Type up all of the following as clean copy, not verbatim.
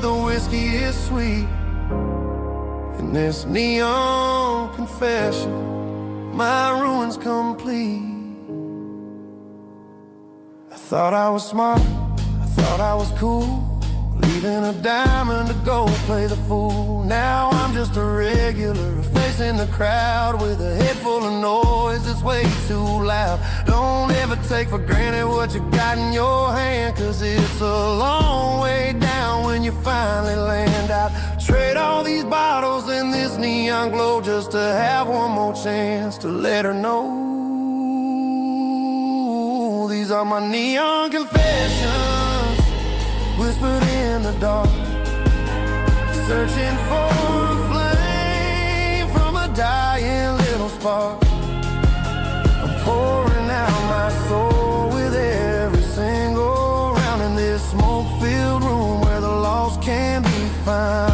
the whiskey is sweet. In this neon confession, my ruin's complete. I thought I was smart, I thought I was cool, leaving a diamond to go play the fool. Now I'm just a regular, facing the crowd with a head full of noise that's way too loud. Don't ever take for granted what you got in your hand, cause it's a long way down when you finally land out. Trade all these bottles and this neon glow just to have one more chance to let her know. These are my neon confessions, whispered in the dark, searching for a flame from a dying little spark. I'm pouring out my soul with every single round in this smoke-filled room where the lost can be found.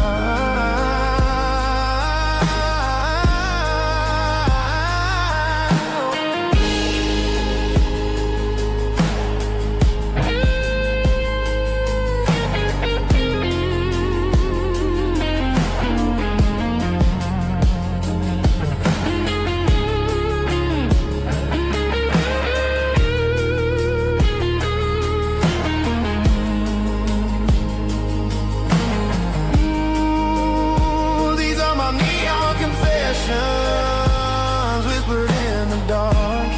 Whispered in the dark,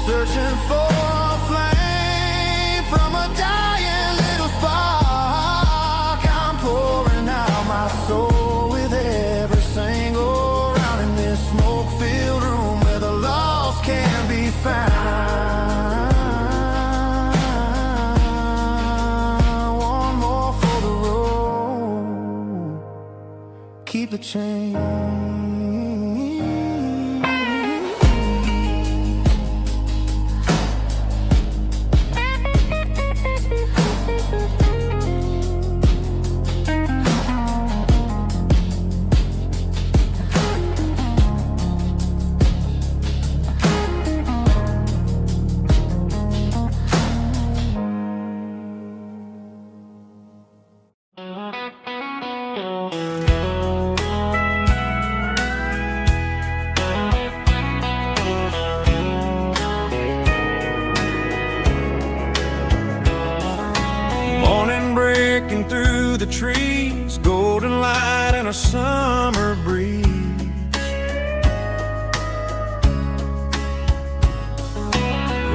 searching for a flame from a dying little spark. I'm pouring out my soul with every single round in this smoke-filled room where the lost can be found. One more for the road, keep the change. Through the trees, golden light and a summer breeze.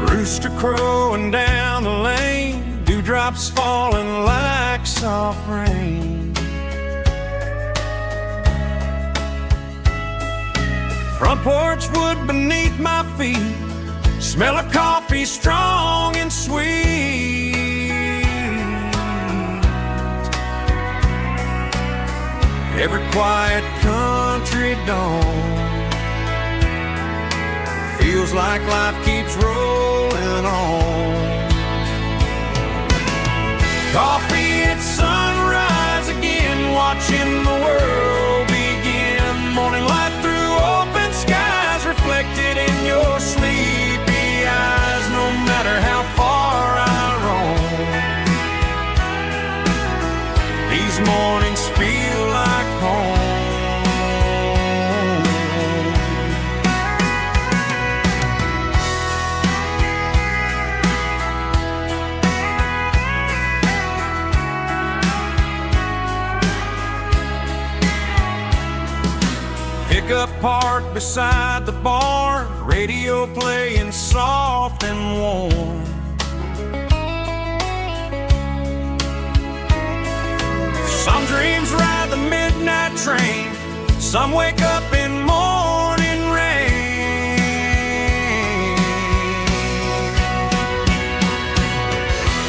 Rooster crowing down the lane, dewdrops falling like soft rain. Front porch wood beneath my feet, smell of coffee strong and sweet. Every quiet country dawn feels like life keeps rolling on. Coffee at sunrise again, watching the world begin. Morning light through open skies, reflected in your sleepy eyes. No matter how far I roam, these mornings feel like home. Pickup parked beside the barn, radio playing soft and warm. Some dreams ride the midnight train, some wake up in morning rain.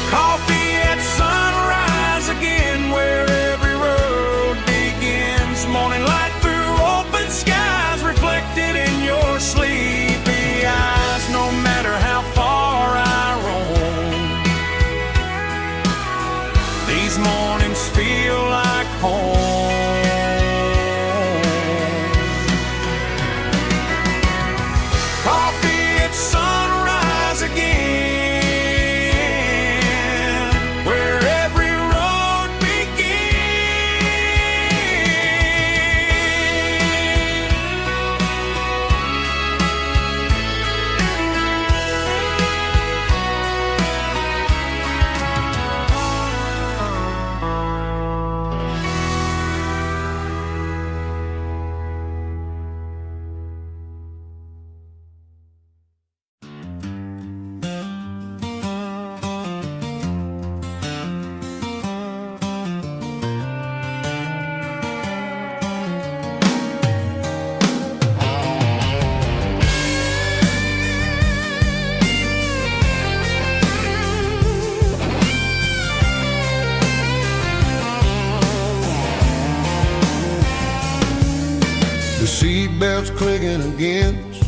Coffee at sunrise again, where every road begins. Morning light through open skies, reflected in your sleepy eyes. No matter how far I roam, these mornings feel like home. Coffee at sunrise again, where every road begins. seatbelts clicking against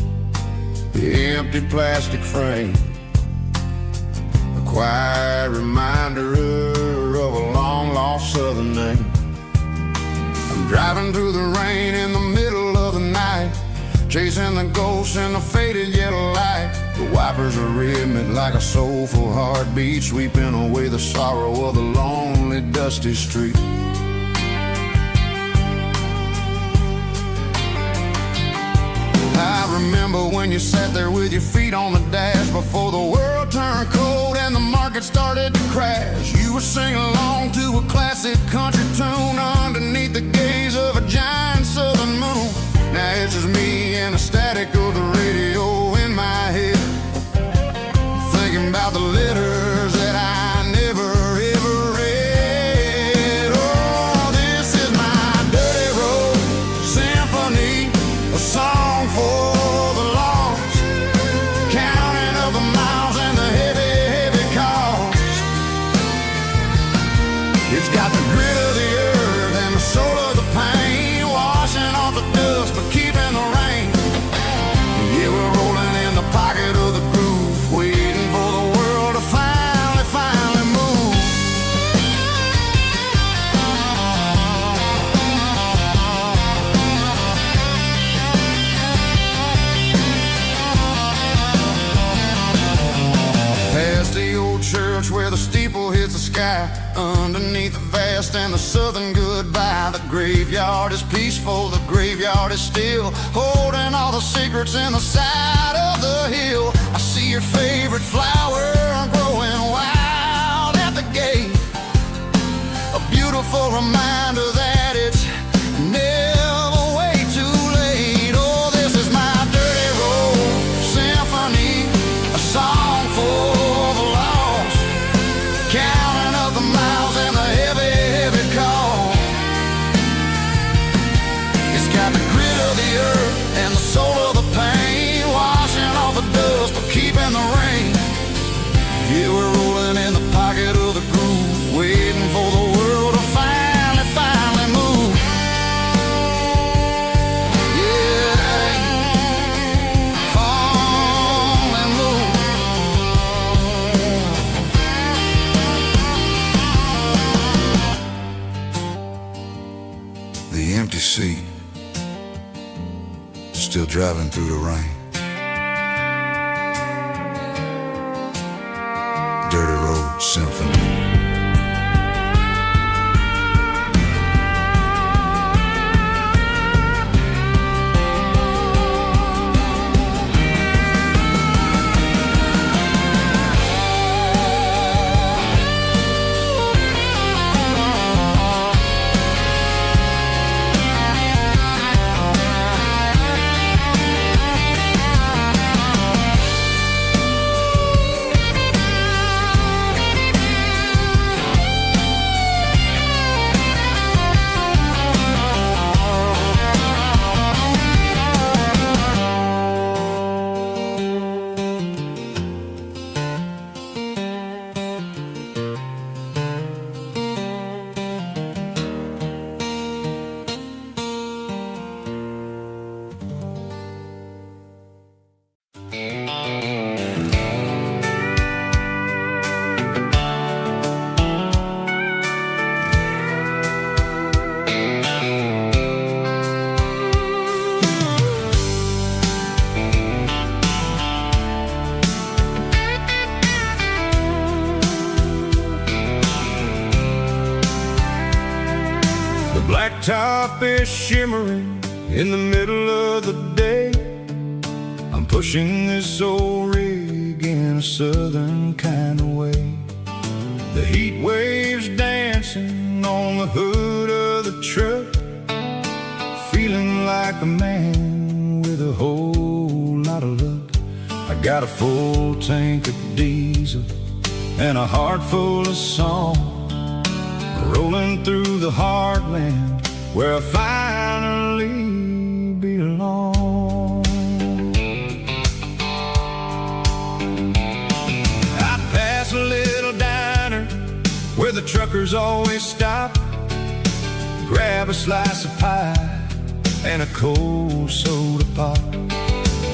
the empty plastic frame. A quiet reminder of a long-lost southern name. I'm driving through the rain in the middle of the night, chasing the ghosts in the faded yellow light. The wipers are rhythmic like a soulful heartbeat, sweeping away the sorrow of the lonely, dusty street. I remember when you sat there with your feet on the dash before the world turned cold and the market started to crash. You were singing along to a classic country tune underneath the gaze of a giant southern moon. Now it's just me and the static of the radio in my head, thinking about the letters that I never ever read. Oh, this is my dirty road symphony, a song for the lost, counting up the miles and the heavy, heavy cost. It's got the grit of the earth and the soul of the pain, washing off the dust but keeping the rain. Yeah, we're rolling in the pocket of the groove, waiting for the world to finally move. Past the old church where the steeple hits the sky, underneath the vast and the southern goodbye. The graveyard is peaceful, the graveyard is still, holding all the secrets in the side of the hill. I see your favorite flower growing wild at the gate, a beautiful reminder that it's never way too late. Oh, this is my dirty road symphony, a song for the lost, counting up the miles and the heavy, heavy call. It's got the grit of the earth and the soul of the pain, washing off the dust but keeping the rain. Yeah, we're rolling in the pocket of the groove, waiting for the world to finally move. Yeah, finally move. The empty seat, still driving through the rain. Dirty road symphony. Blacktop is shimmering in the middle of the day. I'm pushing this old rig in a southern kind of way. The heat waves dancing on the hood of the truck, feeling like a man with a whole lot of luck. I got a full tank of diesel and a heart full of song, rolling through the heartland where I finally belong. I pass a little diner where the truckers always stop, grab a slice of pie and a cold soda pop.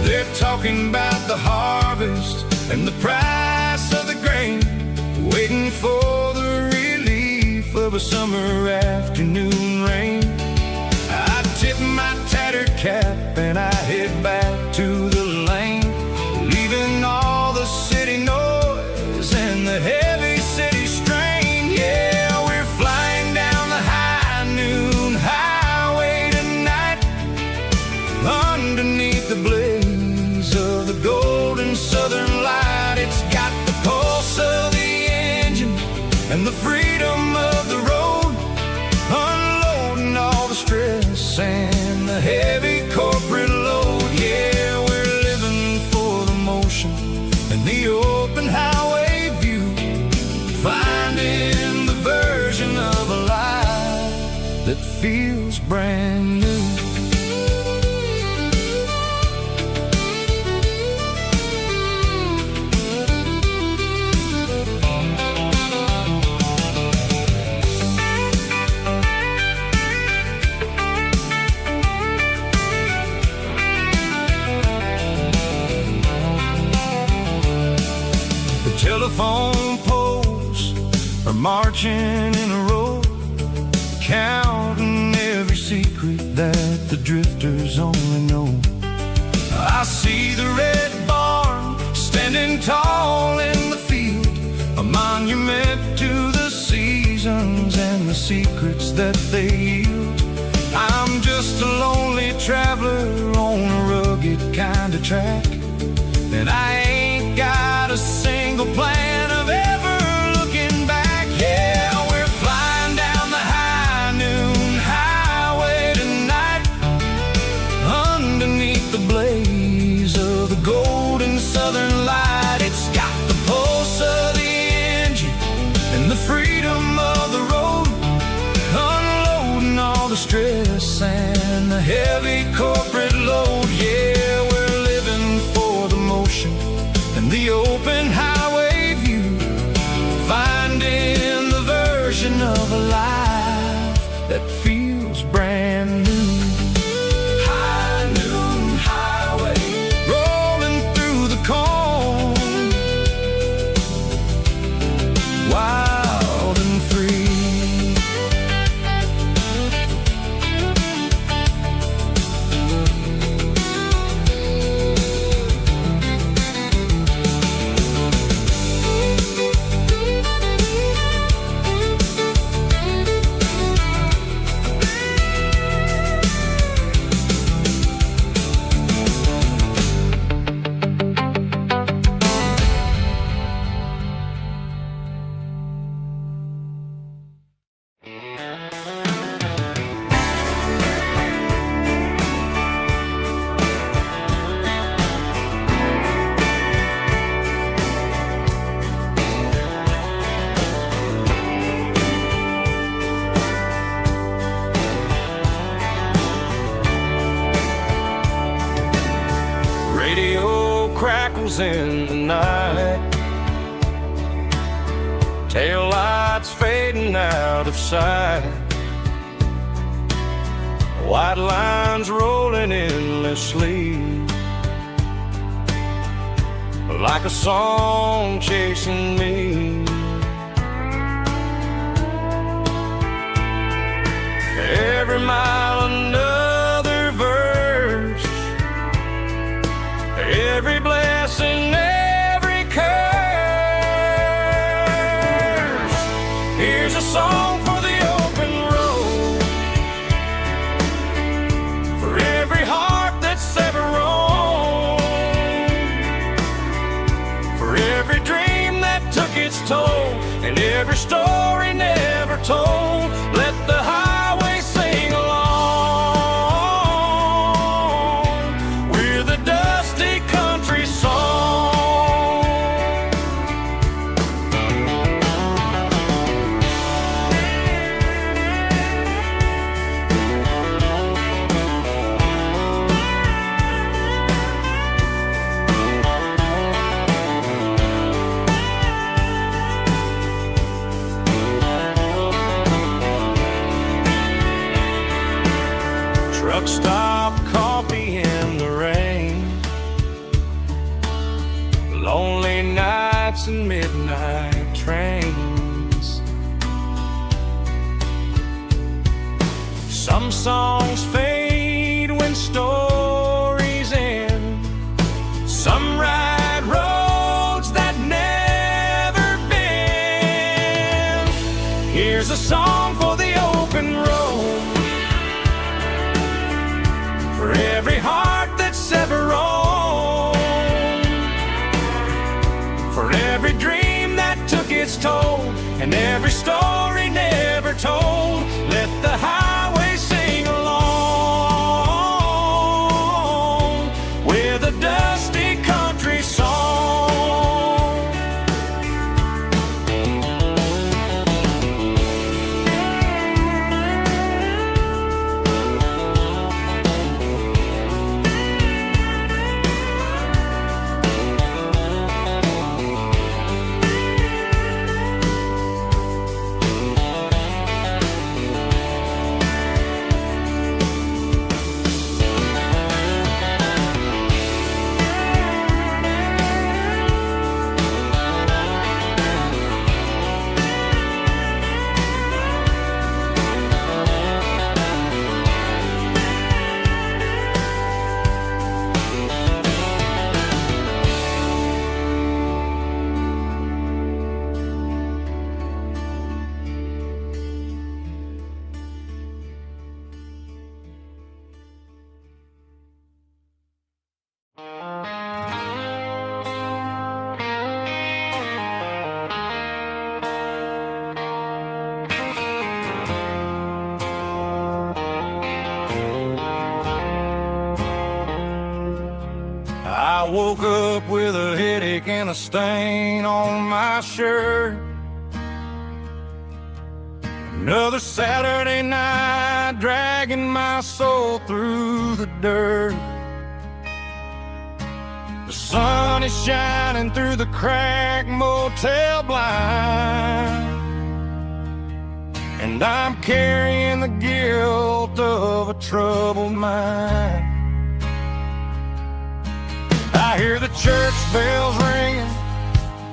They're talking about the harvest and the price of the grain, waiting for the relief of a summer afternoon rain. I tip my tattered cap and I head back to the lane, leaving all the city noise and the heavy city strain. Yeah, we're flying down the high noon highway tonight, underneath the blaze of the golden southern light. It's got the pulse of the engine and the freedom of the road, unloading all the stress and the heavy corporate load. Yeah, we're living for the motion and the open highway view, finding the version of a life that feels brand new. Telephone poles are marching in a row, counting every secret that the drifters only know. I see the red barn standing tall in the field, a monument to the seasons and the secrets that they yield. I'm just a lonely traveler on a rugged kind of track, and I ain't got a single plan of ever looking back. Yeah, we're flying down the high noon highway tonight, underneath the blaze of the golden southern light. It's got the pulse of the engine and the freedom of the road, unloading all the stress and the heavy corporate load. Yeah, we're living for the motion and the open highway view, finding the version of a life that feels brand new. High noon highway, rolling through the corn, wild and free. Crackles in the night, tail lights fading out of sight, white lines rolling endlessly, like a song chasing me. Every mile another verse, every blessing, every curse. Here's a song for the open road, for every heart that's ever roamed, for every dream that took its toll, and every story never told. Let the highway sing along with a dusty country song. truck stop coffee in the rain, lonely nights and midnight trains. Some songs fade when stories end, some ride roads that never bend. Here's a song for the open road, for every heart that's ever roamed, for every dream that took its toll, and every story never told. Let the highway sing along with a dusty country song. I woke up with a headache and a stain on my shirt. Another Saturday night dragging my soul through the dirt. The sun is shining through the cracked motel blind, and I'm carrying the guilt of a troubled mind. I hear the church bells ringing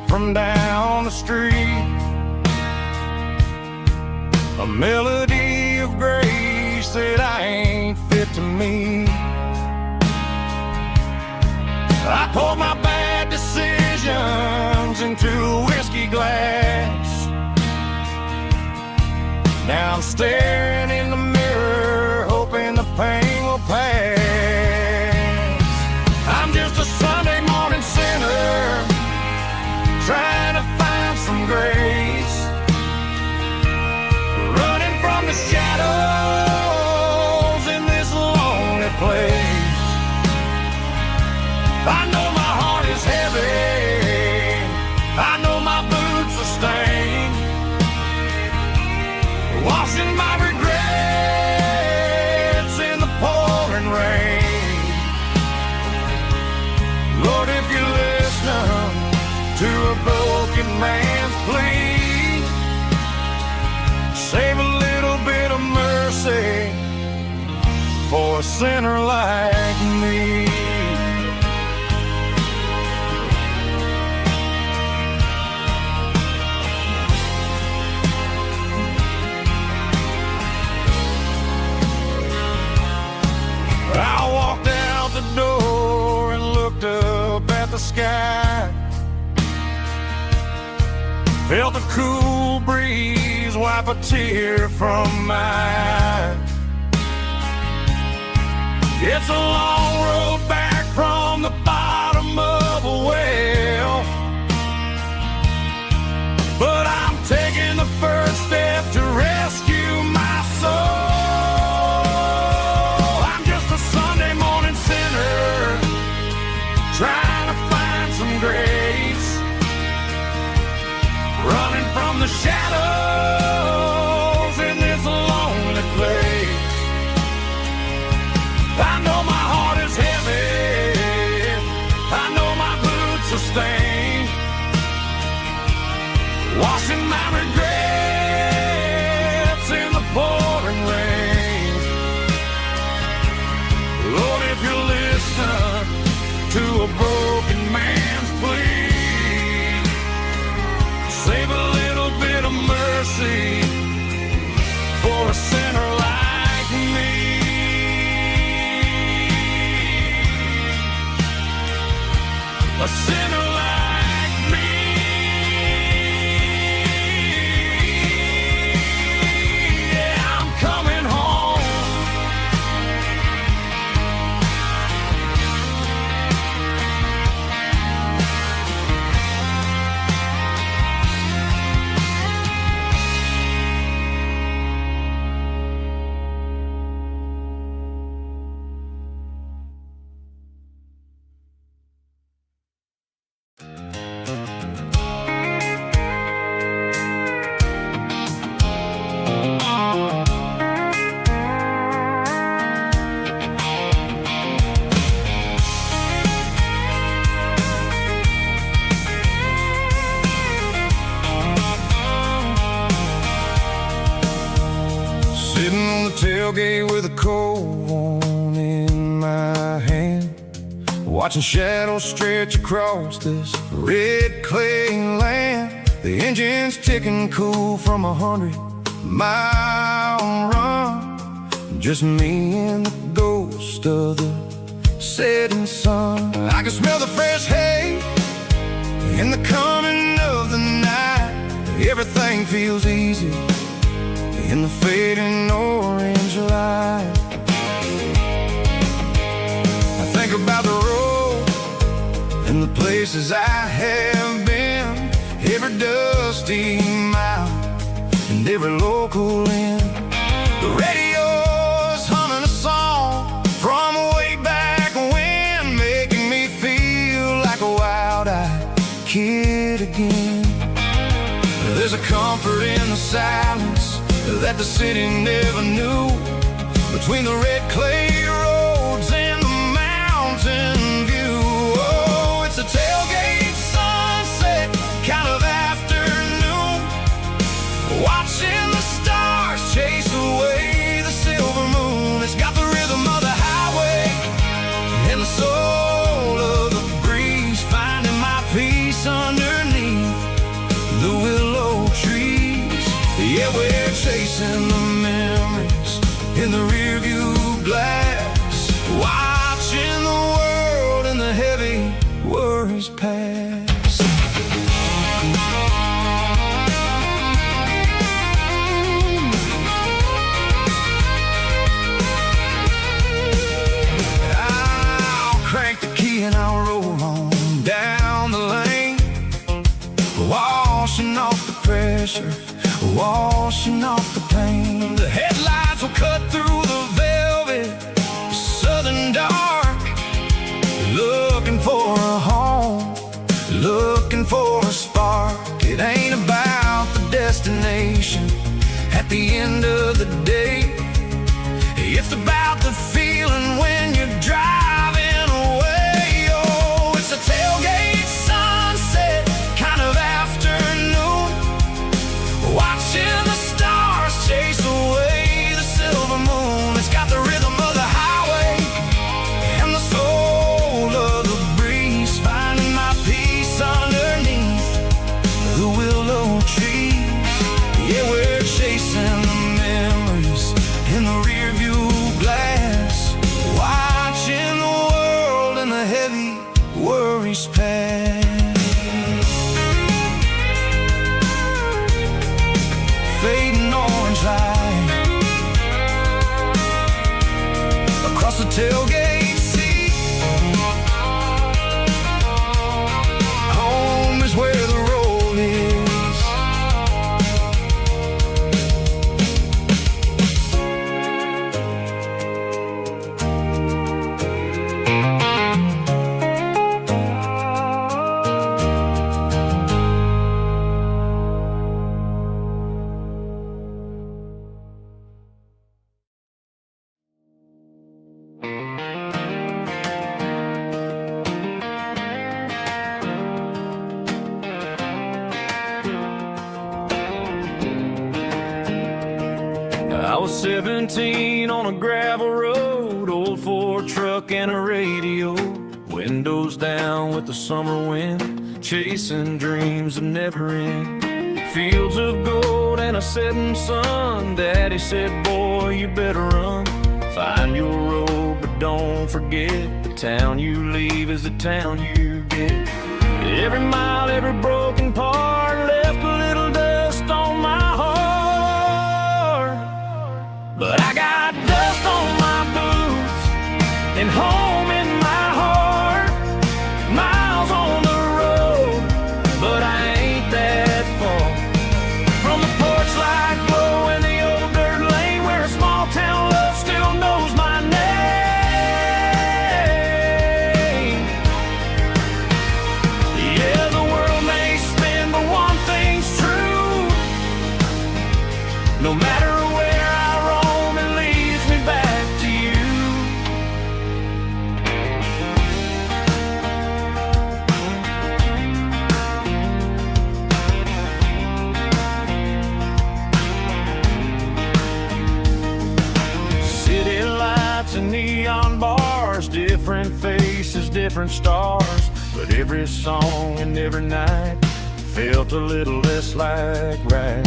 from down the street, a melody of grace that I ain't fit to meet. I poured my bad decisions into a whiskey glass. Now I'm staring in the mirror, hoping the pain will pass. I'm just a Sunday morning sinner, trying to find some grace, running from the shadows in this lonely place. I know my heart is heavy, I know my boots are stained, washing my regrets in the pouring rain. Lord, if you listen to a broken man's plea, save a little bit of mercy for a sinner like me. I walked out the door and looked up at the sky, felt a cool breeze wipe a tear from my eye. It's a long road back from the bottom of a well, but I'm taking the first step to rescue my soul. Trying to find some grace, running from the shadows in this lonely place. I know my heart is Sitting on the tailgate with a cold one in my hand, watching shadows stretch across this red clay land. The engine's ticking cool from 100-mile run. Just me and the ghost of the setting sun. I can smell the fresh hay in the coming of the night. Everything feels easy in the fading orange light. I think about the road and the places I have been, every dusty mile and every local inn. The radio's humming a song from way back when, making me feel like a wild-eyed kid again. There's a comfort in the silence that the city never knew, between the red clay roads and the mountain view. Oh, it's a tailgate sunset kind of afternoon, watching the stars chase away the silver moon. It's got the rhythm of the highway and the soul of the breeze, finding my peace underneath the willow trees. Yeah, we're chasing the memories in the rearview glass, watching the world and the heavy worries pass. I'll crank the key and I'll roll on down the lane, washing off the pressure, washing off the pain. The headlights will cut through the velvet southern dark, looking for a home, looking for a spark. It ain't about the destination at the end of the day, it's about the feeling when you're driving away. Oh, it's a tailgate sunset kind of afternoon, watching the stars chase away the silver moon. It's got the rhythm of the highway and the soul of the breeze, finding my peace underneath the willow trees. Yeah, we're chasing the memories in the rearview glass, watching the world and the heavy worries pass. Fading orange light across the tailgate seat. Home is where the road is. I was 17 on a gravel road, old Ford truck and a radio, windows down with the summer wind, chasing dreams that never end. Fields of gold and a setting sun, Daddy said, boy, you better run. Find your road, but don't forget, the town you leave is the town you get. Every mile, every broken part left a little dust on my heart, but I got dust on my boots and home in my heart. Miles on the road, but I ain't that far from the porch light glow in the old dirt lane, where a small town love still knows my name. Yeah, the world may spin, but one thing's true: no matter where I roam and leave, different stars, but every song and every night felt a little less like right.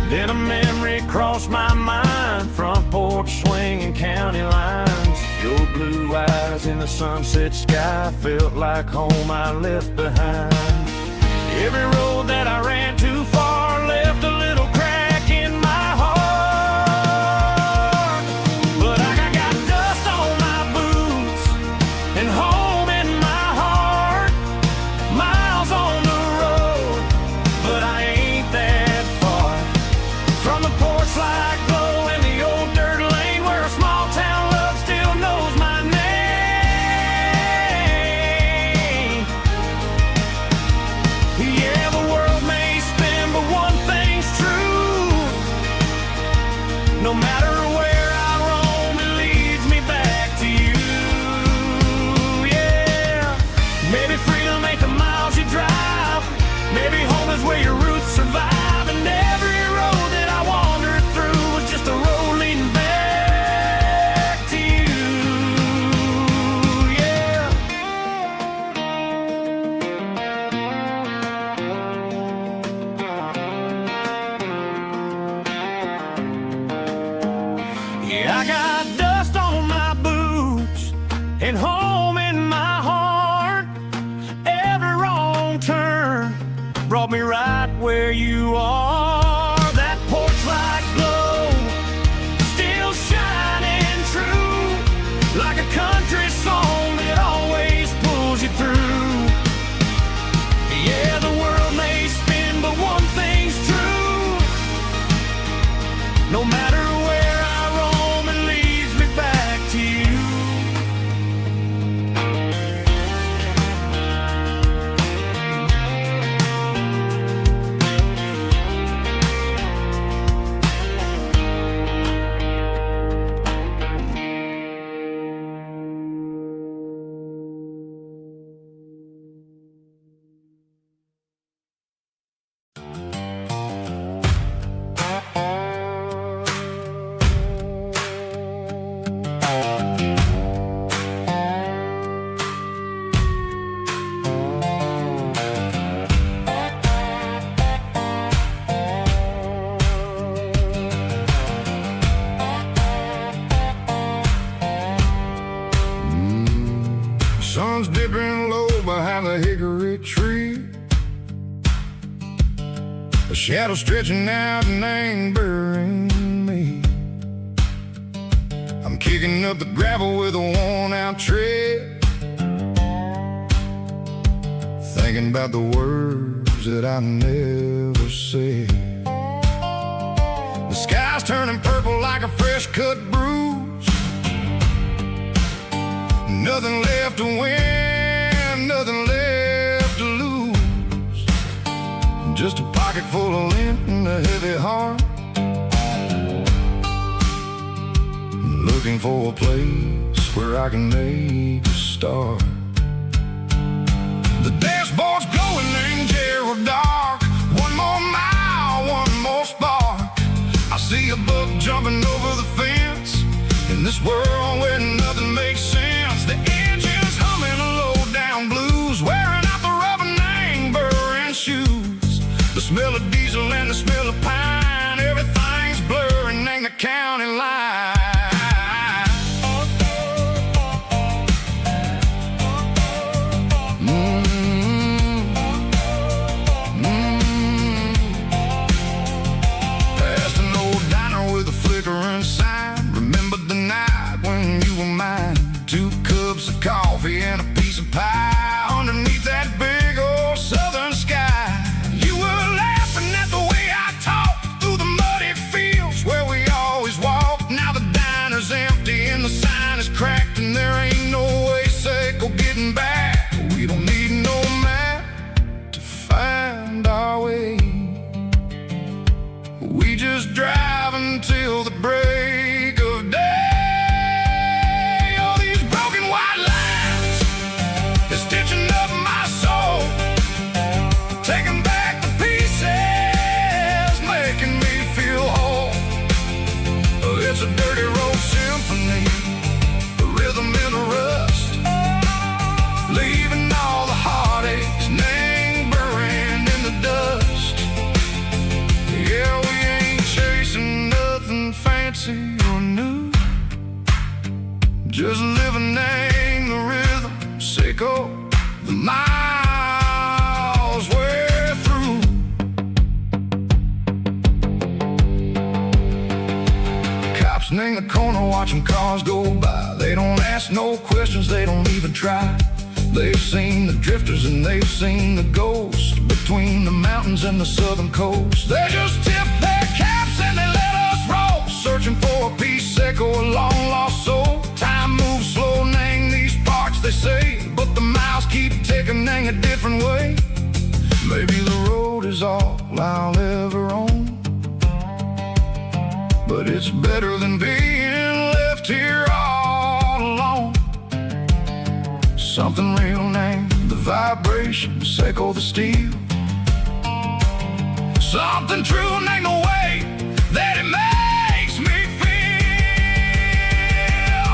Then a memory crossed my mind, front porch swinging county lines. Your blue eyes in the sunset sky felt like home I left behind. Every road that I ran too far left a little crack in my heart. But I got dust on my boots and home in my heart. Miles on the road, but I ain't that far from the porch light glow in the old dirt lane where a small town love still knows my name. Yeah, the world may spin, but one thing's true. No matter where I roam, it leads me back to you. Yeah, maybe freedom ain't the miles you drive. Maybe home is where your roots survive. And every road that I wandered through was just a road leading back to you. Yeah. Yeah, I got dust on my boots and home in my heart. Every wrong turn brought me right where you are. That porch light glow still shining true, like a country song that always pulls you through. Yeah, the world may spin, but one thing's true. No matter where I roam, it leads me back to you. Sun's dipping low behind the hickory tree. A shadow stretching out and angering me. I'm kicking up the gravel with a worn-out tread, thinking about the words that I never said. The sky's turning purple like a fresh-cut bruise. Nothing left to win, nothing left to lose. Just a pocket full of lint and a heavy heart, looking for a place where I can make a start. The dashboard's glowing in Gerald dark. One more mile, one more spark. I see a buck jumping over the fence in this world where nothing makes sense. The engine's humming a low-down blues, wearing out the rubber name, burring shoes. The smell of diesel and the smell of pine, everything's blurring in the county line. Past an old diner with a flickering sign. Remember the night when you were mine. 2 cups of coffee and a piece of pie underneath that big old southern sky. You were laughing at the way I talked through the muddy fields where we always walked. Now the diner's empty and the sign is cracked, and there ain't no way safe or getting back. We don't need no map to find our way. We just drive until the break of day. Stitching up my soul, taking back the pieces, making me feel whole. It's a dirty road symphony, a rhythm in a rust. leaving all the heartaches and angering in the dust. Yeah, we ain't chasing nothing fancy or new, just living in the rhythm, sicko, the miles we're through. Cops in the corner watching cars go by. They don't ask no questions, they don't even try. They've seen the drifters and they've seen the ghosts between the mountains and the southern coast. They just tip their caps and they let us roll, searching for a piece, echo, a long lost soul. Time moves slow, nang these parts, they say, but the miles keep ticking, nang a different way. Maybe the road is all I'll ever own, but it's better than being left here all alone. Something real, name the vibrations, echo the steel. Something true, name the way that it makes me feel.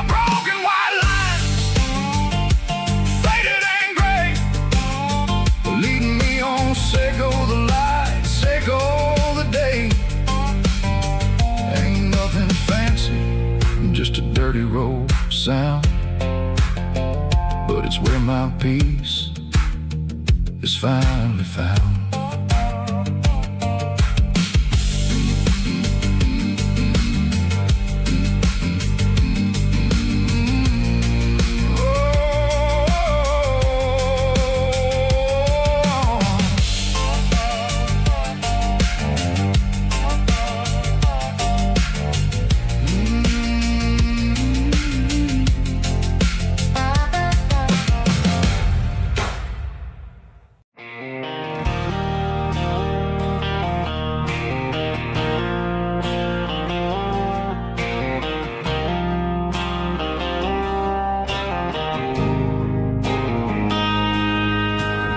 Broken white lines, faded and gray, leading me on, echo the light, echo the day. Ain't nothing fancy, just a dirty road sound, but it's where my peace is finally found.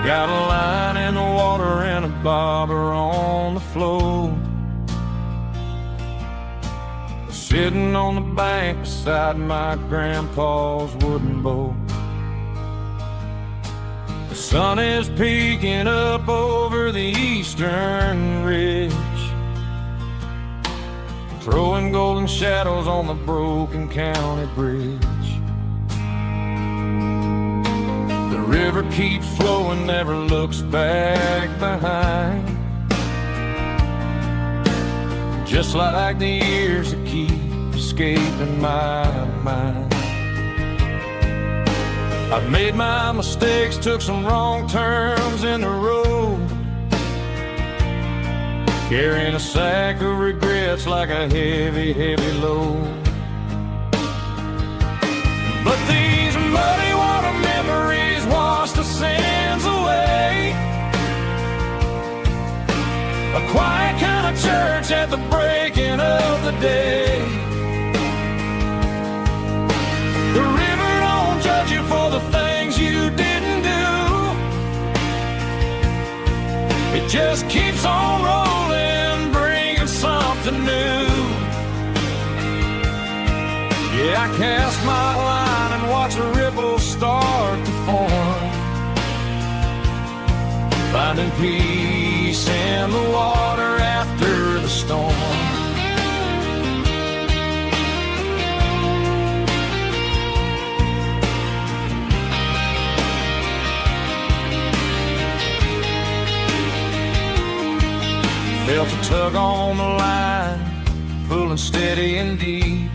Got a line in the water and a bobber on the floor, sitting on the bank beside my grandpa's wooden boat. The sun is peeking up over the eastern ridge, throwing golden shadows on the broken county bridge. The river keeps flowing, never looks back behind, just like the years that keep escaping my mind. I've made my mistakes, took some wrong turns in the road, carrying a sack of regrets like a heavy, heavy load. But these muddy water memories wash the sins away. A quiet kind of church at the breaking of the day. The river don't judge you for the things you didn't do. It just keeps on rolling, bringing something new. Yeah, I cast my line and watch the ripples start to form, finding peace in the water after the storm. Felt a tug on the line, pulling steady and deep.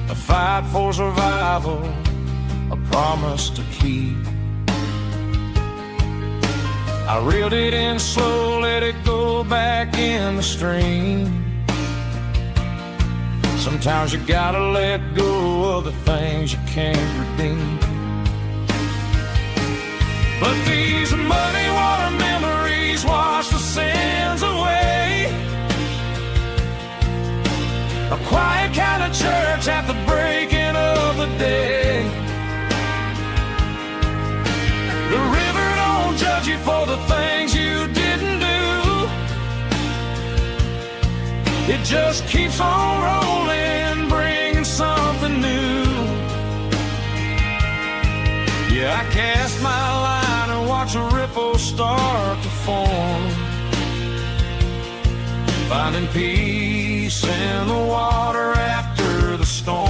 A fight for survival, a promise to keep. I reeled it in slow, let it go back in the stream. Sometimes you gotta let go of the things you can't redeem. But these muddy water memories wash the sins away. A quiet kind of church at the breaking of the day. The river don't judge you for the things you didn't do. It just keeps on rolling, bringing something new. I cast my line and watch a ripple start to form, finding peace in the water after the storm.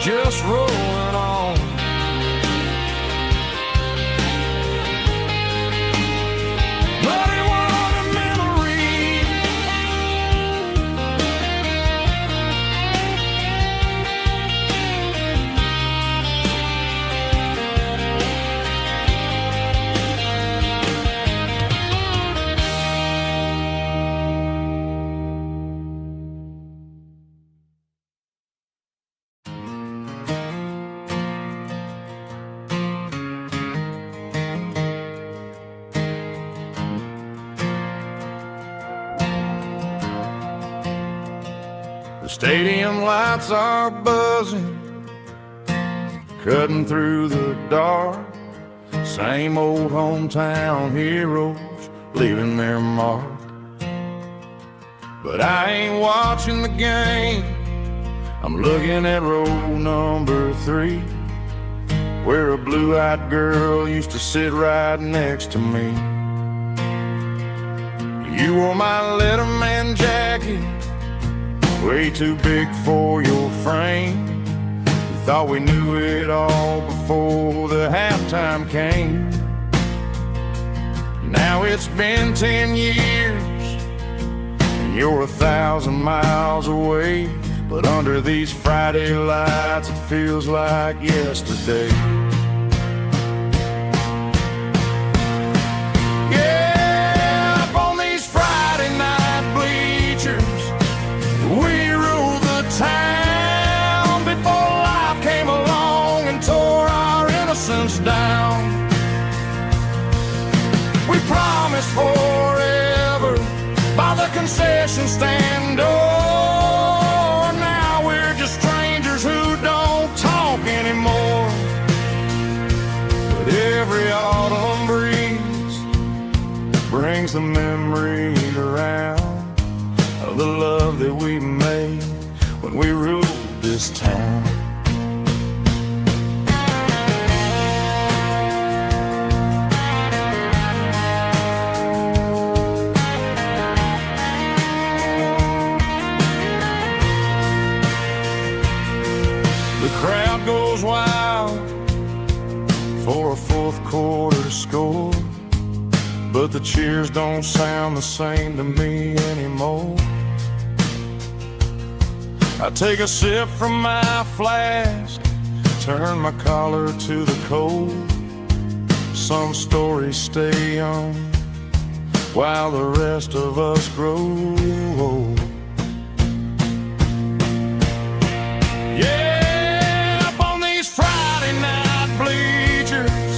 Just rolling on. But it was a memory. The stadium lights are buzzing, cutting through the dark. Same old hometown heroes leaving their mark. But I ain't watching the game, I'm looking at row number 3, where a blue-eyed girl used to sit right next to me. You wore my Letterman jacket, way too big for your frame. We thought we knew it all before the halftime came. Now it's been 10 years and you're 1,000 miles away, but under these Friday lights it feels like yesterday. Yeah, up on these Friday night bleachers, we ruled the town before life came along and tore our innocence down. We promised forever by the concession stand door. Now we're just strangers who don't talk anymore. But every autumn breeze brings the memories around of the love that we made when we ruled this town. The crowd goes wild for a fourth quarter score, but the cheers don't sound the same to me anymore. I take a sip from my flask, turn my collar to the cold. Some stories stay young while the rest of us grow old. Yeah, up on these Friday night bleachers,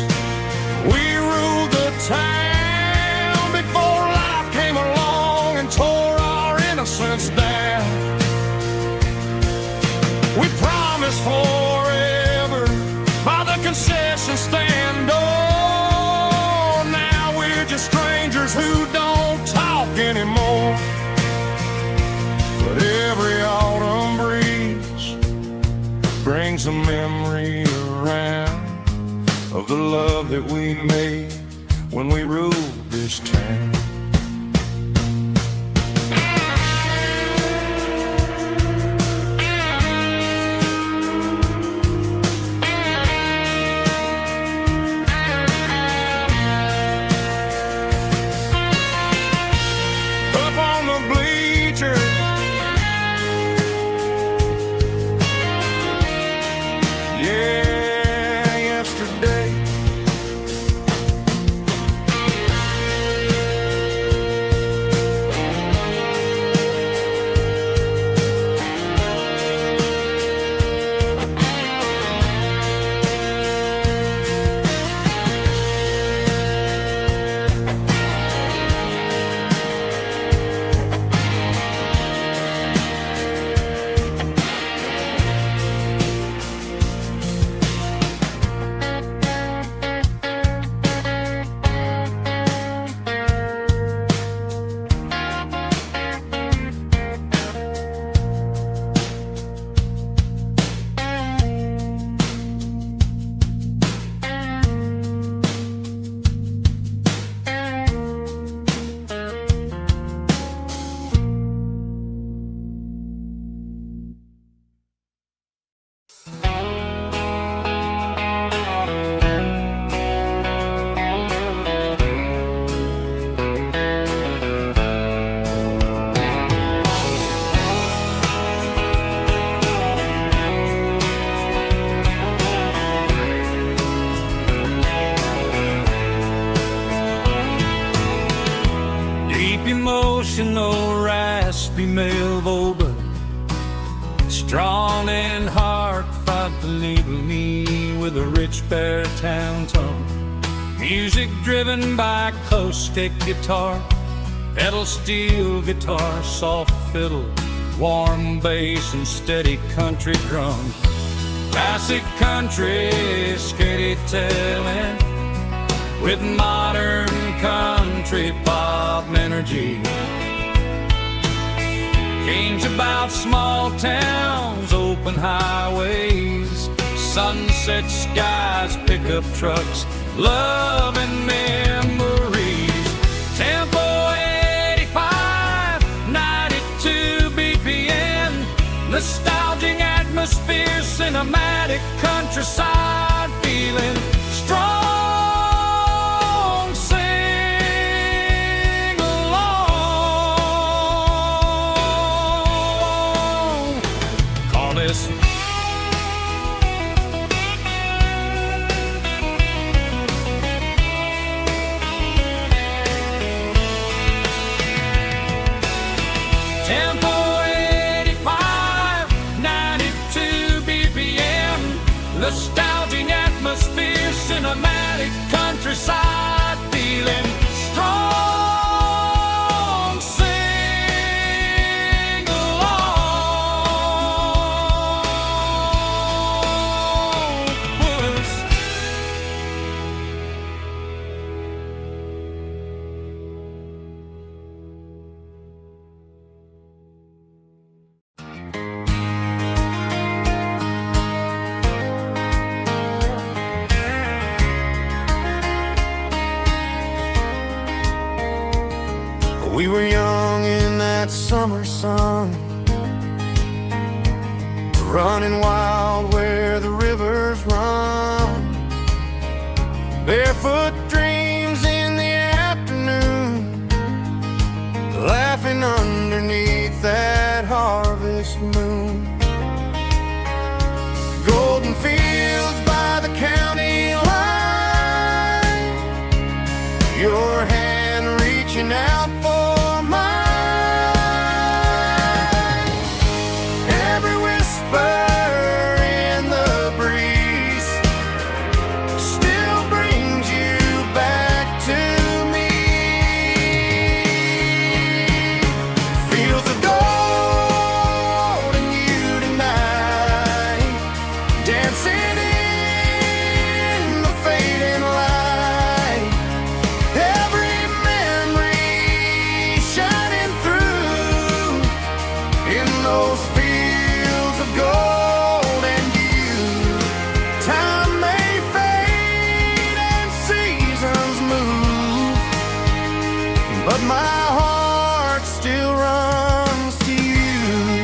we ruled the town before life came along and tore our innocence down. We promised forever by the concession stand door. Now we're just strangers who don't talk anymore. But every autumn breeze brings a memory around of the love that we made when we ruled this town. deep emotional, raspy male vocal, strong in heart, fight to label me with a rich baritone tone. Music driven by acoustic guitar, pedal steel guitar, soft fiddle, warm bass and steady country drums. Classic country storytelling with modern country pop energy. Games about small towns, open highways, sunset skies, pickup trucks, love and memories. Tempo 85, 92 BPM, nostalgic atmosphere, cinematic countryside feeling strong. Sing along. Call this Tempo 85, 92 BPM, nostalgic atmosphere, cinematic countryside feeling strong. Sing along. Puss. We were young in that summer sun, running wild where the rivers run, barefoot dreams in the afternoon, laughing underneath that harvest moon. Golden fields by the county line, your hand reaching out for mine. Every whisper in the breeze still brings you back to me. Fields of gold and you tonight, dancing in the fading light. Every memory shining through in those fields of gold and you. Time may fade and seasons move, but my heart still runs to you.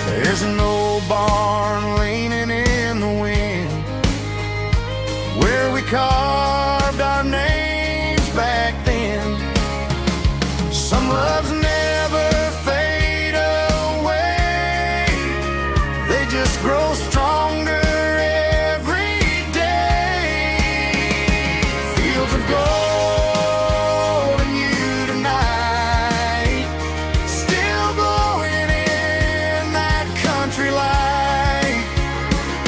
There's an old barn leaning in the wind where we carved our names back then. Some loves never fade away, they just grow stronger every day. Fields of gold and you tonight, still glowing in that country light.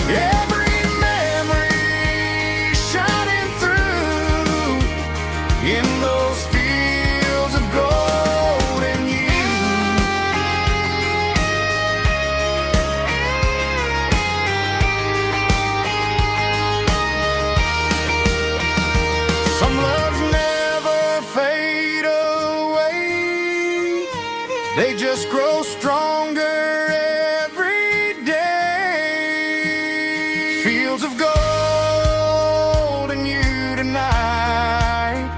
Every memory shining through in those fields of gold and you. Some loves never fade away, they just grow stronger every day. Fields of gold and you tonight,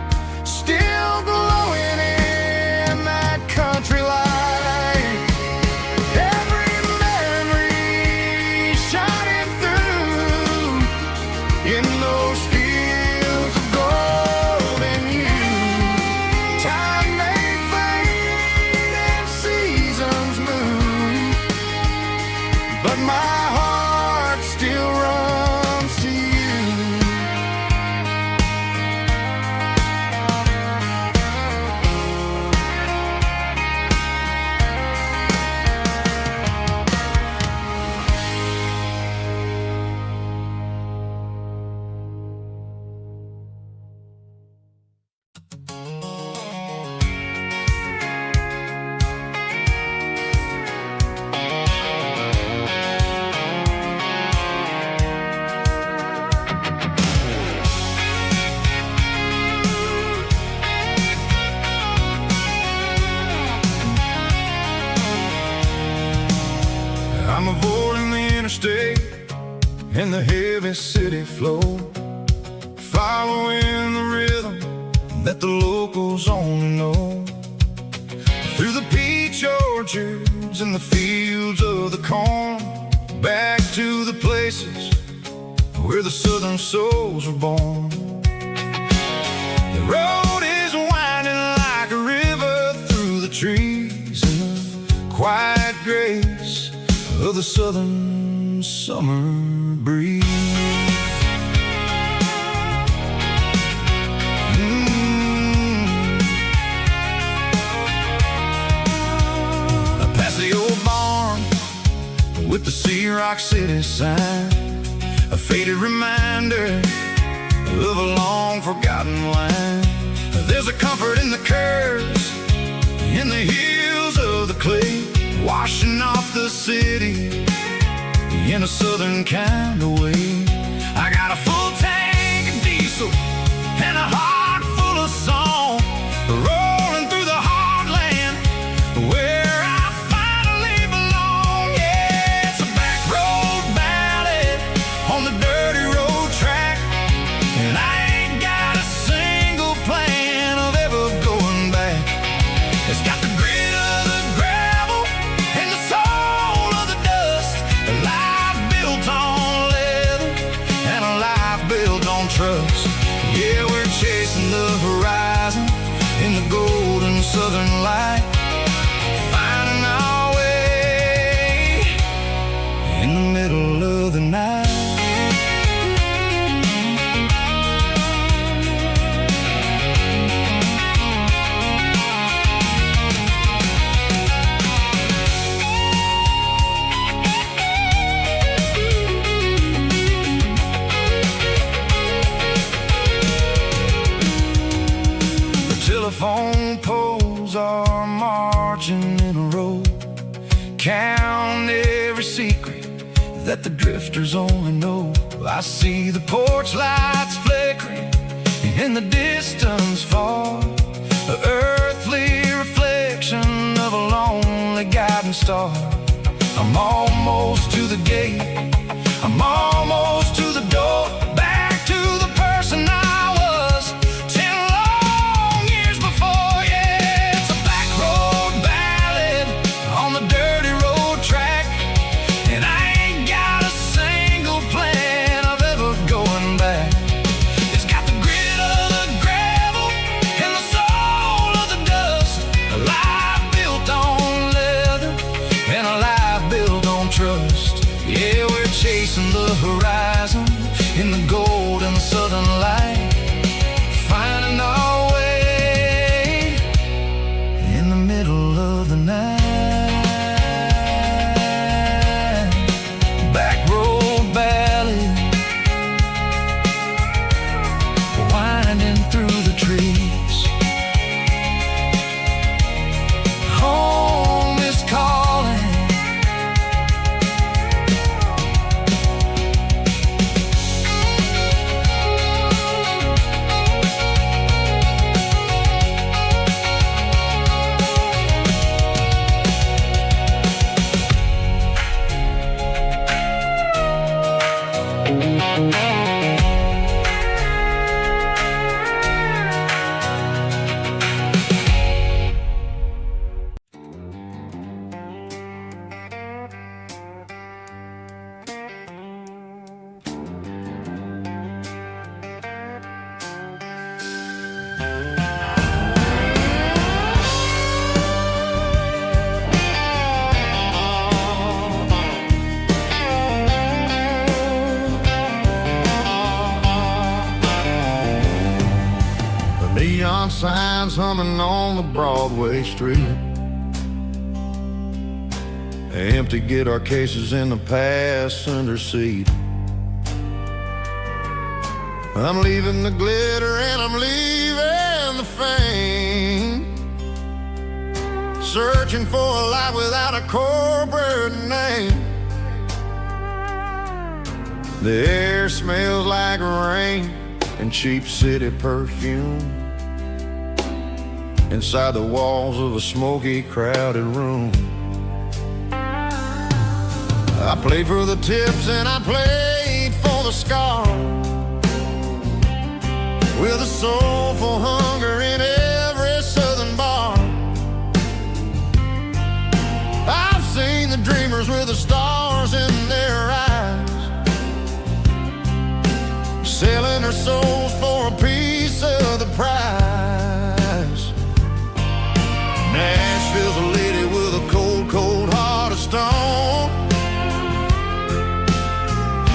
still glowing in that country light. Every memory shining through in those fields of gold and you. Time may fade and seasons move, stay in the heavy city flow, following the rhythm that the locals only know. Through the peach orchards and the fields of the corn, back to the places where the southern souls were born. The road is winding like a river through the trees in the quiet grace of the southern summer breeze. Past the old barn with the Sea Rock City sign, a faded reminder of a long forgotten line. There's a comfort in the curves, in the hills of the clay, washing off the city in a southern kind of way. I got a full tank of diesel and a heart full of song, rolling through the heartland where I finally belong. Yeah, it's a back road ballad on the dirty road track, and I ain't got a single plan of ever going back. It's got the grit of the gravel and the soul of the dust, a life built on leather and a life built on trust. Yeah, we're chasing the horizon in the golden southern light, finding our way in the middle of the night. Telephone poles are marching in a row, count every secret that the drifters only know. I see the porch lights flickering in the distance far, an earthly reflection of a lonely guiding star. I'm almost to the gate, I'm almost to the door, back to the person I was 10 long years before. Yeah, it's a back road ballad on the dirty road track, and I ain't got a single plan of ever going back. It's got the grit of the gravel and the soul of the dust, a life built on leather and a life built on trust. Yeah, we're chasing the horizon in the golden southern light, finding our way in the middle of the night. Back road ballad, winding through the trees. Home is calling. Neon signs humming on the Broadway street, empty guitar cases in the passenger seat. I'm leaving the glitter and I'm leaving the fame, searching for a life without a corporate name. The air smells like rain and cheap city perfume inside the walls of a smoky, crowded room. I played for the tips and I played for the scar, with a soulful hunger in every southern bar. I've seen the dreamers with the stars in their eyes, selling their souls for a piece of the prize. Nashville's a lady with a cold, cold heart of stone.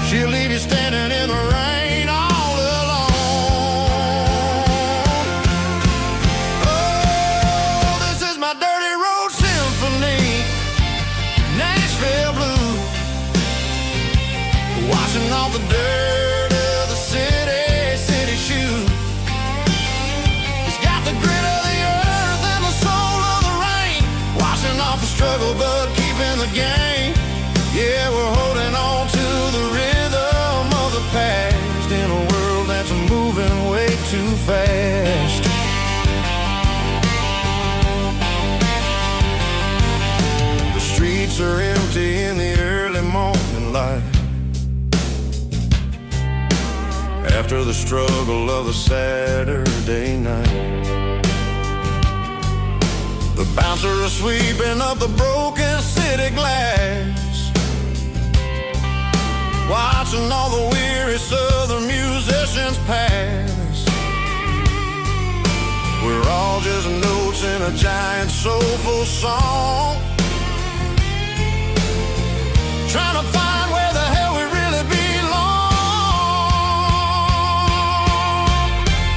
She'll leave you standing in the rain all alone. Oh, this is my dirty road symphony, Nashville blues, washing off the dirt of the city shoes. It's got the grit of the earth and the soul of the rain, washing off the struggle but keeping the game. Yeah, we're holding on to the rhythm of the past in a world that's moving way too fast. The streets are empty in the early morning light, after the struggle of the Saturday night. The bouncers are sweeping up the broken city glass, watching all the weary southern musicians pass. We're all just notes in a giant soulful song, trying to find where the hell we really belong.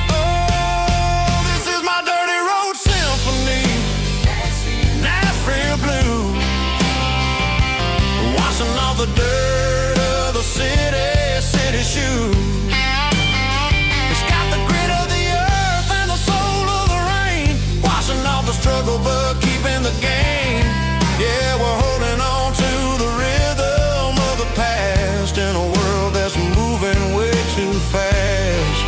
Oh, this is my dirty road symphony, Nashville blues, washing off the dirt of the city shoes. It's got the grit of the earth and the soul of the rain, washing off the struggle but keeping the game. Yeah, we're holding on to the rhythm of the past in a world that's moving way too fast.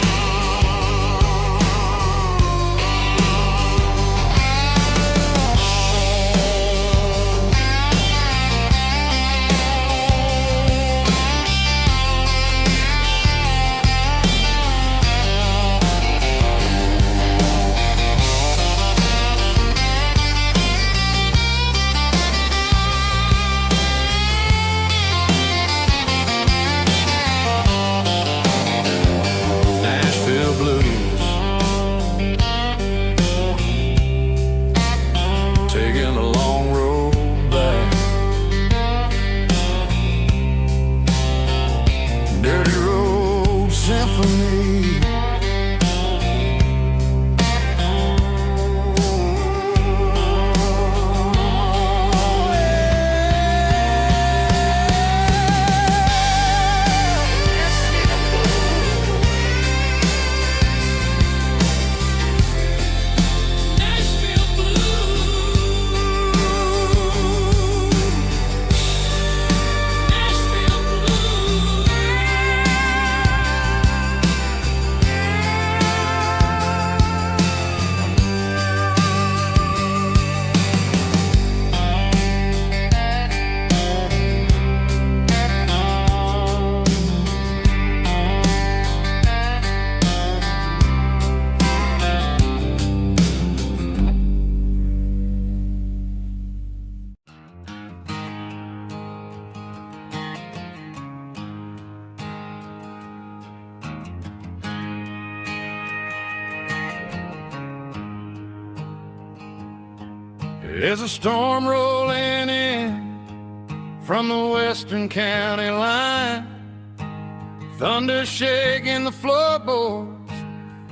Nashville blues, taking the long road back. Dirty road symphony. There's a storm rolling in from the western county line, thunder shaking the floorboards,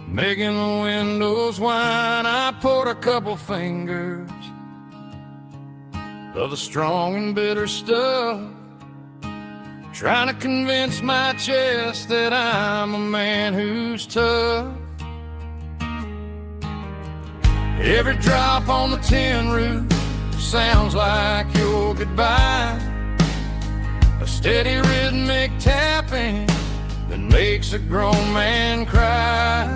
making the windows whine. I poured a couple fingers of the strong and bitter stuff, trying to convince my chest that I'm a man who's tough. Every drop on the tin roof sounds like your goodbye, a steady rhythmic tapping that makes a grown man cry.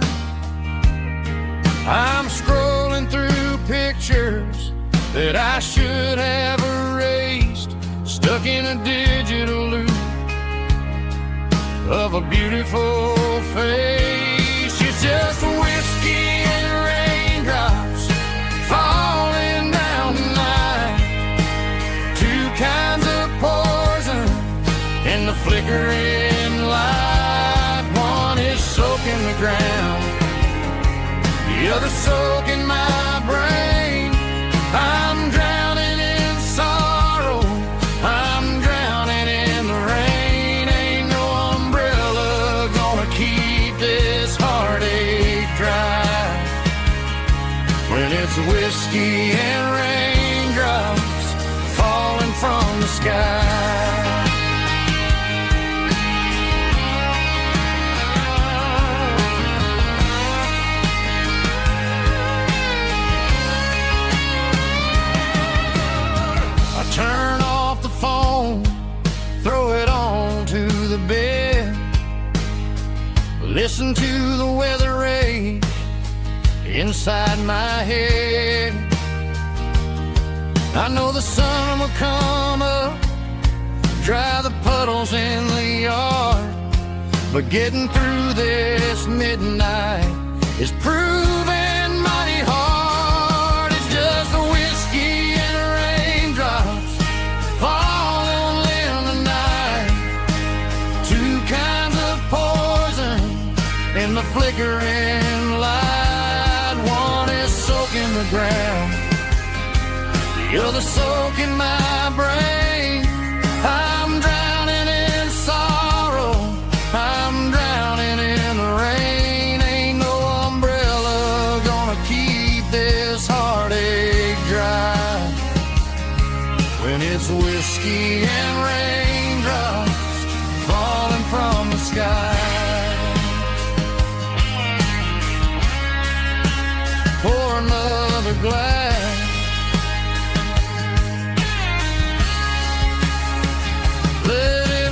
I'm scrolling through pictures that I should have erased, stuck in a digital of a beautiful face. It's just whiskey and raindrops falling down tonight. Two kinds of poison in the flickering light. One is soaking the ground, the other soaking my brain. I'm drowning in sorrow, I'm drowning in the rain. Ain't no umbrella gonna keep this heartache dry when it's whiskey and raindrops falling from the sky. Turn off the phone, throw it on to the bed, listen to the weather rage inside my head. I know the sun will come up, dry the puddles in the yard, but getting through this midnight is proving mighty hard. It's just the whiskey and raindrops falling in the night. Two kinds of poison in the flickering light. One is soaking the ground, the other soaking my brain. I'm drowning in sorrow, I'm drowning in the rain. Ain't no umbrella gonna keep this heartache dry when it's whiskey and raindrops falling from the sky. Pour another glass, let it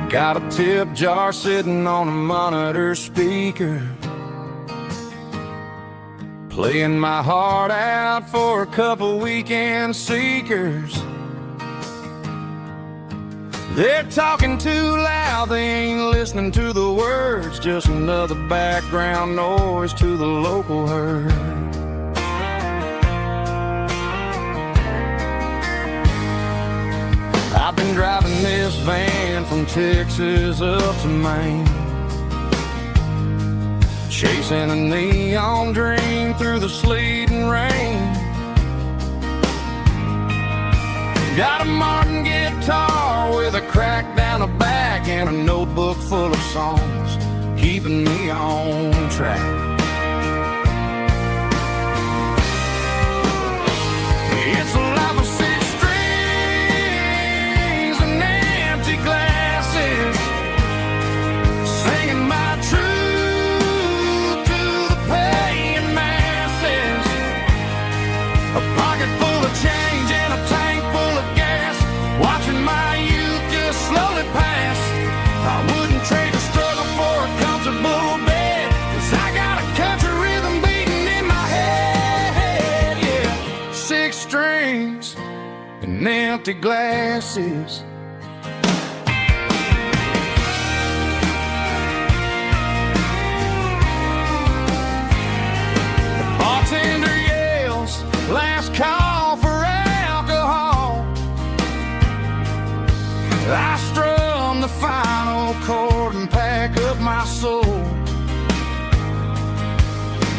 got a tip jar sitting on a monitor speaker, playing my heart out for a couple weekend seekers. They're talking too loud, they ain't listening to the words, just another background noise to the local herd. I've been driving this van from Texas up to Maine, chasing a neon dream through the sleet and rain. Got a Martin guitar with a crack down the back and a notebook full of songs, keeping me on track. It's a life of six strings and empty glasses, singing my truth to the paying masses. A pocket full of change and a tank full of gas, watching my youth just slowly pass. I wouldn't trade a struggle for a comfortable bed, 'cause I got a country rhythm beating in my head. Yeah, six strings and empty glasses. The bartender yells, last call for alcohol. the final chord and pack up my soul.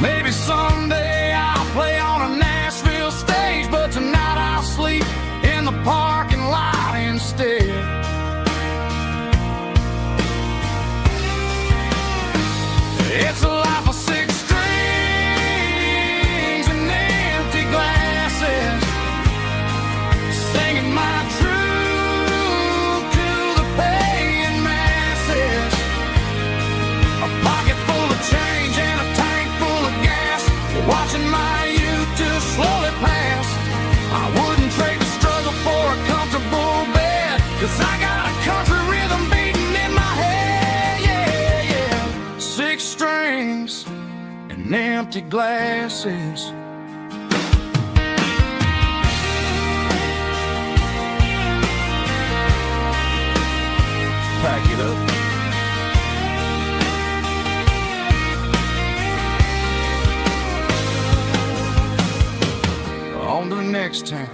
Maybe someday I'll play on a Nashville stage, but tonight I'll sleep in the parking lot instead. It's a life of six strings and empty glasses, singing my truth to the paying masses. A pocket full of change and a tank full of gas, watching my youth just slowly pass. I wouldn't trade the struggle for a comfortable bed, 'cause I got a country rhythm beating in my head, yeah, yeah. Six strings and empty glasses. Pack it up. On to the next town.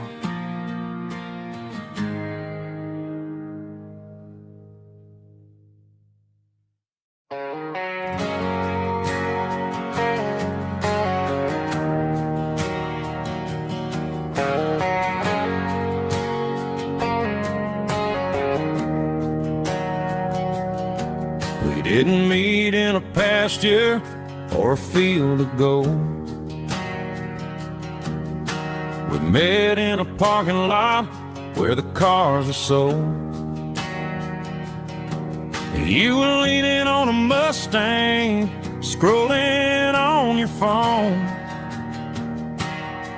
We didn't meet in a pasture or a field of gold. We met in a parking lot where the cars are sold. You were leaning on a Mustang, scrolling on your phone.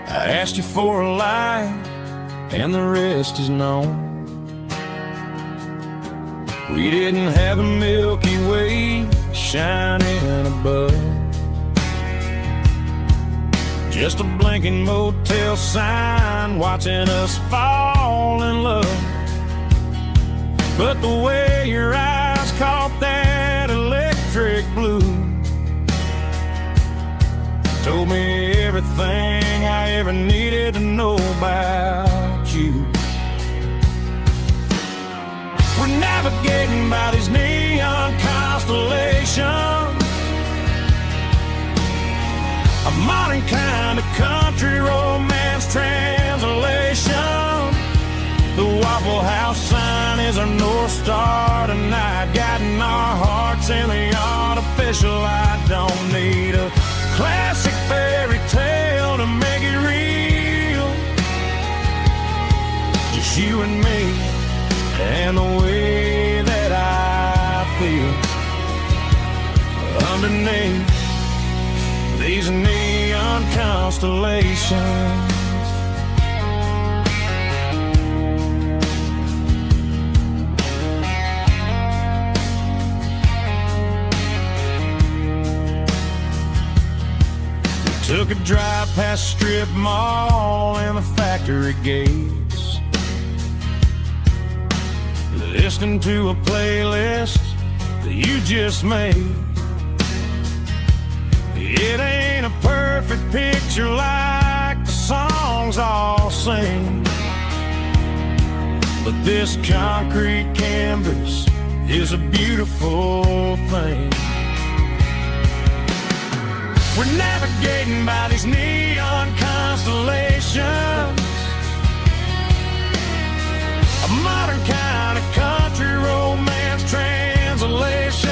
I asked you for a light, and the rest is known. We didn't have a Milky Way shining above, just a blinking motel sign watching us fall in love. But the way your eyes caught that electric blue told me everything I ever needed to know about you. We're navigating by these neon constellations, a modern kind of country romance translation. The Waffle House sign is our North Star tonight, guiding our hearts in the artificial. I don't need a classic fairy tale to make it real, just you and me and the way that I feel underneath these neon constellations. We took a drive past Strip Mall and the factory gates, listening to a playlist that you just made. It ain't a perfect picture like the songs all sing, but this concrete canvas is a beautiful thing. We're navigating by these neon constellations, a modern kind of country romance translation.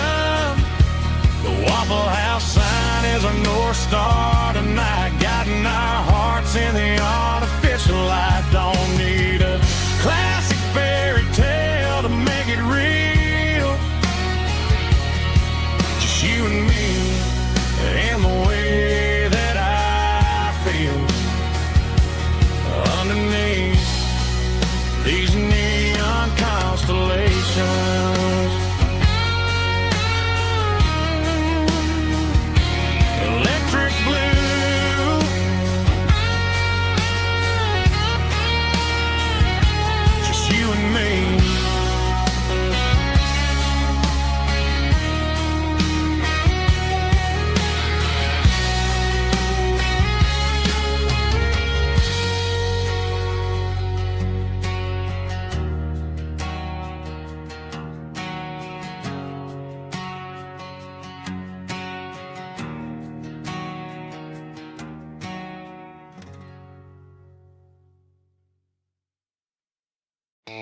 The Waffle House sign is our North Star tonight, guiding our hearts in the artificial. I don't need a classic fairy tale to make it real, just you and me and the way that I feel underneath these neon constellations. I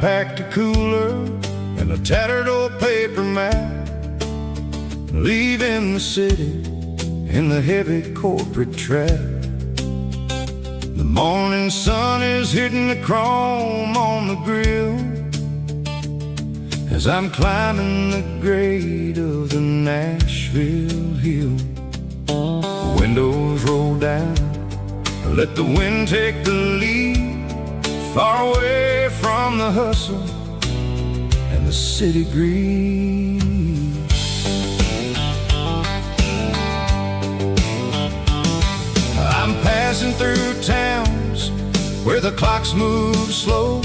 packed a cooler and a tattered old paper map, leaving the city in the heavy corporate trap. The morning sun is hitting the chrome on the grill as I'm climbing the grade of the Nashville hill. Windows roll down, let the wind take the lead, far away from the hustle and the city greed. I'm passing through towns where the clocks move slow,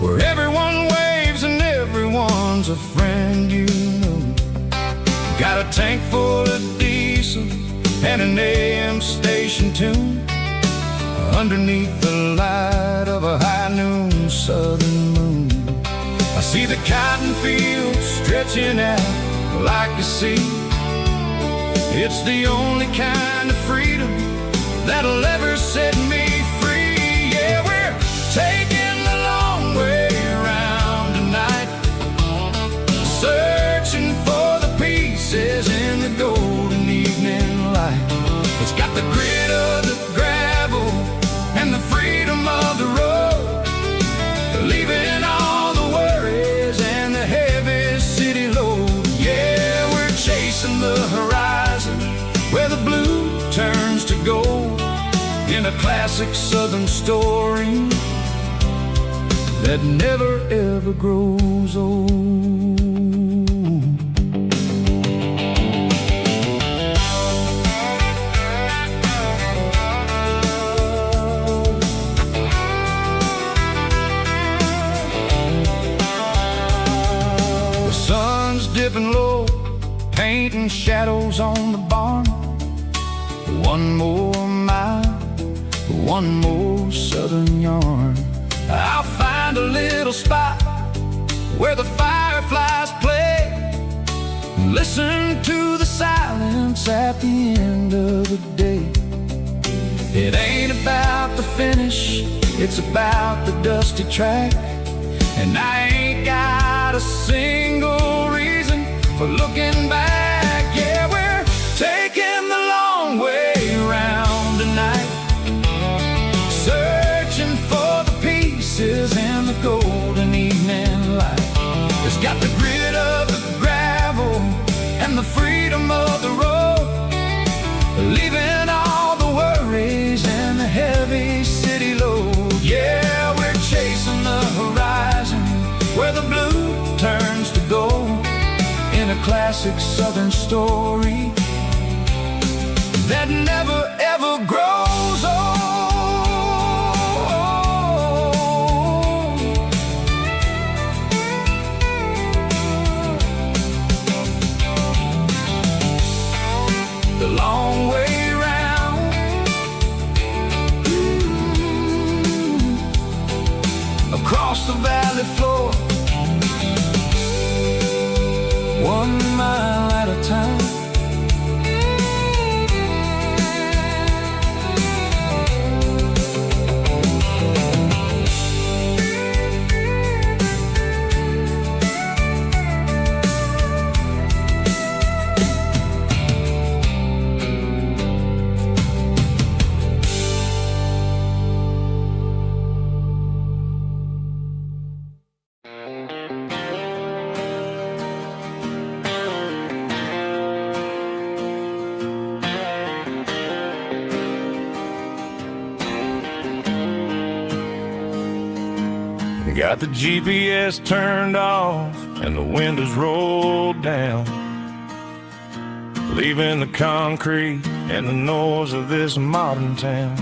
where everyone waves and everyone's a friend you know. Got a tank full of diesel and an AM station tune underneath the light of a high noon southern moon. I see the cotton fields stretching out like a sea. It's the only kind of freedom that'll ever set me free. Yeah, we're taking the long way around tonight, searching for the pieces in the golden evening light. It's got the grit of the gravel and the freedom of the road, leaving all the worries and the heavy city load. Yeah, we're chasing the horizon where the blue turns to gold, in a classic southern story that never ever grows old. Dipping low, painting shadows on the barn. One more mile, one more southern yarn. I'll find a little spot where the fireflies play, listen to the silence at the end of the day. It ain't about the finish, it's about the dusty track. And I ain't got a single reason for looking back. Yeah, we're taking the long way around tonight, searching for the pieces in the golden evening light. It's got the grit of the gravel and the freedom of the road, leaving all the worries and the heavy city load. Yeah, we're chasing the horizon where the blue turns to gold, in a classic southern story that never ever grows old. The long way round, across the valley floor, 1 mile at a time. Got the GPS turned off and the windows rolled down, leaving the concrete and the noise of this modern town.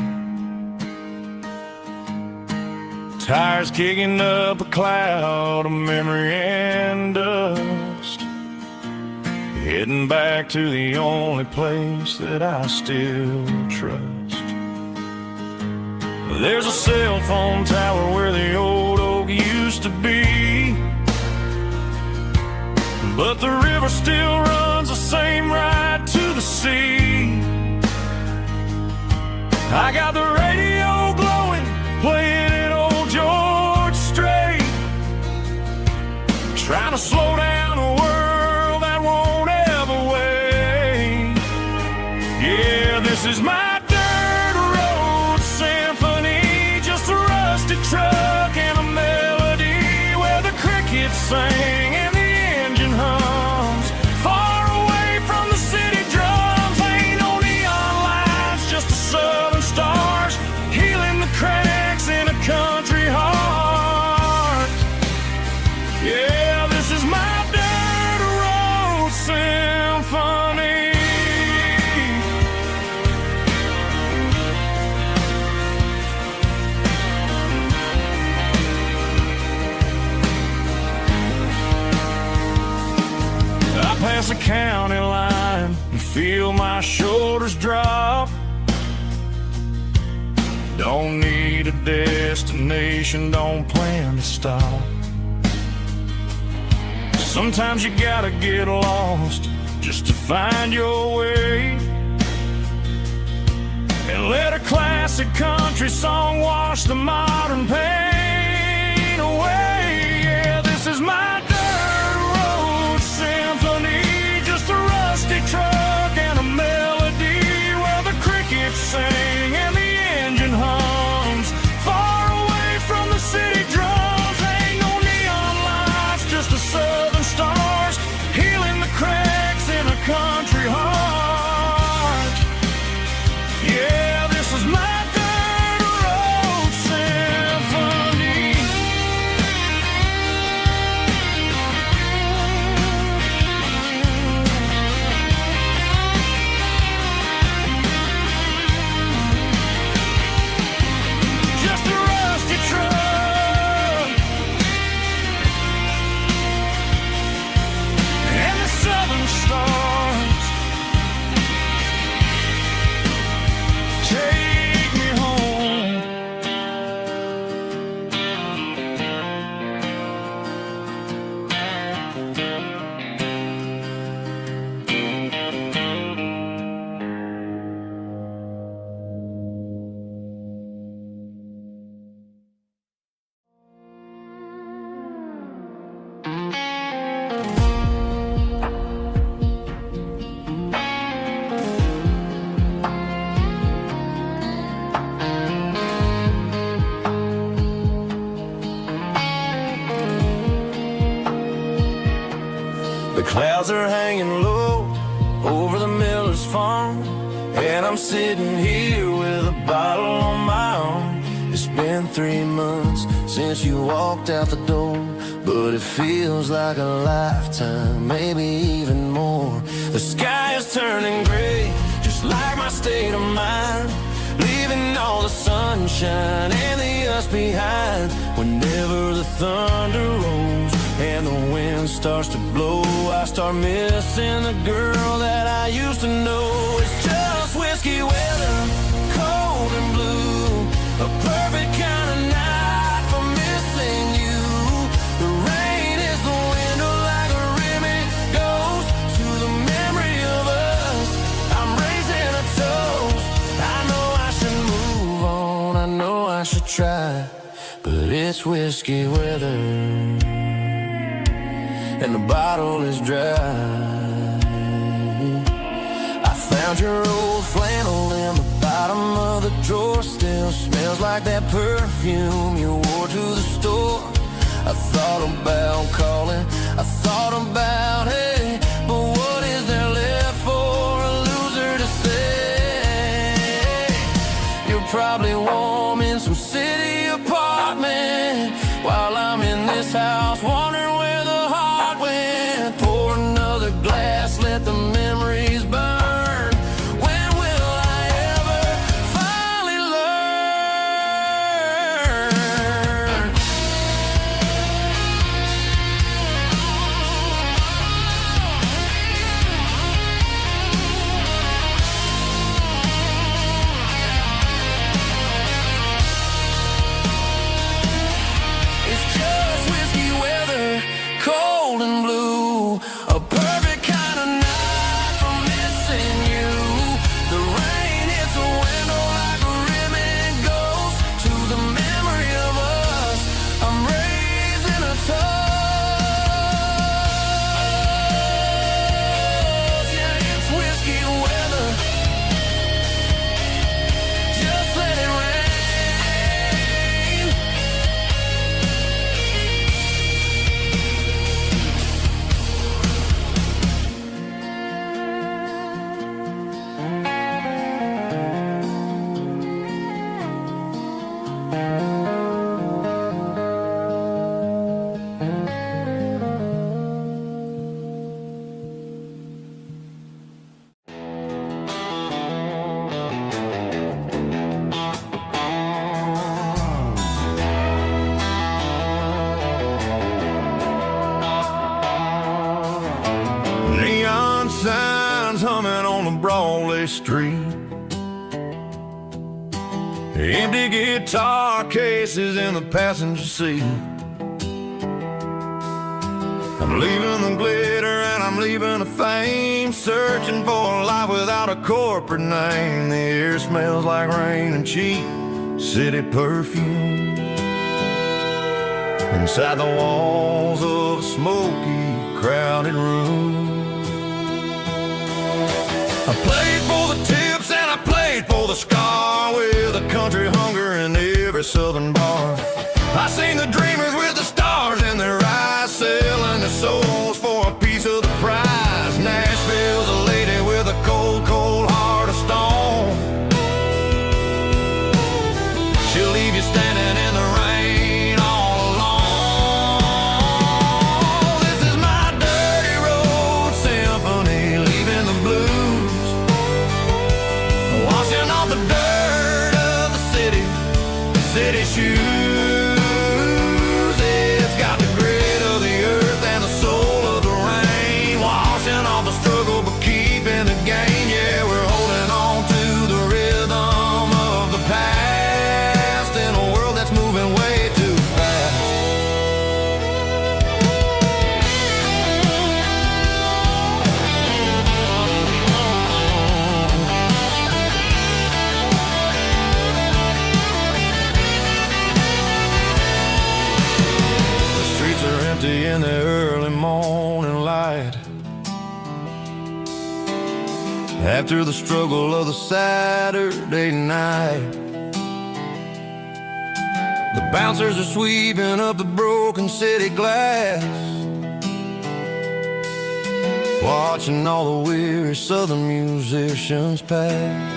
Tires kicking up a cloud of memory and dust, heading back to the only place that I still trust. There's a cell phone tower where the old oak used to be, but the river still runs the same right to the sea. I got the radio glowing, playing an old George Strait, trying to slow down a world that won't ever wait. Yeah, this is my dirt road symphony, just a rusty truck and a melody where the crickets sing and the engine hums. Far away from the city drums, ain't no neon lights, just the southern stars healing the cracks in a country heart. Yeah, this is my dirt road symphony. I pass the county line and feel my shoulders drop. Don't need a destination, don't plan to stop. Sometimes you gotta get lost just to find your way, and let a classic country song wash the modern pain away. Yeah, this is my dirt road symphony, just a rusty truck and a melody where the crickets sing and the engine hums. Far away from the city drums, ain't no neon lights, just the southern stars healing the cracks in a country heart. Yeah, this is my dirt road symphony. Just a rusty truck and the southern stars take me home. The clouds are hanging low over the miller's farm, and I'm sitting here with a bottle on my arm. It's been 3 months since you walked out the door, but it feels like a lifetime, maybe even more. The sky is turning gray, just like my state of mind, leaving all the sunshine and the us behind. Whenever the thunder rolls and the wind starts to blow, I start missing the girl that I used to know. It's just whiskey weather, cold and blue, a perfect kind of night for missing you. The rain is the window like a ribbon goes to the memory of us. I'm raising a toast. I know I should move on, I know I should try, but it's whiskey weather and the bottle is dry. I found your old flannel in the bottom of the drawer, still smells like that perfume you wore to the store. I thought about calling, I thought about, hey, but what is there left for a loser to say? You're probably warm in some city apartment while I'm in this house wondering where the heart went. Pour another glass, let the memories burn. When will I ever finally learn? one-way street. Empty guitar cases in the passenger seat. I'm leaving the glitter and I'm leaving the fame, searching for a life without a corporate name. The air smells like rain and cheap city perfume. Inside the walls of a smoky, crowded room. I played for the tips and I played for the scar, with a country hunger in every southern bar. I seen the dreamers with the stars in their eyes, selling their souls for a piece of the prize. Nashville's a lady with a cold, cold heart of stone. She'll leave you standing in the rain all alone. This is my dirty road symphony, leaving the blues, washing off the dirt of the city shoes. It's got the grit of the earth and the soul of the rain, washing off the struggle but keeping the gain. Yeah, we're holding on to the rhythm of the past in a world that's moving way too fast. The streets are empty in the early morning light, after the struggle of the Saturday night. The bouncers are sweeping up the broken city glass, watching all the weary southern musicians pass.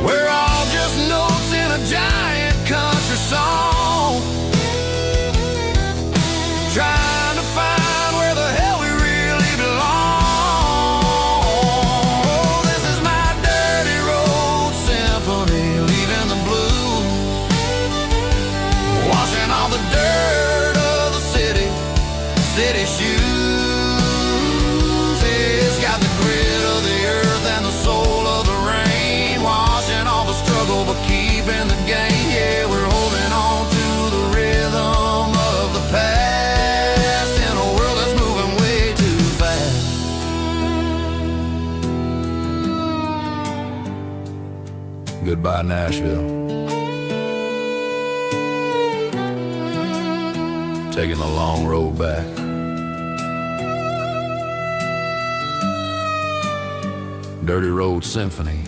We're all just notes in a giant country song, trying to find where the hell we really belong. This is my dirty road symphony, leaving the blues, washing all the dirt of the city shoes. It's got the grit of the earth and the soul of the rain, washing all the struggle but keeping the gain. Yeah, we're holding on to the rhythm of the past in a world that's moving way too fast. Goodbye, Nashville. Taking the long road back. Dirty Road Symphony.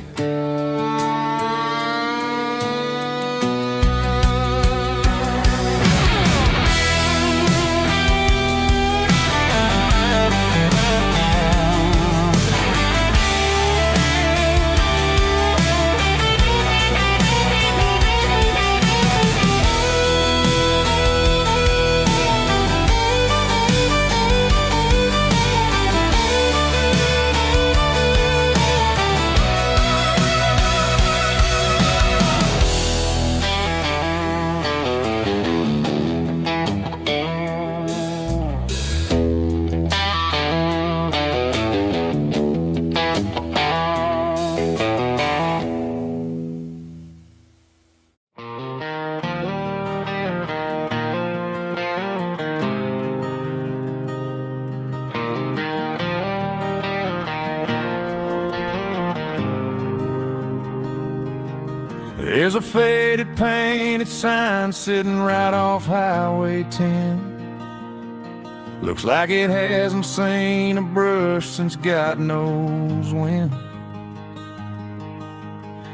There's a faded painted sign sitting right off Highway 10. Looks like it hasn't seen a brush since God knows when.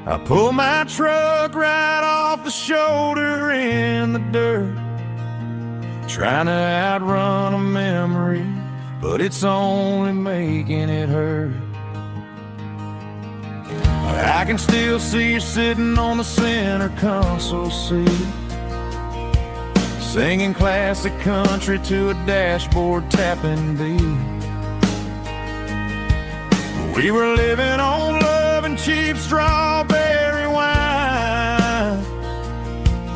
I pull my truck right off the shoulder in the dirt, trying to outrun a memory, but it's only making it hurt. I can still see you sitting on the center console seat, singing classic country to a dashboard tapping beat. We were living on love and cheap strawberry wine,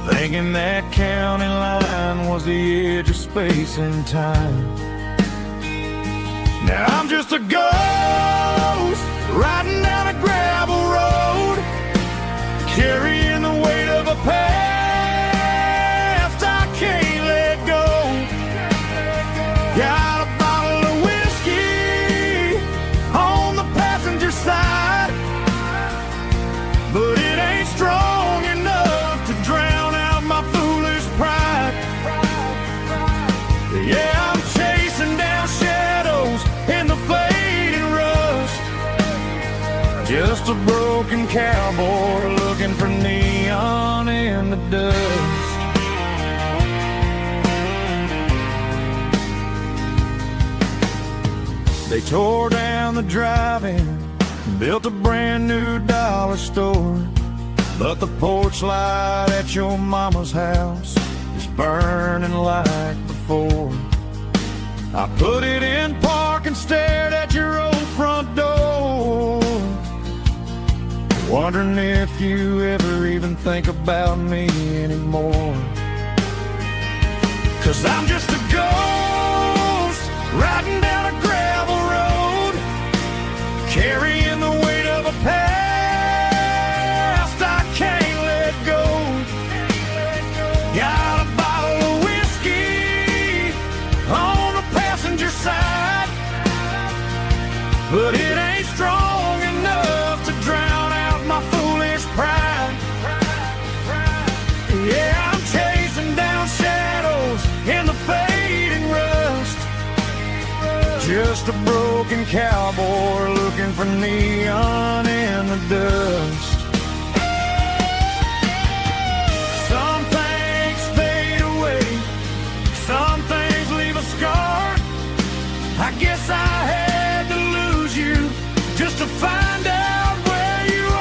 thinking that county line was the edge of space and time. Now I'm just a ghost riding down a gravel road, carrying the weight of a past I can't let go. Got a bottle of whiskey on the passenger side, but it ain't strong enough to drown out my foolish pride. Yeah, I'm chasing down shadows in the fading rust, just a broken cowboy looking for neon in the dust. They tore down the drive-in, built a brand new dollar store, but the porch light at your mama's house is burning like before. I put it in park and stared at your old front door, wondering if you ever even think about me anymore. 'Cause I'm just a ghost riding down a gravel road, carrying the weight of a past I can't let go. Got a bottle of whiskey on the passenger side, but it ain't strong enough to drown out my foolish pride. Yeah, I'm chasing down shadows in the fading rust, just a broken cowboy looking for neon in the dust. Some things fade away, some things leave a scar. I guess I had to lose you just to find out where you are.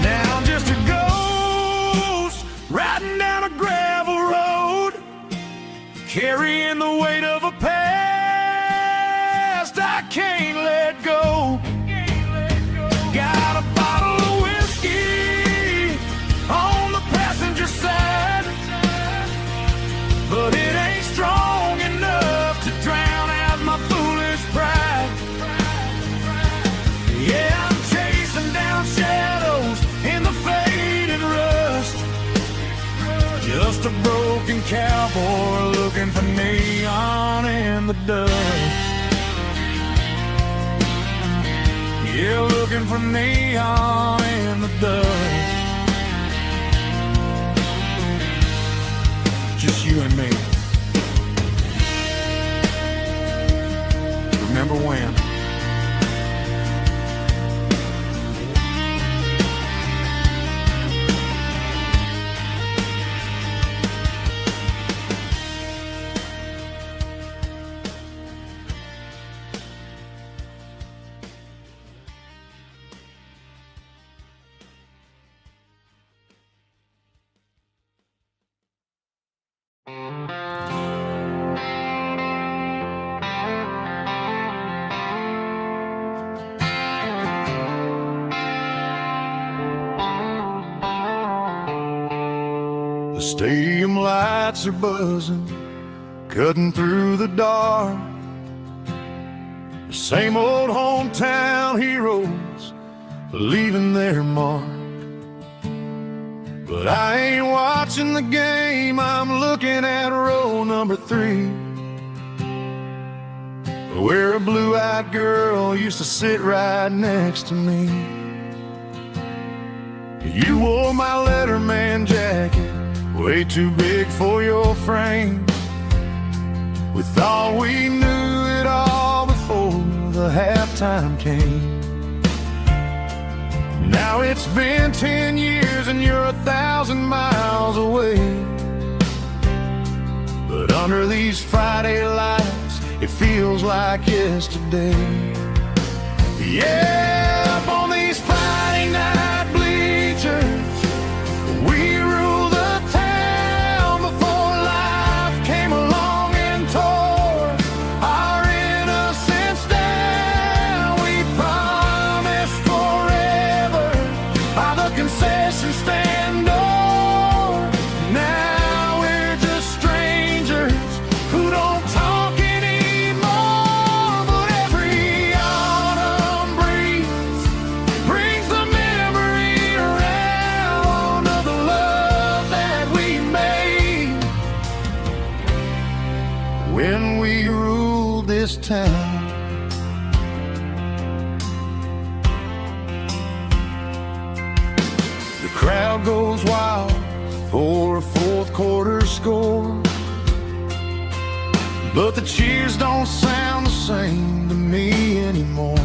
Now I'm just a ghost riding down a gravel road, carrying the weight of a past I can't let go. Got a bottle of whiskey on the passenger side, but it ain't strong enough to drown out my foolish pride. Yeah, I'm chasing down shadows in the faded rust, just a broken cowboy looking for neon in the dust. Yeah, looking for neon in the dust. Just you and me. Remember when? The stadium lights are buzzing, cutting through the dark. The same old hometown heroes leaving their mark. But I ain't watching the game, I'm looking at row number 3, where a blue-eyed girl used to sit right next to me. You wore my Letterman jacket, way too big for your frame. We thought we knew it all before the halftime came. Now it's been 10 years and you're 1,000 miles away. But under these Friday lights, it feels like yesterday. Yeah, up on these Friday night bleachers, we rule the town before life came along and tore our innocence down. We promised forever town. The crowd goes wild for a fourth quarter score, but the cheers don't sound the same to me anymore.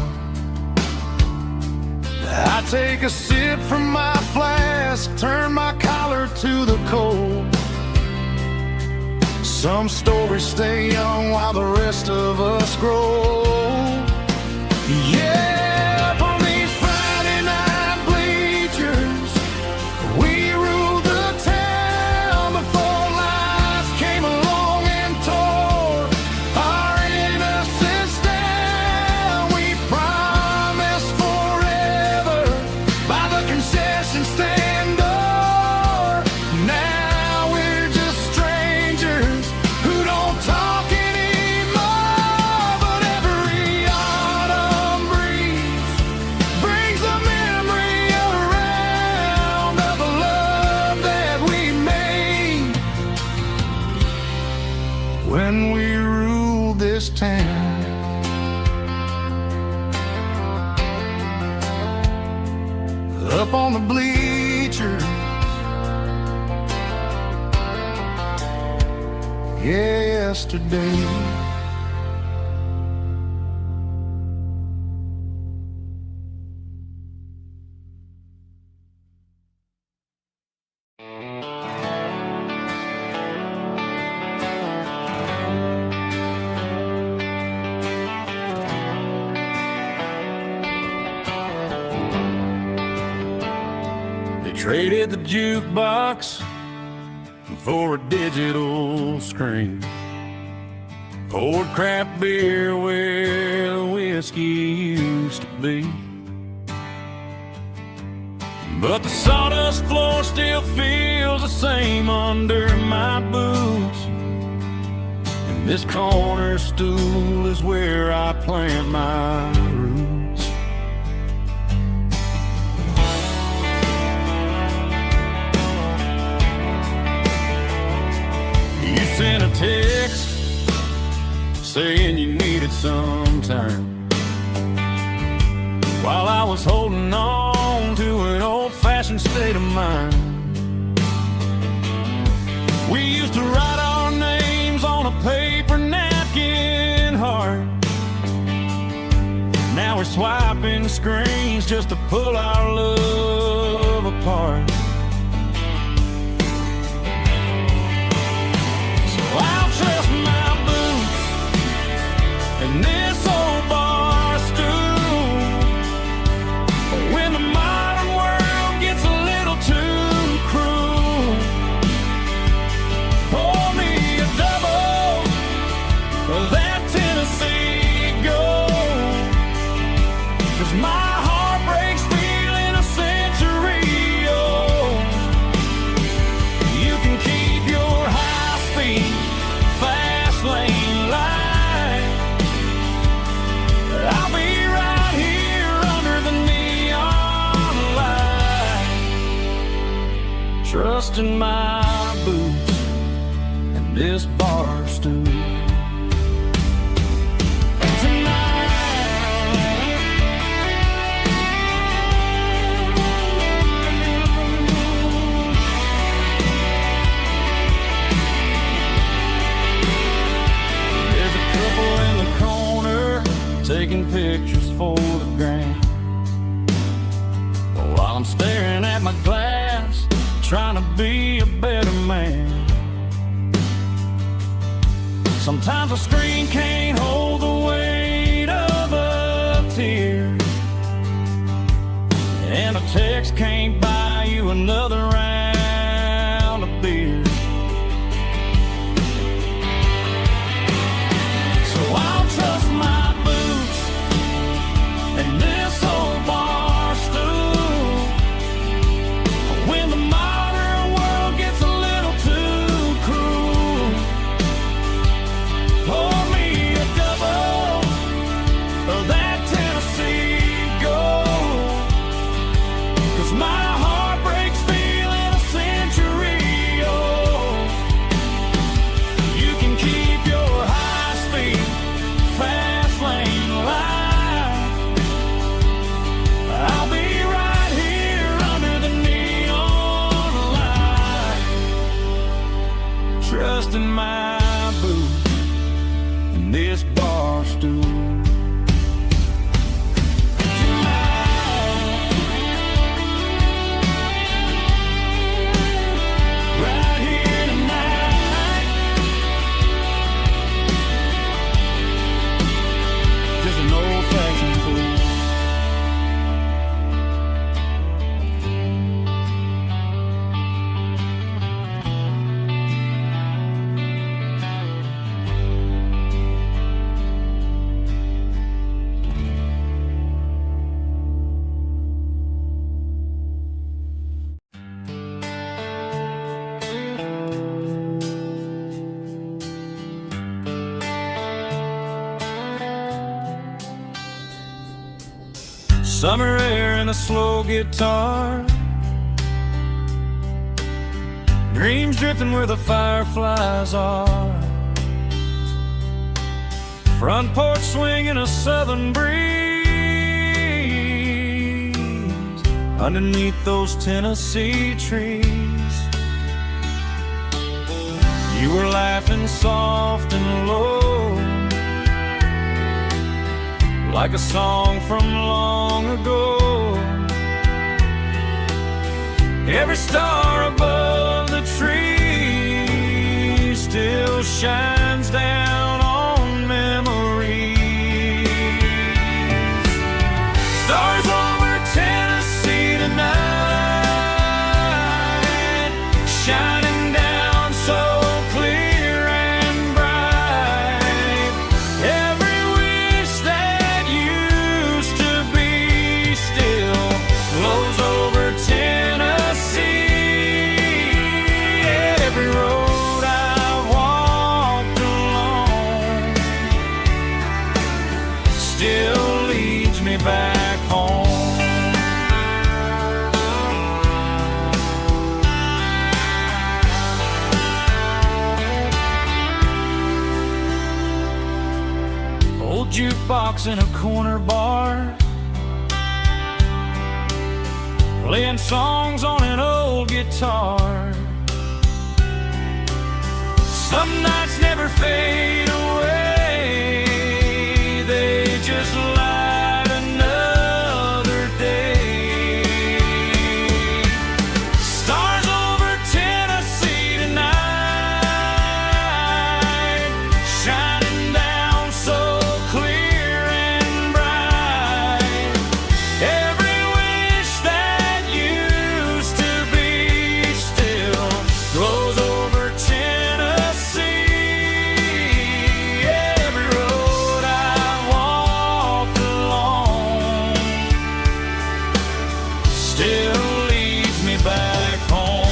I take a sip from my flask, turn my collar to the cold. Some stories stay young while the rest of us grow. Yeah, up on these Friday night bleachers, we ruled the town before life came along and tore our innocence down. We promised forever by the concession stand door. Now we're just strangers who don't talk anymore. But every autumn breeze brings the memory around of the love that we made when we ruled this town. Up on the bleachers, yesterday. They traded the jukebox for a digital screen, poured craft beer where the whiskey used to be. But the sawdust floor still feels the same under my boots, and this corner stool is where I plant my roots. You sent a text saying you needed some time, while I was holding on to an old-fashioned state of mind. We used to write our names on a paper napkin heart. Now we're swiping screens just to pull our love apart. So I'll trust my boots and this old bar stool when the modern world gets a little too cruel. Pour me a double of that Tennessee Gold, 'cause my heart breaks feeling a century old. You can keep your high-speed, fast lane light, but I'll be right here under the neon light, trusting my boots and this bar stool. There's a couple in the corner taking pictures for the gram, while I'm staring at my glass, trying to be a better man. Sometimes a screen can't hold the weight of a tear, and a text can't buy you another round of beer. So I'll trust my boots and this old bar stool when the modern world gets a little too cruel. Pour me a in my boots and this bar stool. Summer air and a slow guitar, dreams drifting where the fireflies are, front porch swinging a southern breeze underneath those Tennessee trees. You were laughing soft and low, like a song from long ago. Every star above the tree still shines down on memories. Stars over Tennessee tonight, shining down so clear and bright. Every wish that used to be still glows over Tennessee. Every road I've walked along still leads me back home. Old jukebox in a corner bar, playing songs on an old guitar. Some nights never fade away, they just light another day. Stars over Tennessee tonight, shining down so clear and bright. Every wish that used to be still glows over Tennessee. Every road I walked along still leads me back home.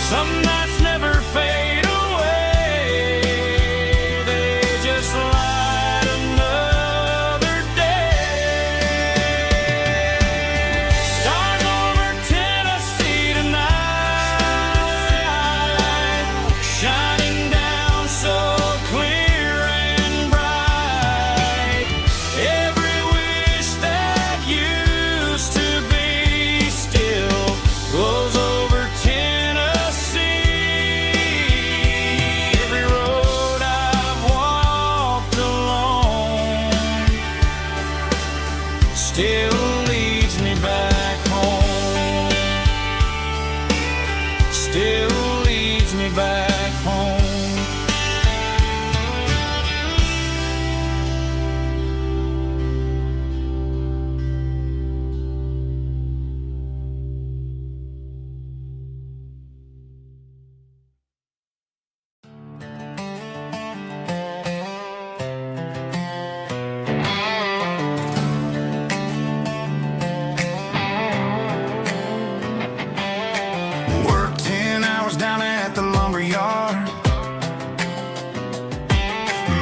Some nights never fade away, they just light another day. Stars over Tennessee tonight, shining down so clear and bright. Every wish that used to be still glows over Tennessee. Every road I've walked along still leads me back home. Still leads me back home. Worked 10 hours down at the lumber yard.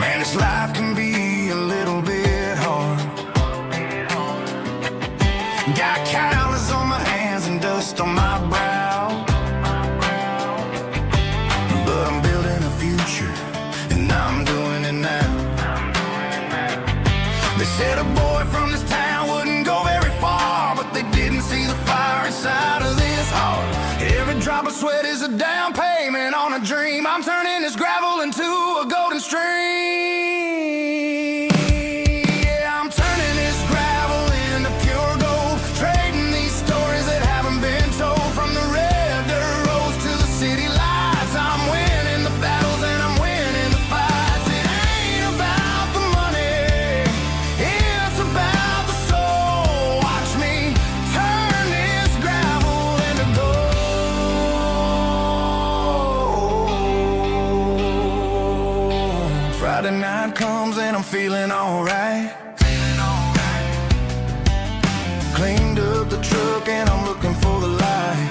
Man, this life can be a little bit hard. Got calluses on my hands and dust on my brow, but I'm building a future and I'm doing it now. Said a boy from this town wouldn't go very far, but they didn't see the fire inside of this heart. Every drop of sweat is a down payment on a dream. I'm turning this gravel into a golden stream. Yeah, I'm turning this gravel into pure gold, trading these stories that haven't been told. From the red dirt roads to the city lights, I'm winning the battles and I'm winning the fights. It ain't about the money, it's about the soul. Watch me turn this gravel into gold. Friday night comes and I'm feeling alright. Cleaned up the truck and I'm looking for the light.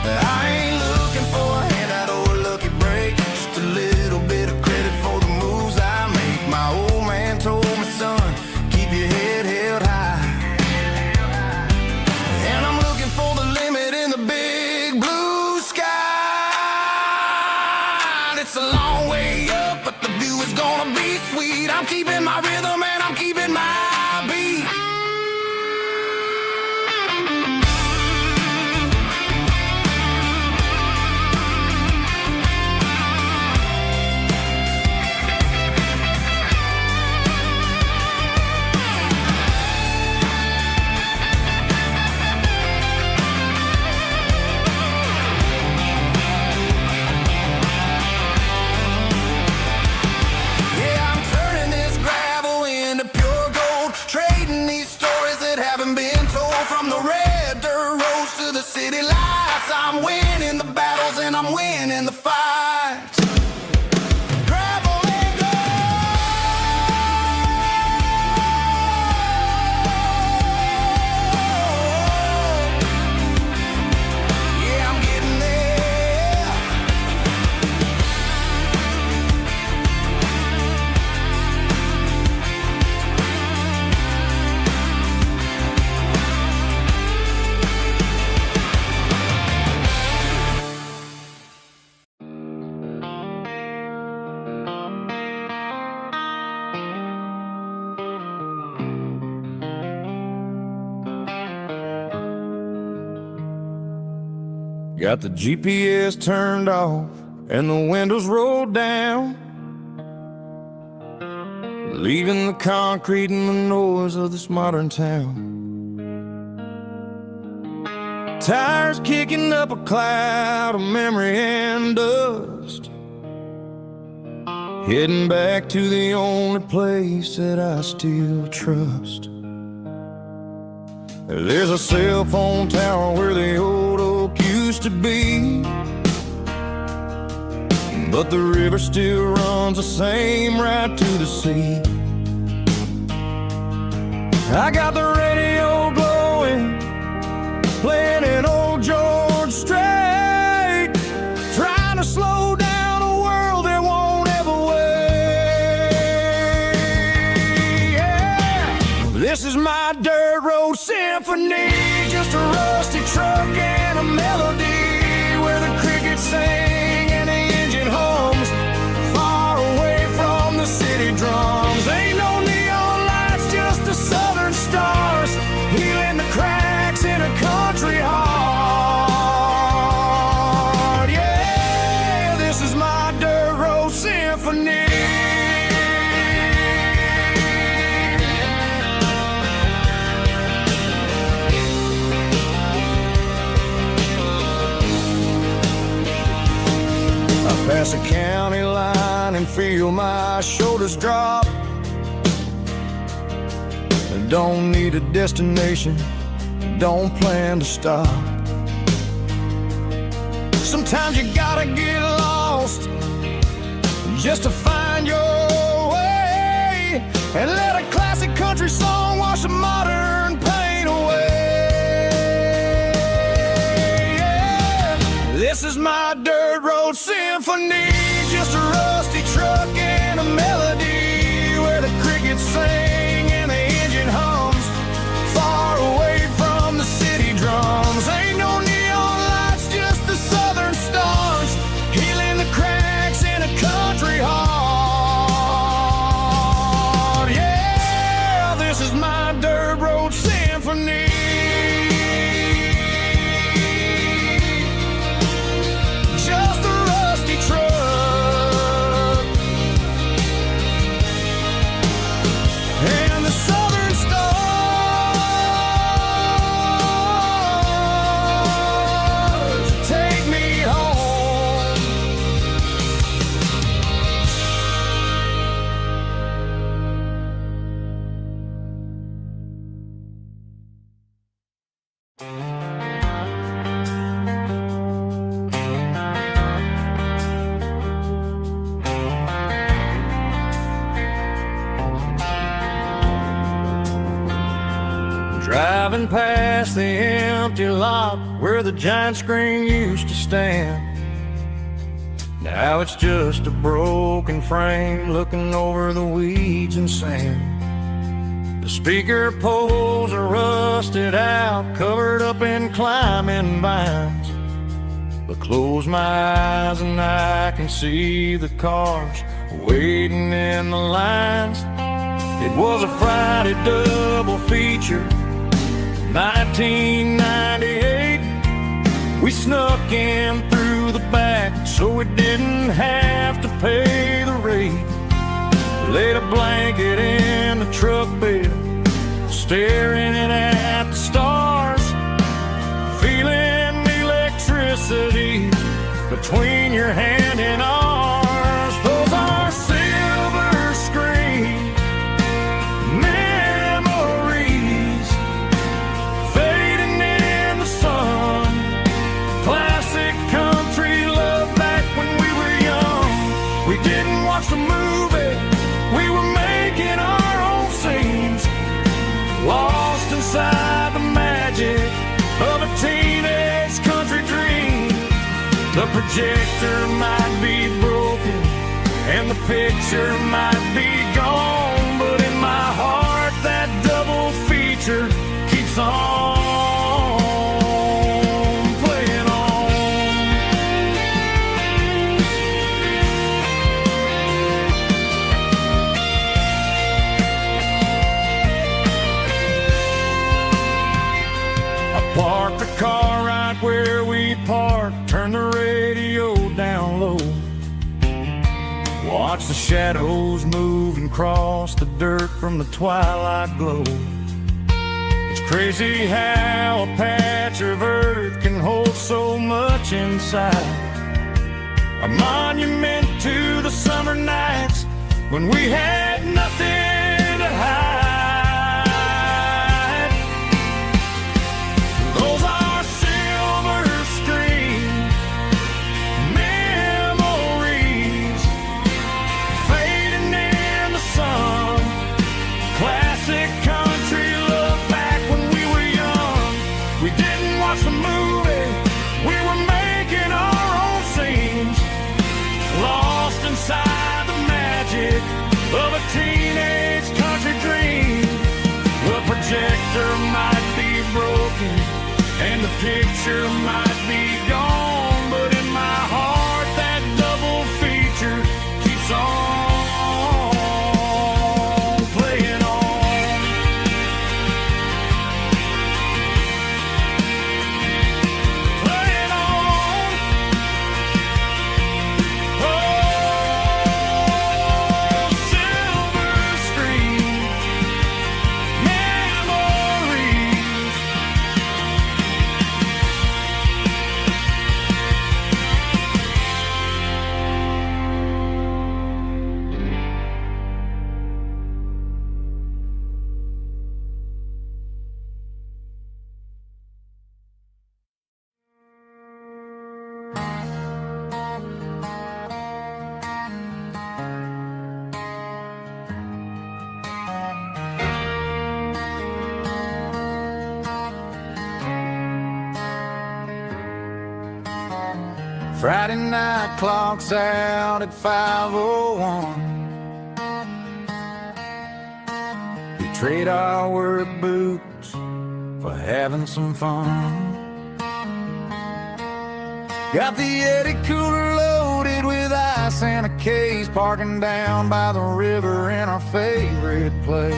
I ain't looking for a handout or a lucky break, just a little bit of credit for the moves I make. My old man told me, son, keep your head held high. And I'm looking for the limit in the big blue sky. It's a long way up, but the view is gonna be sweet. I'm keeping my rhythm and I'm keeping my beat. Yeah, I'm turning this gravel into pure gold, trading these stories that haven't been told. From the red dirt roads to the city lights, I'm winning the battles and I'm winning the fights. Gravel and gold. Yeah, I'm getting there. Got the GPS turned off and the windows rolled down, leaving the concrete and the noise of this modern town. Tires kicking up a cloud of memory and dust, heading back to the only place that I still trust. There's a cell phone tower where the old oak used to be, but the river still runs the same right to the sea. I got the radio glowing, playing an old George Strait, trying to slow down a world that won't ever wait. Yeah. This is my dirt road symphony, just a rusty truck and a melody where the crickets sing and the engine hums, far away from the city drums. Ain't no neon lights, just the southern stars, healing the cracks in a country heart. Yeah, this is my dirt road symphony. Pass a county line and feel my shoulders drop. Don't need a destination, don't plan to stop. Sometimes you gotta get lost just to find your way, and let a classic country song wash a modern pain away. Yeah. This is my dirt road symphony, just a rusty truck and a melody where the crickets sing and the engine hums, far away from the city drums. Ain't no neon lights, just the southern stars, healing the cracks in a country heart. past the empty lot where the giant screen used to stand. Now it's just a broken frame looking over the weeds and sand. The speaker poles are rusted out, covered up in climbing vines. But close my eyes and I can see the cars waiting in the lines. It was a Friday double feature, 1998. We snuck in through the back so we didn't have to pay the rate. Laid a blanket in the truck bed, staring at the stars, feeling the electricity between your hand and ours. Those are silver screen memories fading in the sun. Classic country love back when we were young. We didn't watch the movie, we were making our own scenes, lost inside the magic of a teenage country dream. The projector might be broken and the picture might be gone, but in my heart that double feature keeps on playing on. I parked the car right where we parked, turned the radio down low, watch the shadows move and cross the dirt from the twilight glow. It's crazy how a patch of earth can hold so much inside. A monument to the summer nights when we had nothing to hide. Those are silver screen memories fading in the sun. Classic country love back when we were young. We didn't watch the movie, we were making our own scenes, lost inside the magic of a teenage country dream. The projector might be broken and the picture might be gone, but in my heart that double feature keeps on playing on. Playing on. Oh, silver screen memories. Friday night clocks out at 5:01. We trade our work boots for having some fun. Got the Eddie cooler loaded with ice and a case, parking down by the river in our favorite place.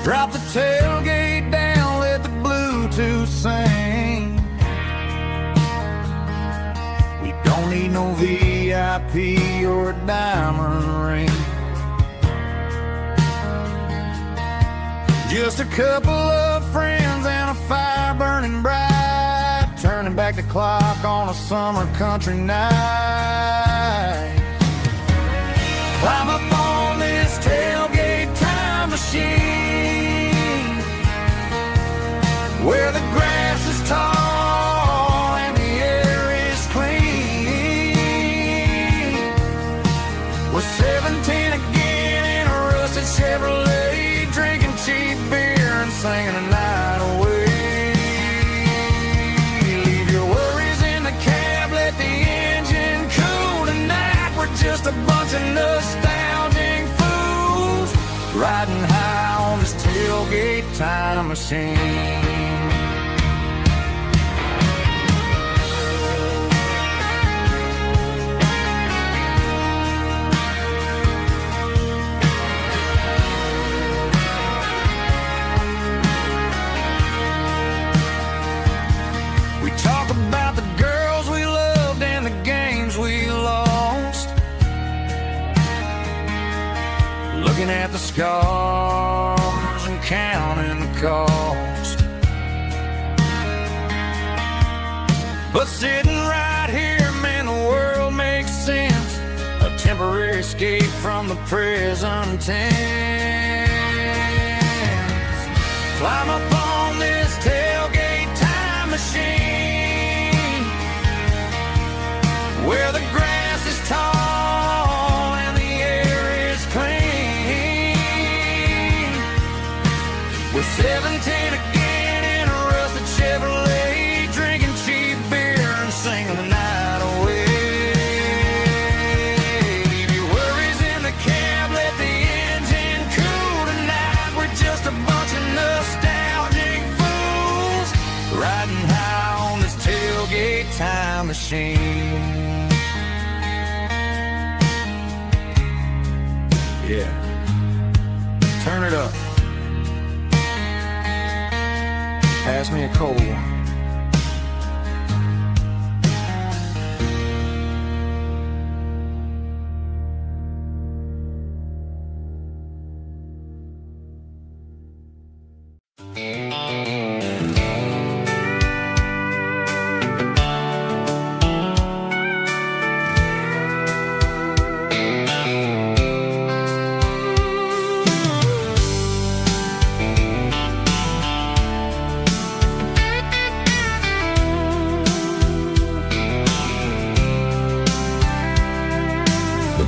Drop the tailgate down, let the Bluetooth sing. We don't need no VIP or a diamond ring. Just a couple of friends and a fire burning bright, turning back the clock on a summer country night. Climb up on this tailgate time machine, where the grass is tall and the air is clean. time machine. We talk about the girls we loved and the games we lost, looking at the scars and counting the cost. But sitting right here, man, the world makes sense. A temporary escape from the present tense. Climb up on this tailgate time machine, where the grass is tall and the air is clean. We're 17 again in a rusted Chevrolet, drinking cheap beer and singing the night away. Leave your worries in the cab, let the engine cool tonight. We're just a bunch of nostalgic fools riding high on this tailgate time machine. Yeah, turn it up. Pass me a cold one.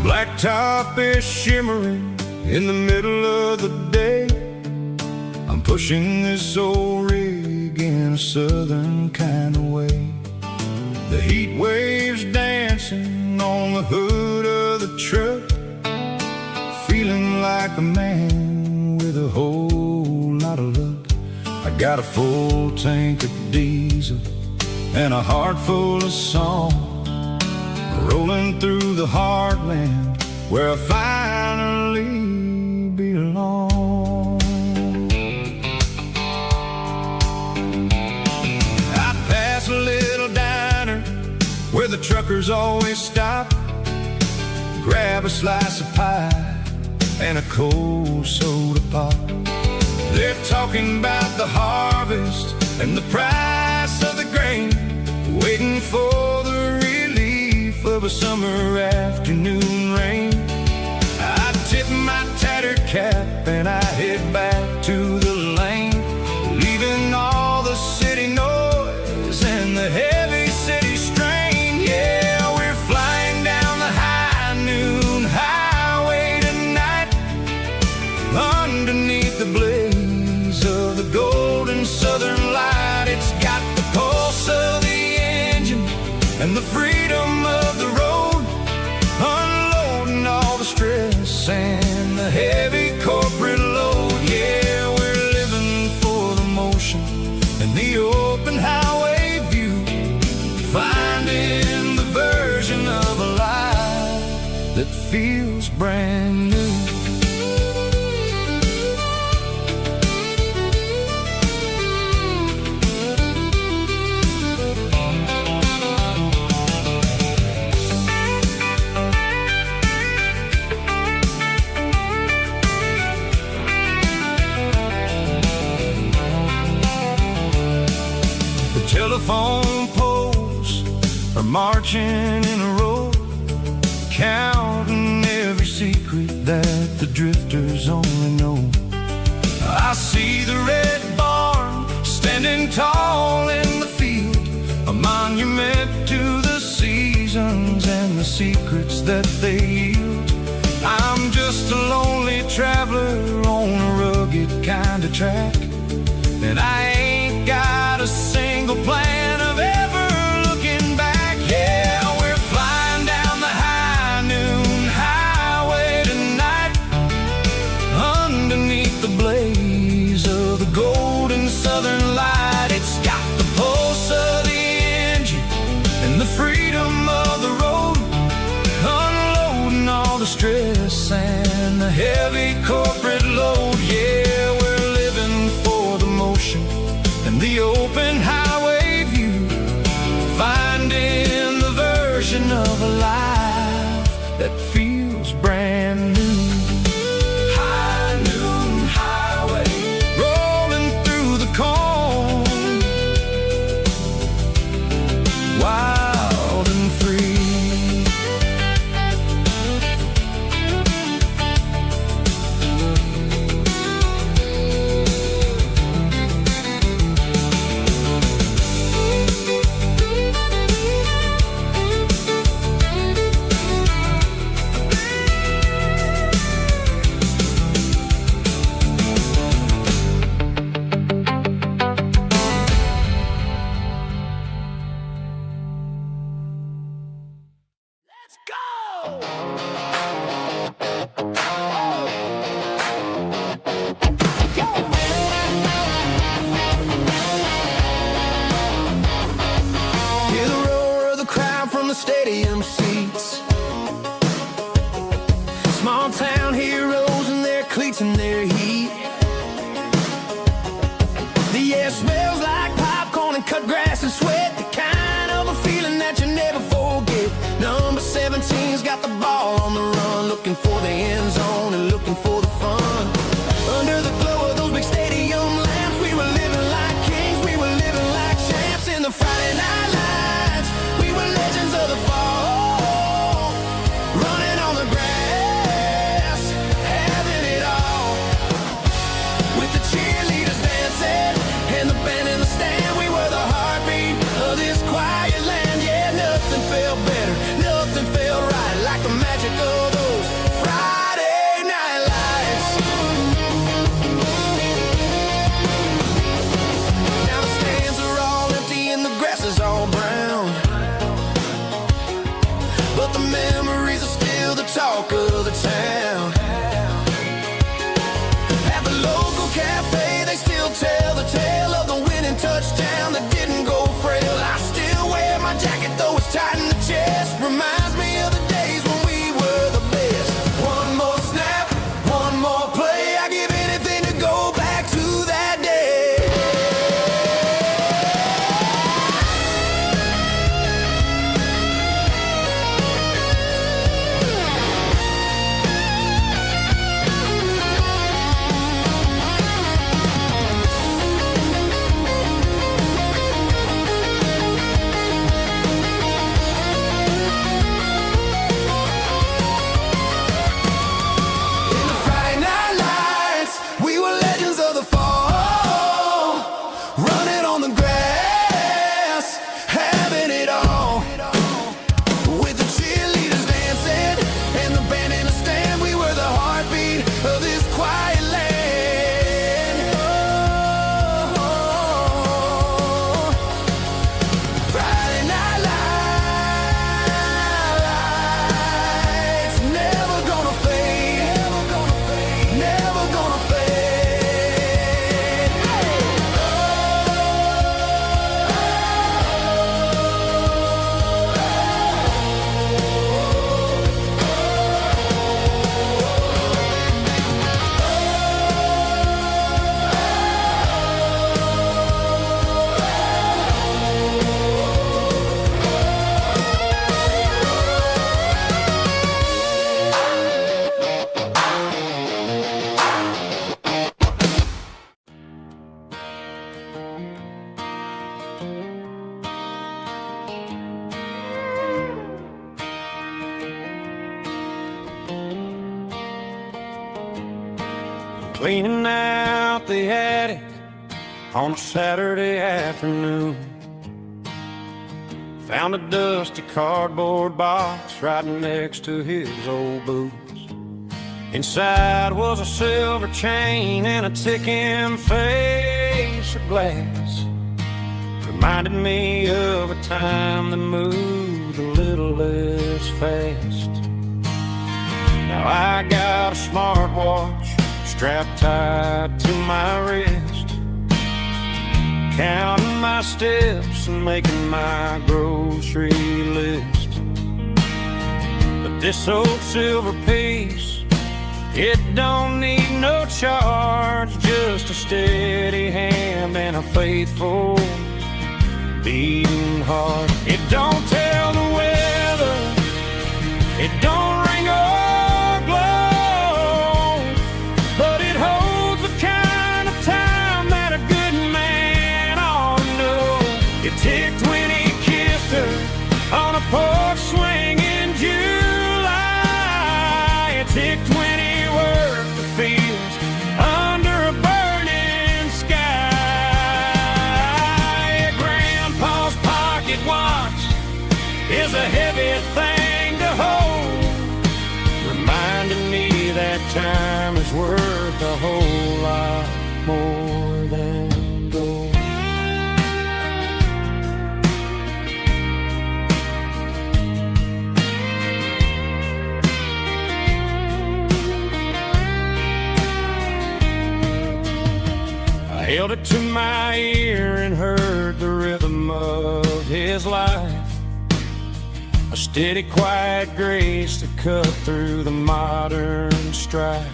Blacktop is shimmering in the middle of the day. I'm pushing this old rig in a southern kind of way. The heat waves dancing on the hood of the truck, feeling like a man with a whole lot of luck. I got a full tank of diesel and a heart full of song, rolling through the heartland where I finally belong. I pass a little diner where the truckers always stop, grab a slice of pie and a cold soda pop. They're talking about the harvest and the price of the grain, waiting for the relief of a summer afternoon rain. I tip my tattered cap and I head back to the lane, leaving all the city noise and the heavy city strain. Yeah, we're flying down the high noon highway tonight, underneath the blaze of the golden southern light. It's got the pulse of the engine and the freedom of the road, unloading all the stress and the heavy corporate load. Yeah, we're living for the motion and the open highway view, finding the version of a life that feels brand new. Telephone poles are marching in a row, counting every secret that the drifters only know. I see the red barn standing tall in the field, a monument to the seasons and the secrets that they yield. I'm just a lonely traveler on a rugged kind of track, and I ain't got a single plan of ever looking back. Yeah, we're flying down the high noon highway tonight, underneath the blaze of the gold southern light. It's got the pulse of the engine and the freedom of the road, unloading all the stress and the heavy corporate load. Yeah, we're living for the motion and the open highway view, finding the version of a life that feels brand new. High noon highway, rolling through the corn, wild and free. Hear the roar of the crowd from the stadium seats. Small town heroes in their cleats and their heat. The air smells like popcorn and cut grass and sweat, the kind of a feeling that you never forget. Number 17's got the ball on the run, looking for the end zone and looking for the fun. Under the glow of those big stadium lamps, we were living like kings, we were living like champs in the Friday night lights. We were legends of the fall, running on the grass, having it all. With the cheerleaders dancing and the band in the stand, we were the heartbeat of this quiet land. Yeah, nothing felt better, nothing felt right like the magic of those Friday night lights. Now the stands are all empty and the grass is all brown, but the memories are still the talk of the town. At the local cafe, they still tell the tale of the winning touchdown that didn't go frail. I still wear my jacket though it's tight in the chest, reminds me of the days when we were the best. One more snap, one more play, I give anything to go back to that day. In the Friday night lights, we were legends of the fall, running on the grass, having it all. With the cheerleaders dancing and the band in the stand, we were the heartbeat of this quiet land. Oh, Friday night lights, never gonna fade, never gonna fade, never gonna fade. Cleaning out the attic on a Saturday afternoon. Found a dusty cardboard box right next to his old boots. Inside was a silver chain and a ticking face of glass. Reminded me of a time that moved a little less fast. Now I got a smartwatch strapped tight to my wrist. counting my steps and making my grocery list. But this old silver piece, it don't need no charge, just a steady hand and a faithful beating heart. It don't tell the weather, it don't ring or glow, but it holds the kind of time that a good man ought to know. It ticked when he kissed her on a porch swing in July. It ticked when he worked the fields under a burning sky. Grandpa's pocket watch is a heavy thing to hold, reminding me that time is worth a whole lot more than gold. I held it to my ear and heard the rhythm of his life, a steady, quiet grace to cut through the modern strife.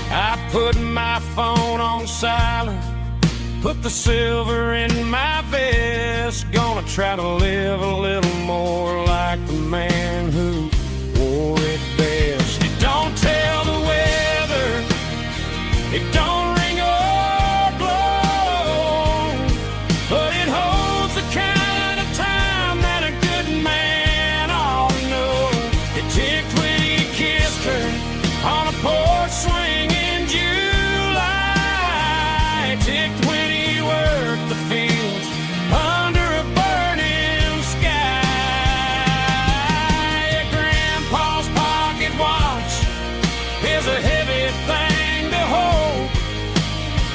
I put my phone on silent, put the silver in my vest, gonna try to live a little more like the man who wore it best. It don't tell the weather, it don't ring or glow, but it holds the kind of time that a good man ought to know. It ticked when he kissed her on a porch swing in July. It ticked when he worked the fields under a burning sky. Grandpa's pocket watch is a heavy thing to hold,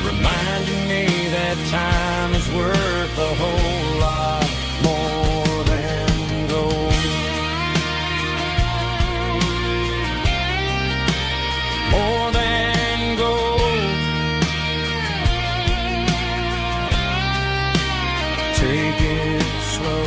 reminding me that time is worth a whole lot more than gold. More than gold. Take it slow.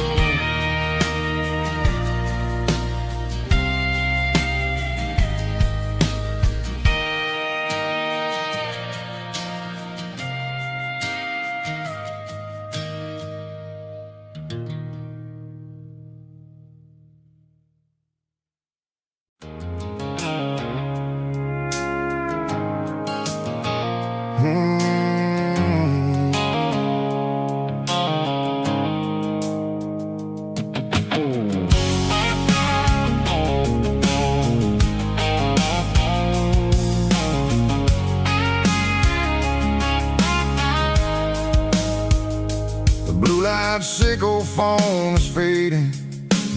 The blue light sickle phone is fading,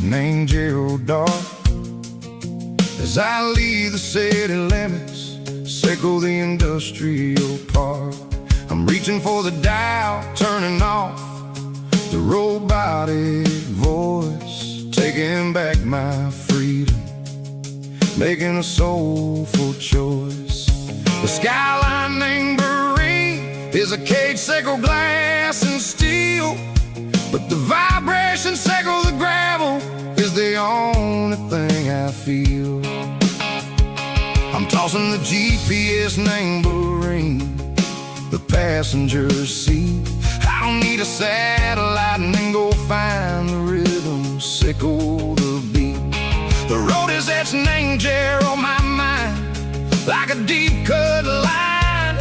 an angel dark. As I leave the city limits, sickle the industrial park. I'm reaching for the dial, turning off the robotic voice, taking back my freedom, making a soulful choice. The skyline named Marine is a cage, sickle glass and steel, but the vibration sickle the gravel is the only thing I feel. I'm tossing the GPS named Marine, the passenger seat. I don't need a satellite and then go find the rhythm, sickle the beat. The road is etched and angel on my mind, like a deep cut line,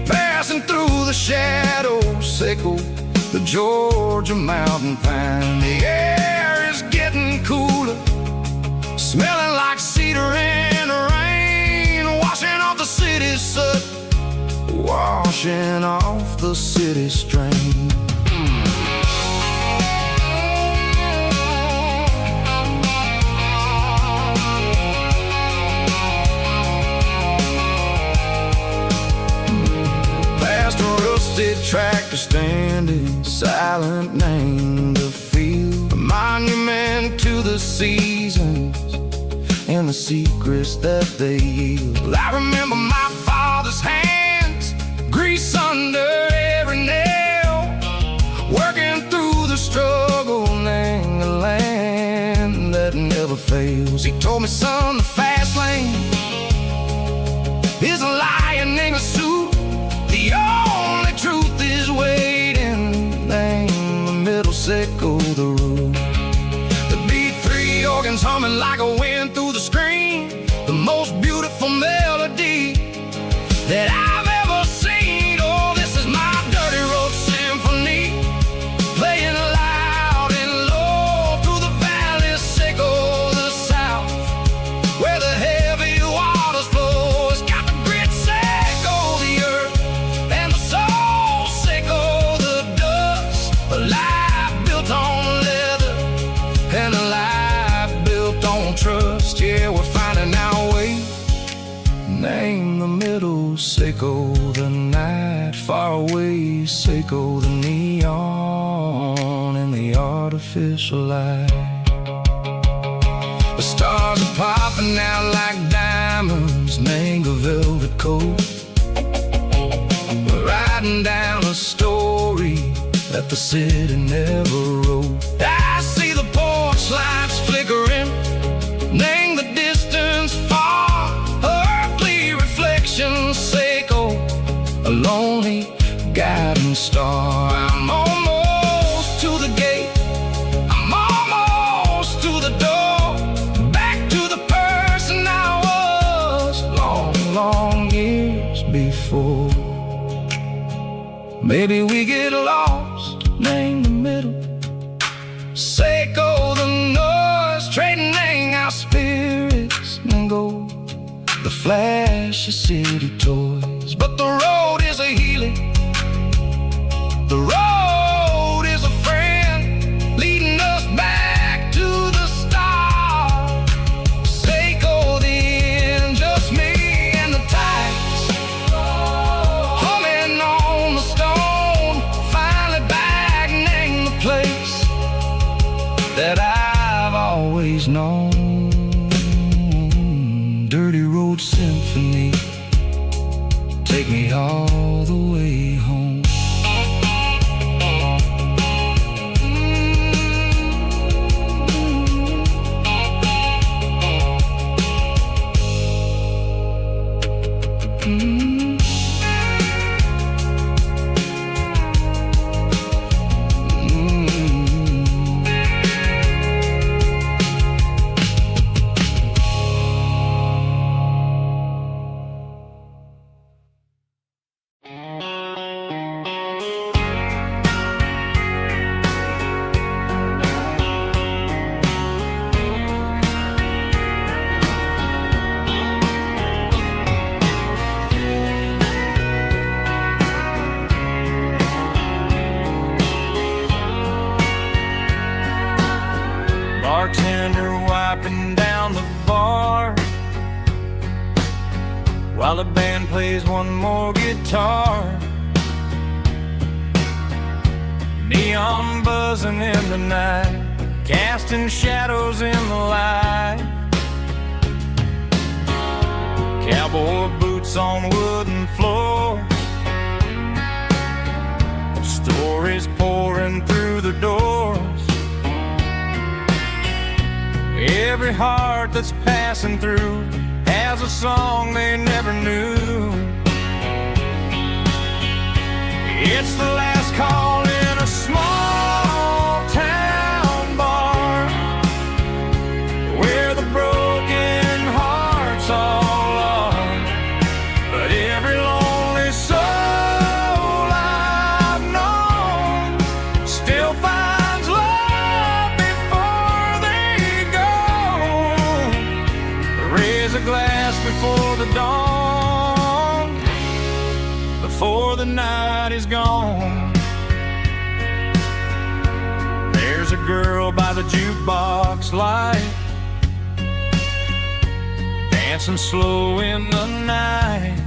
passing through the shadows, sickle the Georgia mountain pine. The air is getting cooler, smelling like cedar in the rain, washing off the city soot, washing off the city strain. Past a rusted tractor standing silent, named the field, a monument to the seasons and the secrets that they yield. I remember my father's hands, grease under every nail, fails. He told me, son, the fast lane is a lion in a suit. The only truth is waiting. Name the middle, sickle the root. The beat, three organs humming like a wind through the screen. The most beautiful melody that I've ever seen. Oh, this is my dirty road symphony, playing loud and low through the valleys, sickle the south, where the heavy waters flow. It's got the grit, sickle the earth, and the soul, sickle the dust. A life built on leather, and a life built on trust. Yeah, we're finding our way. Name the middle, sickle the night, far away, sickle the neon and the artificial light. The stars are popping out like diamonds, mango velvet coat. We're riding down a story that the city never wrote. I see the porch lights flickering, name the distance far. Seiko, a lonely guiding star. I'm almost to the gate, I'm almost to the door, back to the person I was long, long years before. Maybe we get lost, name the middle, Seiko the noise, trading our spirits and gold. The flash of city toys, but the road is a healing. The road is a friend, leading us back to the start. Seiko the end, just me and the tides, humming on the stone. Finally back, name the place that I've always known. Dirty road symphony, take me all the way home. Bartender wiping down the bar while the band plays one more guitar. Neon buzzing in the night, casting shadows in the light. Cowboy boots on wooden floors, stories pouring through the doors. Every heart that's passing through has a song they never knew. It's the last call in a small town bar, where the broken hearts all are. But every lonely soul I've known still finds love before they go. Raise a glass before the dawn, before the night is gone. There's a girl by the jukebox light, dancing slow in the night.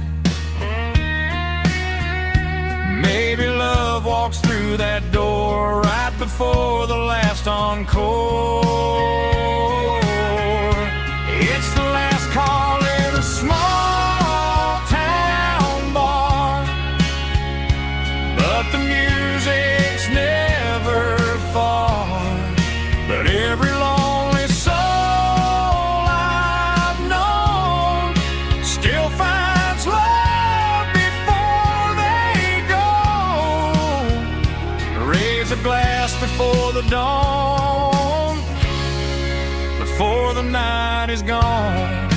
Maybe love walks through that door right before the last encore. It's the last call in a small town bar, but the music's never far. But every lonely soul a glass before the dawn, before the night is gone.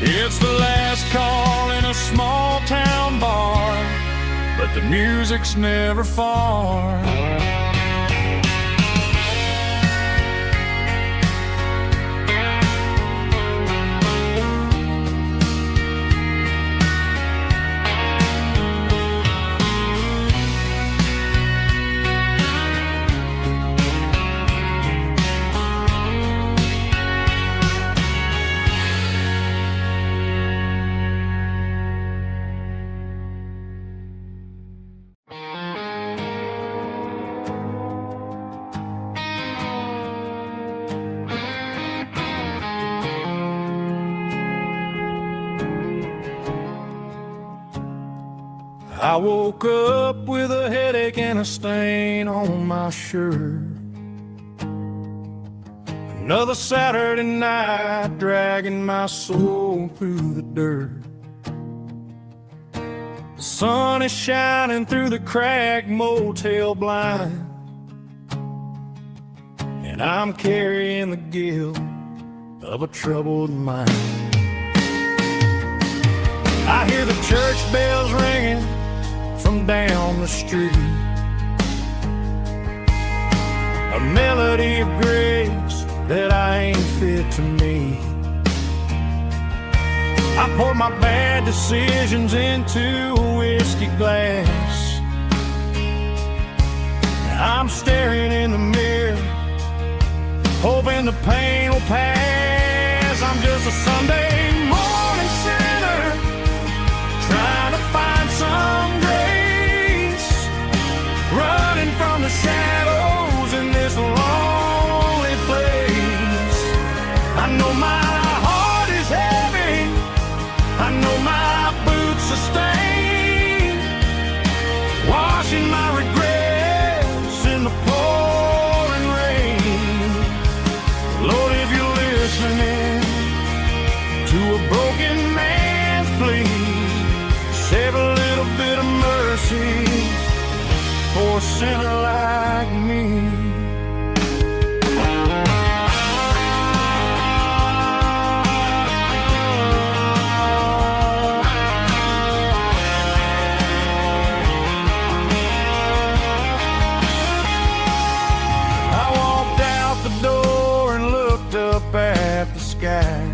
It's the last call in a small town bar, but the music's never far. I woke up with a headache and a stain on my shirt. Another Saturday night dragging my soul through the dirt. The sun is shining through the cracked motel blind, and I'm carrying the guilt of a troubled mind. I hear the church bells ringing from down the street, a melody of grace that I ain't fit to meet. I pour my bad decisions into a whiskey glass. I'm staring in the mirror, hoping the pain will pass. I'm just a Sunday morning sinner, trying to find some grace, running from the shadows in this lonely place. I know my heart is heavy, I know my boots are stained, washing my regrets in the pouring rain. Lord, if you're listening to a broken man's plea, save a little bit of mercy for a sinner like me. I walked out the door and looked up at the sky,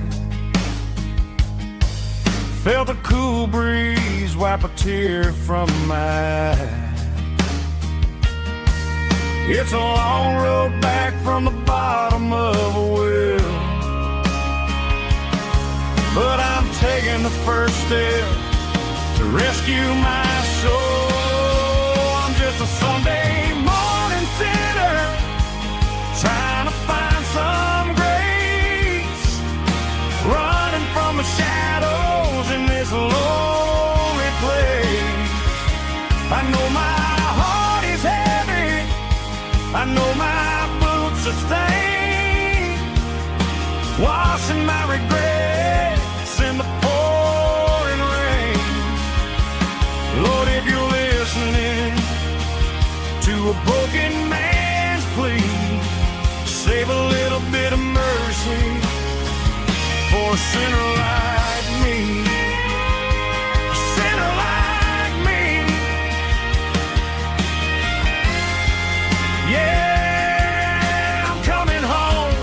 felt a cool breeze wipe a tear from my eye. It's a long road back from the bottom of a well, but I'm taking the first step to rescue my soul. I'm just a Sunday morning sinner, trying to find some grace, running from the shadows in this lonely place. I know my heart is heavy, I know my boots are stained, washing my regrets in the pouring rain. Lord, if you're listening to a broken man's plea, save a little bit of mercy for a sinner like me. A sinner like me. Yeah, I'm coming home.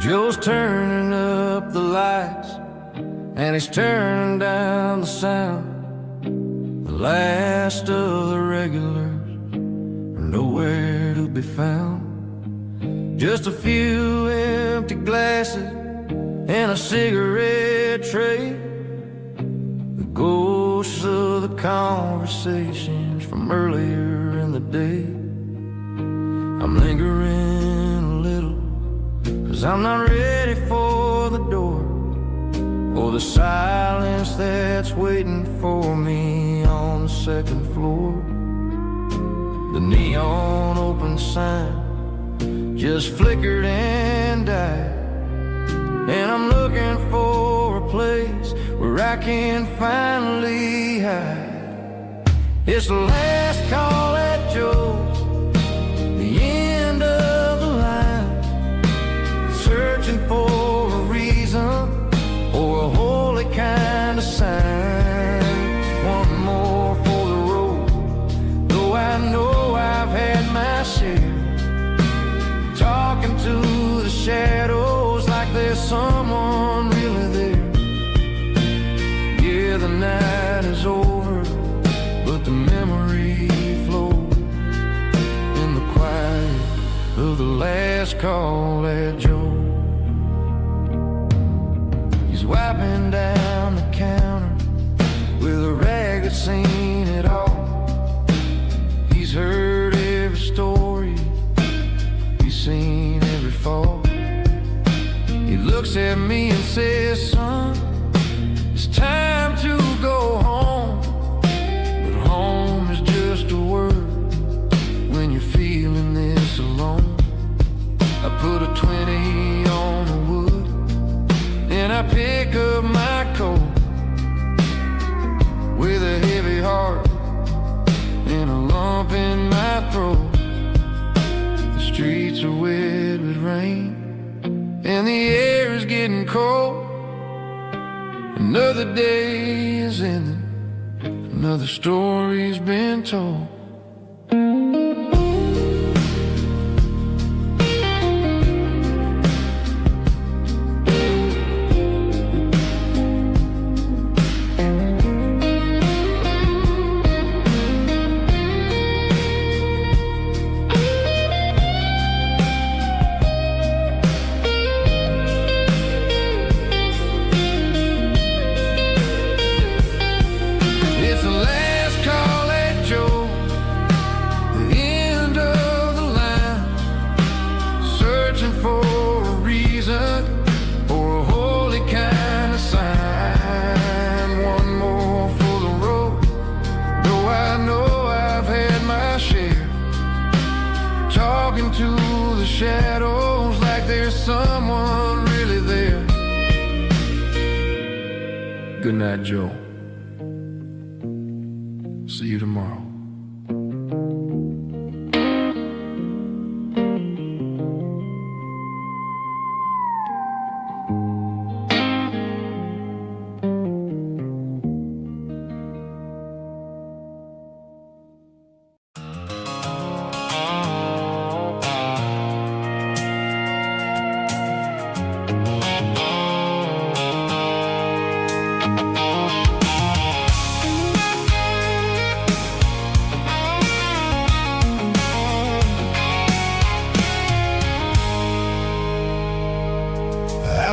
Joe's turning up the lights, and he's turning down the sound. The last of the regulars are nowhere to be found. Just a few empty glasses and a cigarette tray, the ghosts of the conversations from earlier in the day. I'm lingering a little, 'cause I'm not ready for the door, or the silence that's waiting for me on the second floor. The neon open sign just flickered and died, and I'm looking for a place where I can finally hide. It's the last call at Joe's, the end of the line, searching for a reason or a holy kind of sign. One more for the road, though I know I've had my share. Talking to the shadows like there's someone really there. Yeah, the night is over, but the memory flows in the quiet of the last call at Joe. He's wiping down the counter with a rag that's seen it all. He's heard every story, seen every fall. He looks at me and says, son, it's time to go home. But home is just a word when you're feeling this alone. I put a 20 on the wood, and I pick up my coat with a heavy heart and a lump in my throat. Streets are wet with rain, and the air is getting cold. Another day is ending, another story's been told. Shadows like there's someone really there. Good night, Joe. See you tomorrow.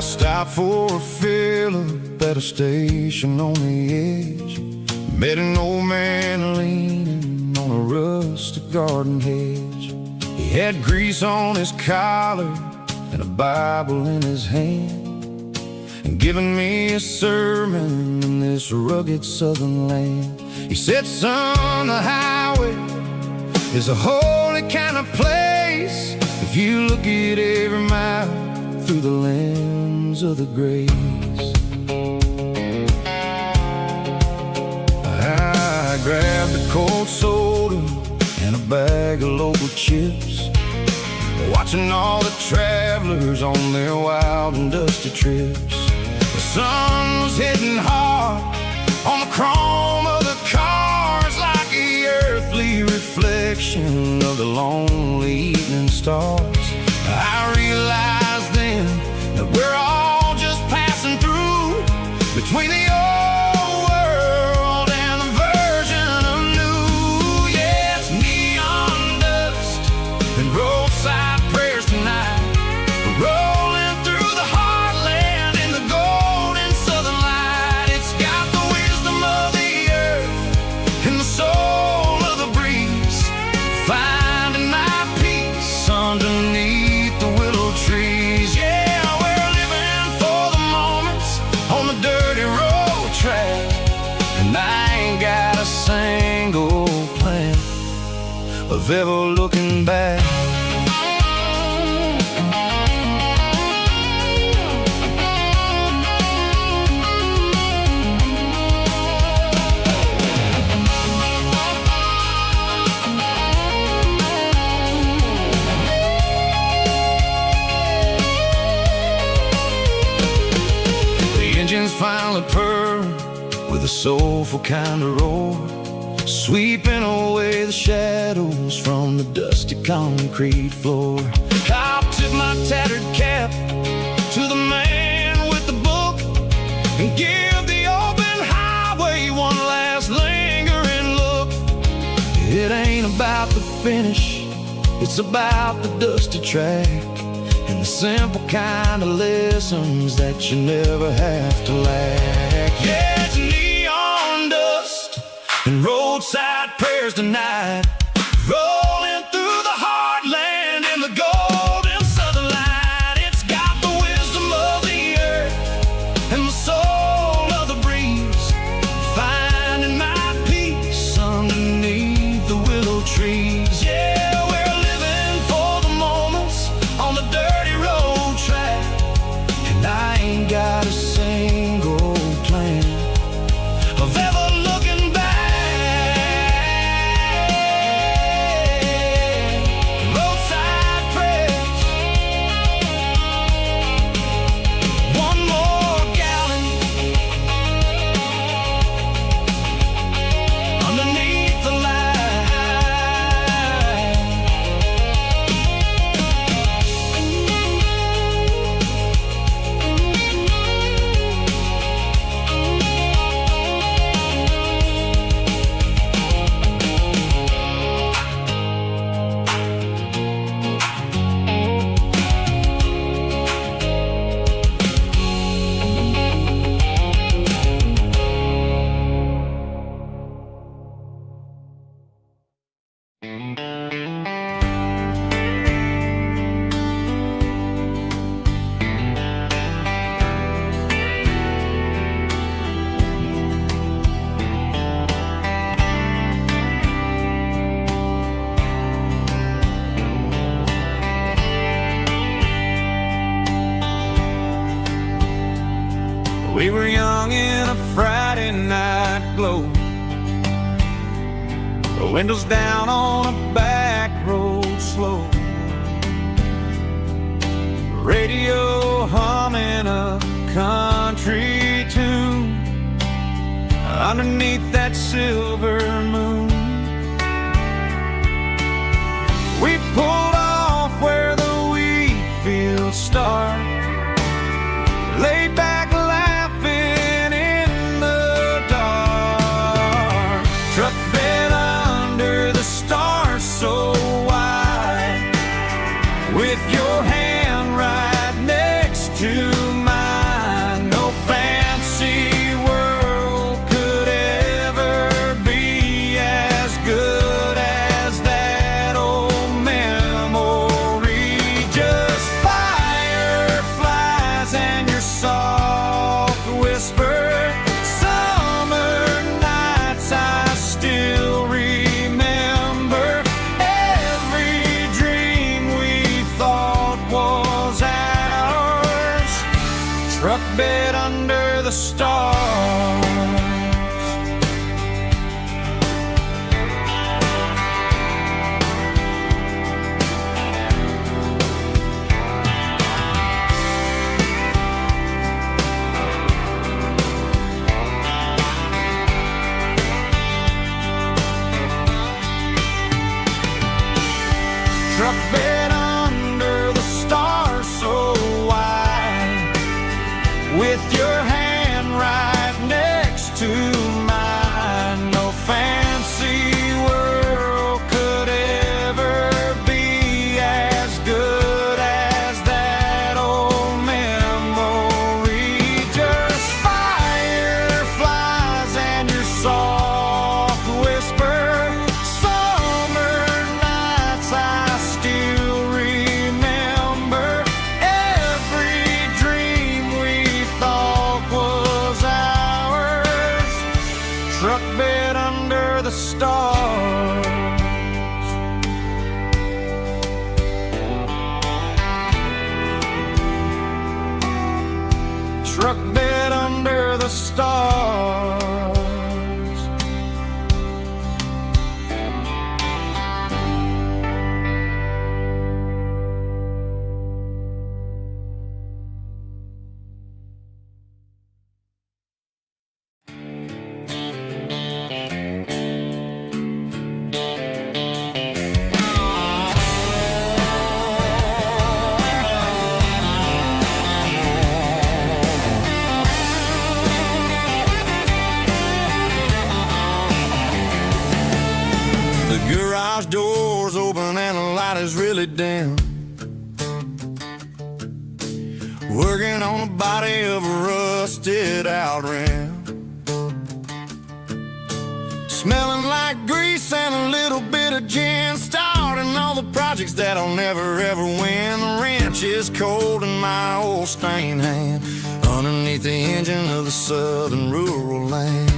Stopped for a fill-up at a station on the edge. Met an old man leaning on a rustic garden hedge. He had grease on his collar and a Bible in his hand, and giving me a sermon in this rugged southern land. He said, son, the highway is a holy kind of place if you look at every mile through the lens of the grace. I grabbed a cold soda and a bag of local chips, watching all the travelers on their wild and dusty trips. The sun was hitting hard on the chrome of the cars like the earthly reflection of the lonely evening stars. I realized then between the old world and the version of new. Yeah, it's neon dust and roadside prayers tonight. We're rolling through the heartland in the golden southern light. It's got the wisdom of the earth and the soul of the breeze, finding my peace underneath the willow trees. Yeah, we're living for the moments on the dirty road track, and I ain't got a single plan of ever looking back. Engines finally purr with a soulful kind of roar, sweeping away the shadows from the dusty concrete floor. I'll tip my tattered cap to the man with the book and give the open highway one last lingering look. It ain't about the finish, it's about the dusty track and the simple kind of lessons that you never have to lack. Yeah, it's neon dust and roadside prayers tonight, rolling through the heartland in the golden southern light. It's got the wisdom of the earth and the soul of the breeze, finding my peace underneath the willow trees. Yeah, we're living for the moments on the dirty road track, and I ain't got a single plan of ever looking back. Roadside prayers, one more gallon underneath the light. We were young in a Friday night glow, the windows down on a back road slow, radio humming a country tune underneath that silver moon. We pulled off where the wheat fields start, laid back laughing in the dark, truck bed under the stars so wide, with your hand right next to mine. No fancy world could ever be as good as that old memory truck bed under the stars. Truck bed under the stars. Garage doors open and the light is really dim. Working on the body of a rusted out rim. Smelling like grease and a little bit of gin. Starting all the projects that I'll never ever win. The wrench is cold in my old stained hand underneath the engine of the southern rural land.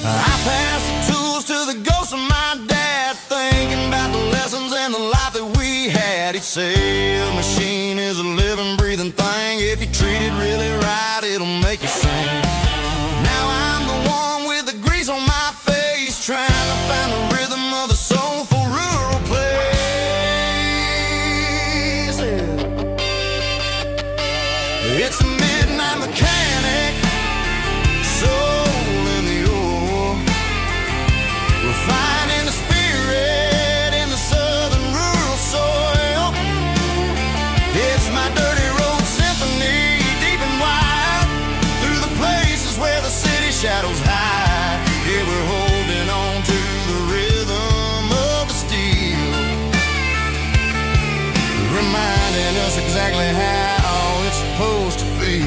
I pass the tools to the ghost of my dad, thinking about the lessons and the life that we had. He'd say a machine is a living, breathing thing. If you treat it really right, it'll make you sing. Now I'm the one with the grease on my face, trying to find the rhythm of a soulful rural place. It's a midnight mechanic, soul in the ore, refining the spirit in the southern rural soil. It's my dirty road symphony, deep and wide, through the places where the city shadows hide. Yeah, we're holding on to the rhythm of the steel, reminding us exactly how it's supposed to feel.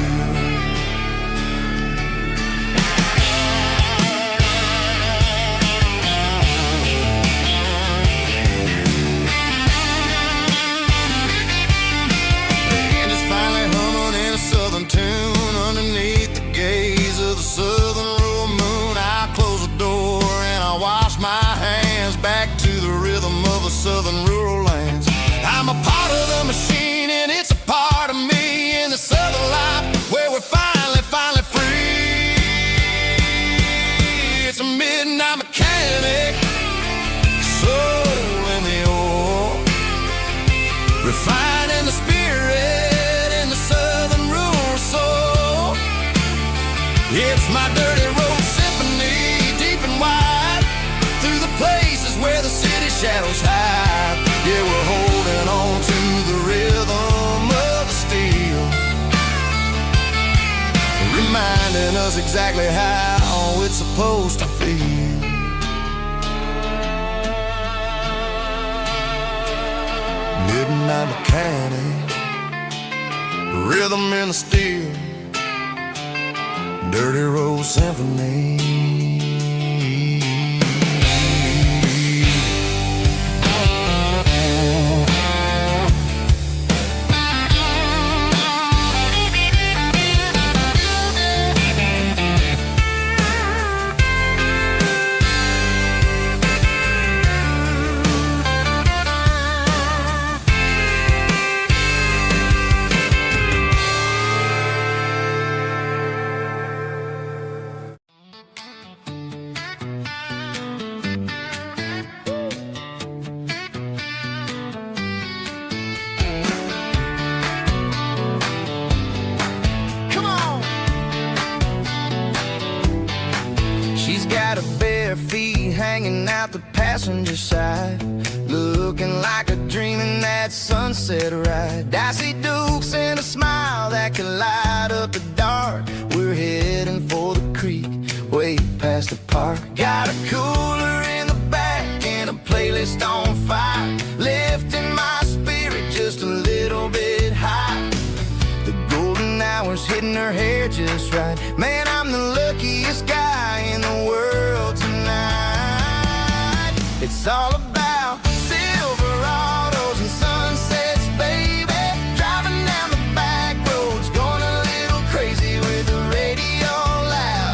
Tune underneath the gaze of the southern rural moon. I close the door and I wash my hands back to the rhythm of the southern rural lands. I'm a part of the machine and it's a part of me in the southern life where we're finally free. It's a midnight mechanic, soul in the ore, refining the spirit in the southern rural soul. It's my dirty road symphony, deep and wide, through the places where the city shadows hide. Yeah, we're holding on to the rhythm of the steel, reminding us exactly how it's supposed to feel. Midnight mechanic, rhythm in the steel, dirty road symphony. Hanging out the passenger side, looking like a dream in that sunset ride. I see Dukes and a smile that can light up the dark. We're heading for the creek, way past the park. Got a cooler in the back and a playlist on fire, lifting my spirit just a little bit high. The golden hour's hitting her hair just right. Man, I'm the luckiest guy in the world tonight. It's all about Silverados and sunsets, baby. Driving down the back roads, going a little crazy with the radio loud.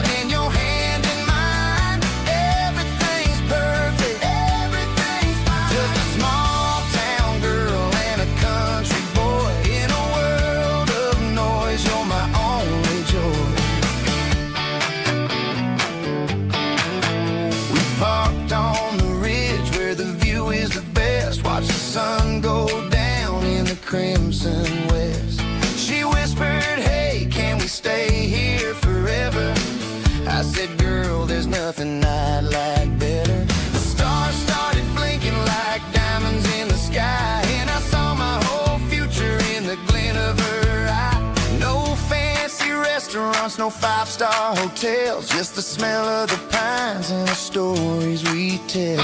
restaurants, no five-star hotels, just the smell of the pines and the stories we tell.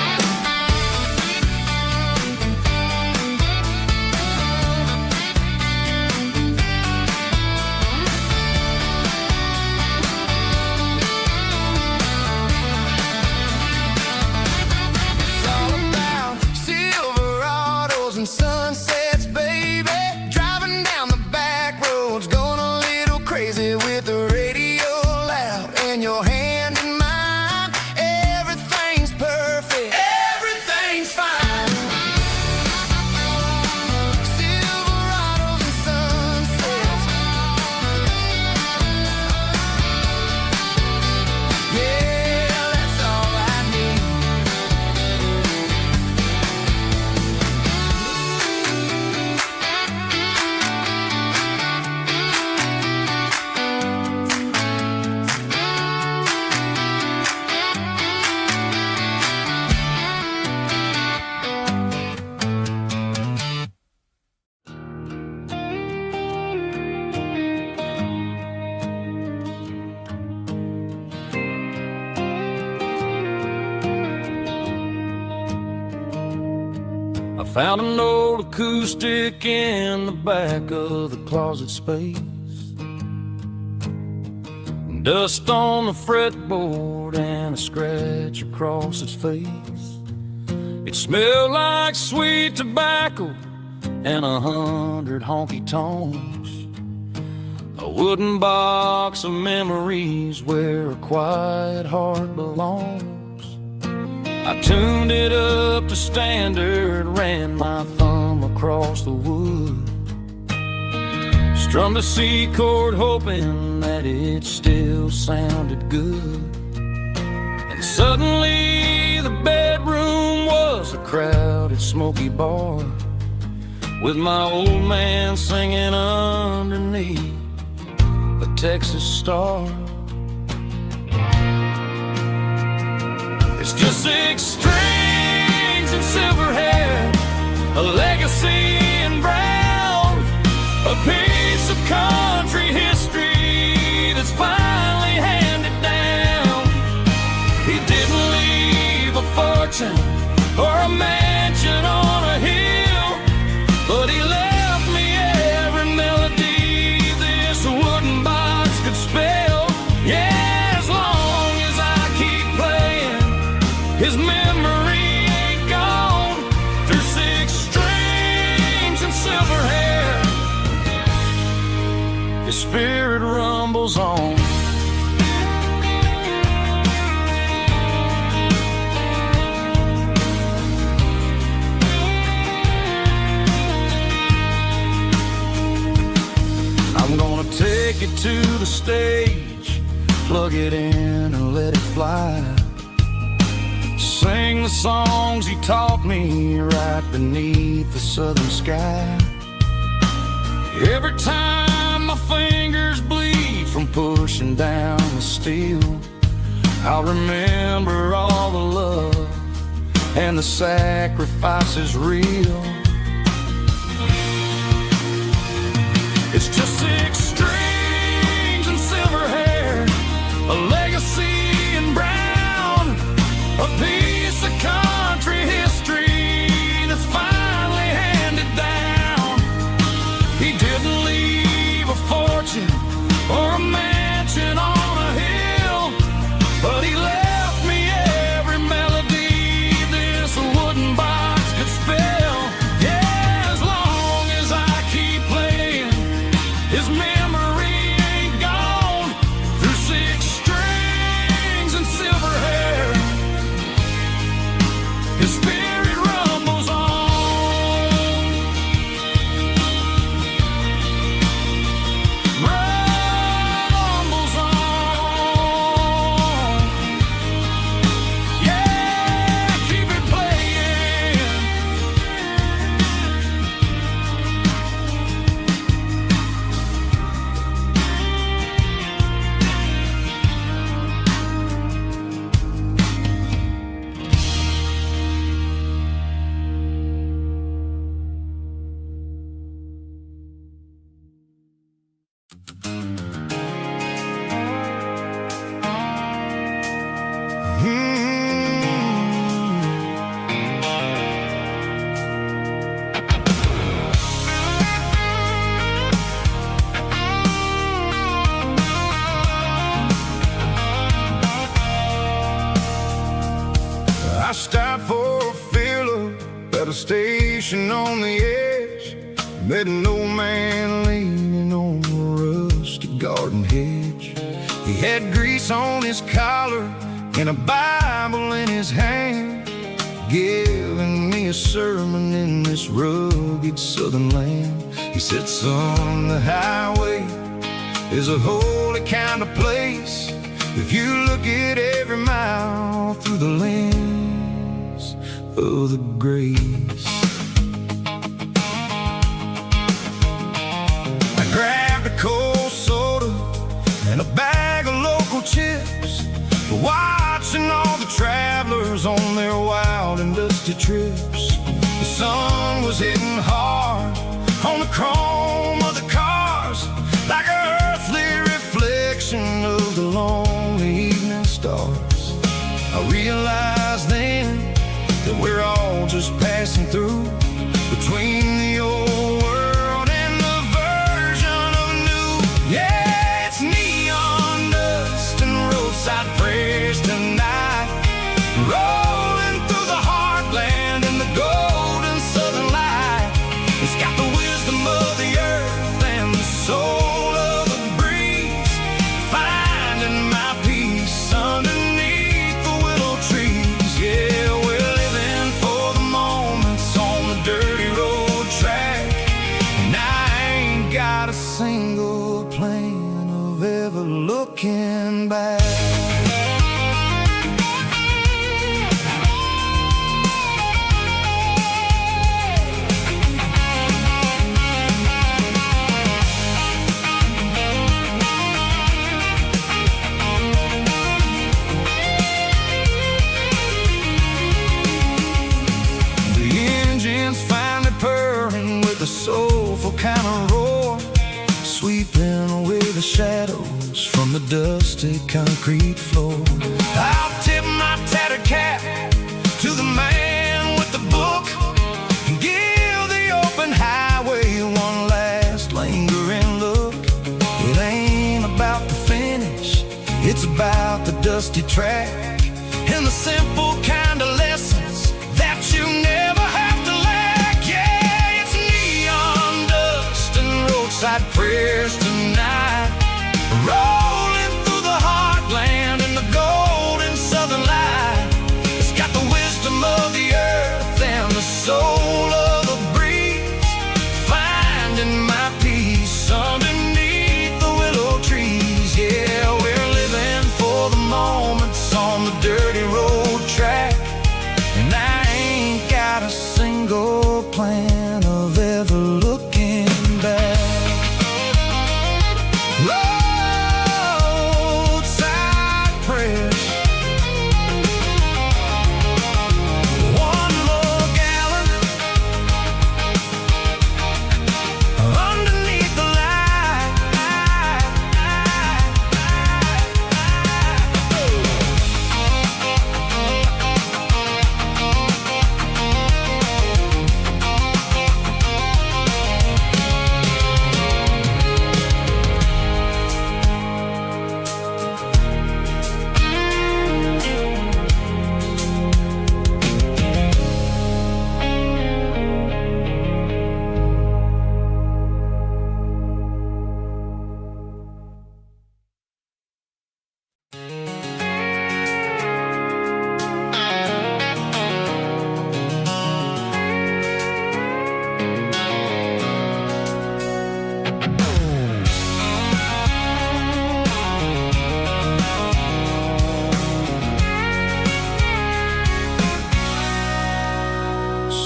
It's all about Silverados and sunsets, baby. Driving down the back roads, going a little crazy with the radio loud and your hand in mine. Everything's perfect, everything's fine. Silverados and sunsets, yeah, that's all I need. I found an old acoustic in the back of the closet space. Dust on the fretboard and a scratch across its face. It smelled like sweet tobacco and 100 honky tonks. A wooden box of memories where a quiet heart belongs. I tuned it up to standard, ran my thumb across the wood, strummed a C chord hoping that it still sounded good. And suddenly the bedroom was a crowded smoky bar, with my old man singing underneath the Texas star. It's just 6 strings and silver hair, a legacy in brown, a piece of country history that's finally handed down. He didn't leave a fortune or a mansion on a hill, but he left me every melody this wooden box could spell. Yeah, as long as I keep playing, his memory ain't gone. Through 6 strings and silver hair, his spirit rumbles on. I'm gonna take it to the stage, plug it in and let it fly. Sing the songs he taught me right beneath the southern sky. Every time my fingers bleed from pushing down the steel, I'll remember all the love and the sacrifices real. It's just 6 strings and silver hair, a legacy in brown, a piece of country history that's finally handed down. He didn't leave a fortune or a mansion on a hill, but he left me every melody this wooden box could spell. Yeah, as long as I keep playing, his memory station on the edge, met an old man leaning on a rusty garden hedge. He had grease on his collar and a Bible in his hand, giving me a sermon in this rugged southern land. He said, son, the highway is a holy kind of place if you look at every mile through the lens of the grace. I grabbed a cold soda and a bag of local chips, watching all the travelers on their wild and dusty trips. The sun was hitting hard on the chrome of the cars, like an earthly reflection of the lonely evening stars. I realized then that we're all just passing through, between the old world and the version of new. Yeah, it's neon dust and roadside prayers tonight, rolling through the heartland in the golden southern light. It's got the wisdom of the earth and the soul of the breeze, finding my peace underneath the willow trees. Yeah, we're living for the moments on the dirty road track, and I ain't got a single plan of ever looking back. The soulful kind of roar, sweeping away the shadows from the dusty concrete floor. I'll tip my tattered cap to the man with the book and give the open highway one last lingering look. It ain't about the finish, it's about the dusty track and the simple kind of lessons that you never have to lack. Yeah, it's neon dust and roadside prayers tonight, rolling through the heartland in the golden southern light. It's got the wisdom of the earth and the soul of the breeze, finding my peace underneath the willow trees. Yeah, we're living for the moments on the dirty road track, and I ain't got a single plan of ever looking back. Roadside prayers, one more gallon underneath the light.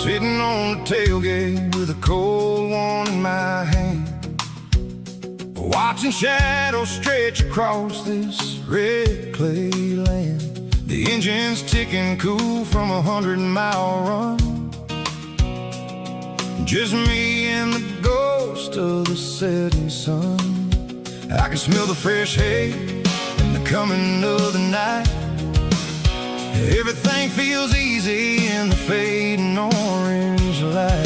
Sitting on the tailgate with a cold one in my hand, watching shadows stretch across this red clay land. The engine's ticking cool from a 100-mile run, just me and the ghost of the setting sun. I can smell the fresh hay and the coming of the night. Everything feels easy in the fading orange light.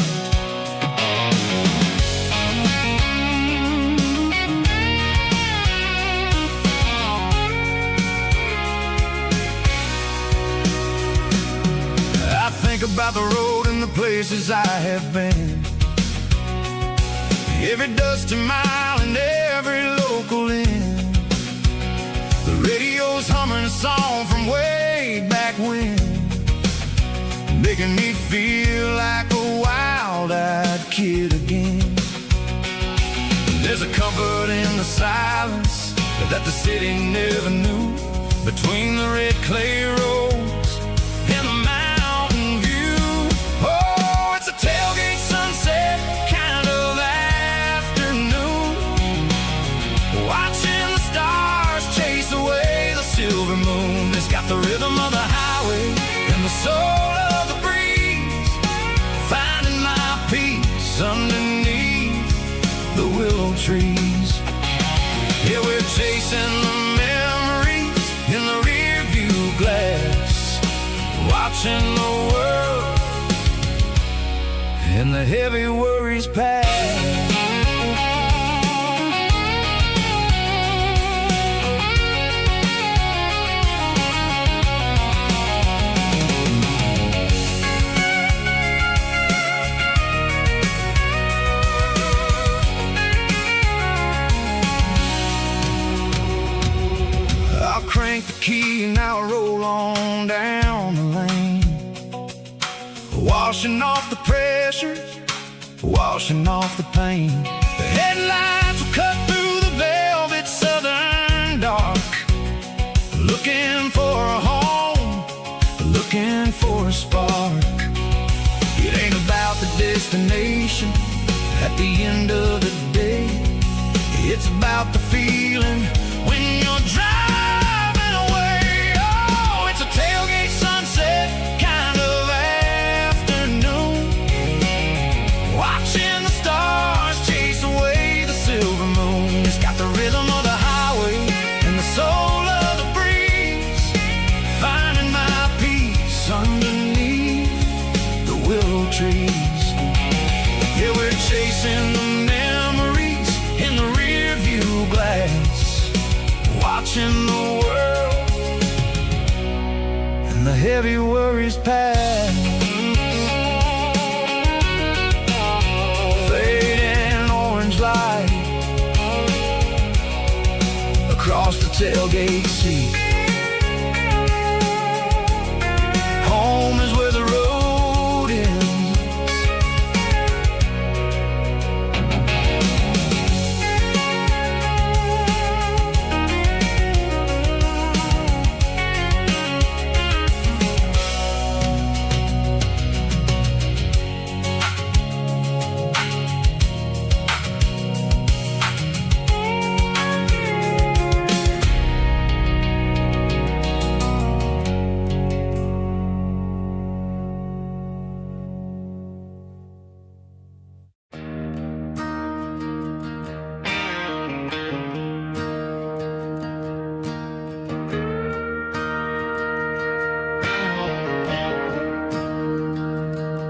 I think about the road and the places I have been. Every dusty mile and every local inn. The radio's humming a song from way back when, making me feel like a wild-eyed kid again. There's a comfort in the silence that the city never knew, between the red clay roads and the mountain view. Oh, it's a tailgate sunset kind of afternoon, watching the stars chase away the silver moon. It's got the rhythm of the highway and the soul of the breeze, finding my peace underneath the willow trees. Yeah, we're chasing the memories in the rear view glass, watching the world and the heavy worries pass. Crank the key and I'll roll on down the lane, washing off the pressure, washing off the pain. The headlights will cut through the velvet southern dark, looking for a home, looking for a spark. It ain't about the destination at the end of the day, it's about the feeling when you're driving. Tailgate sunset kind of afternoon, watching the stars chase away the silver moon. It's got the rhythm of the highway and the soul of the breeze, finding my peace underneath the willow trees. Yeah, we're chasing the memories in the rear view glass, watching the world and the heavy worries pass. Fading orange light across the tailgate seat. Home is where the road ends.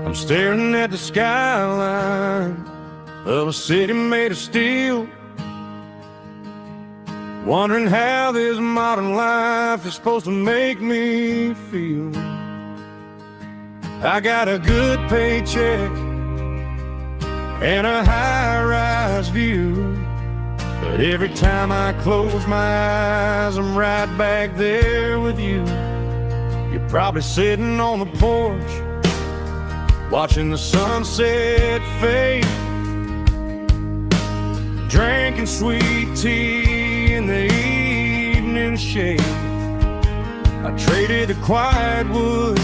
I'm staring at the skyline of a city made of steel, wondering how this modern life is supposed to make me feel. I got a good paycheck and a high-rise view, but every time I close my eyes, I'm right back there with you. You're probably sitting on the porch, watching the sunset fade, drinking sweet tea in the evening shade. I traded the quiet woods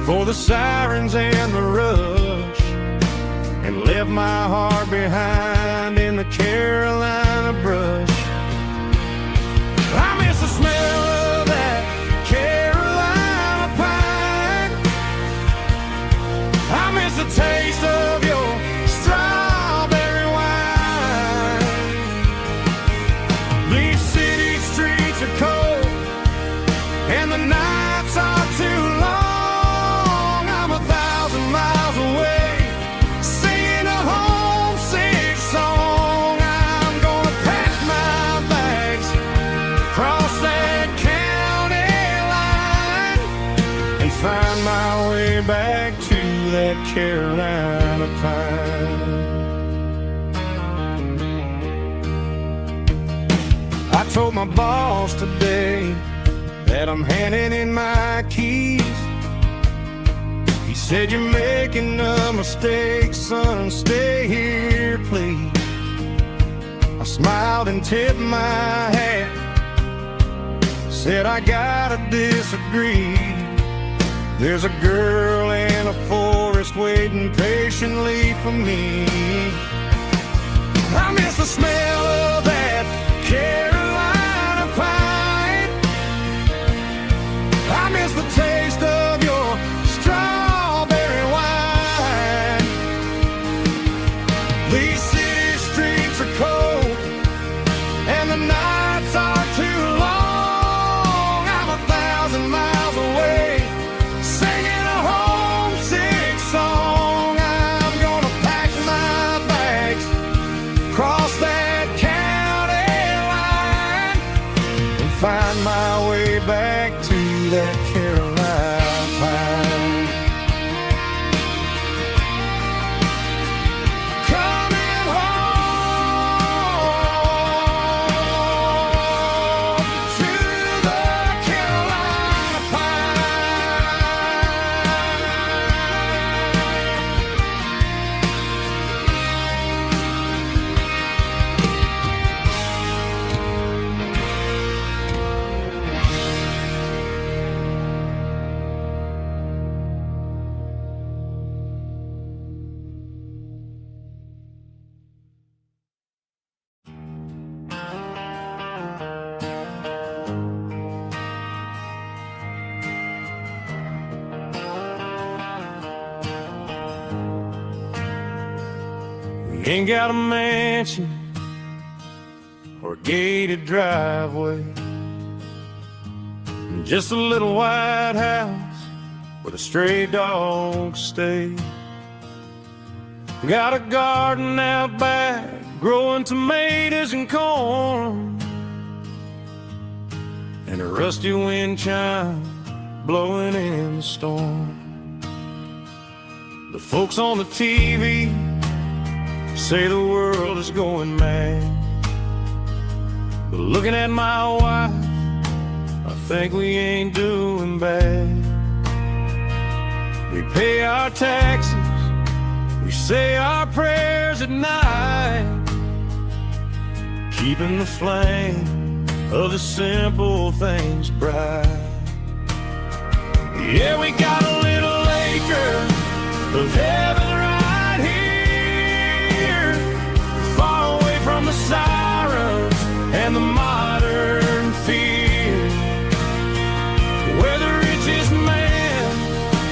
for the sirens and the rush, and left my heart behind in the Carolina brush. I miss the smell of that Carolina pine, I miss the taste of your strawberry wine. These city streets are cold and the nights are too long. I'm 1,000 miles away, singing a homesick song. I'm gonna pack my Carolina pine. I told my boss today that I'm handing in my keys. He said, "You're making a mistake, son, stay here, please." I smiled and tipped my hat, said, "I gotta disagree. There's a girl in a forest waiting patiently for me. I miss the smell of that Carolina pine. I miss the taste of your strawberry wine. These city streets are cold and the nights are too long. I'm 1,000 miles away, singing a homesick song. I'm gonna pack my bags, cross that county line, and find my way back to that Carolina pine. Coming home to the Carolina Ain't got a mansion or a gated driveway, just a little white house where the stray dogs stay. Got a garden out back, growing tomatoes and corn, and a rusty wind chime blowing in the storm. The folks on the TV say the world is going mad, but looking at my wife, I think we ain't doing bad. We pay our taxes, we say our prayers at night, keeping the flame of the simple things bright. Yeah, we got a little acre of heaven right here, far away from the sirens and the modern fear, where the richest man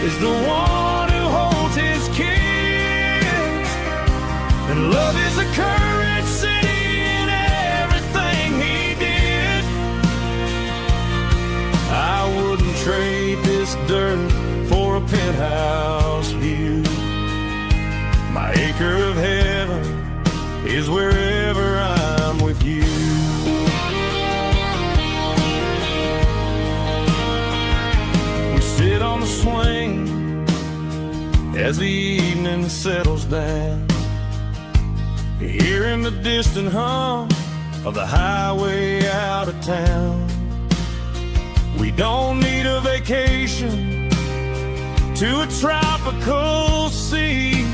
is the one who holds his kids, and love is a currency in everything he did. I wouldn't trade this dirt for a penthouse view. My acre of heaven is wherever I'm with you. We sit on the swing as the evening settles down, hearing the distant hum of the highway out of town. We don't need a vacation to a tropical sea,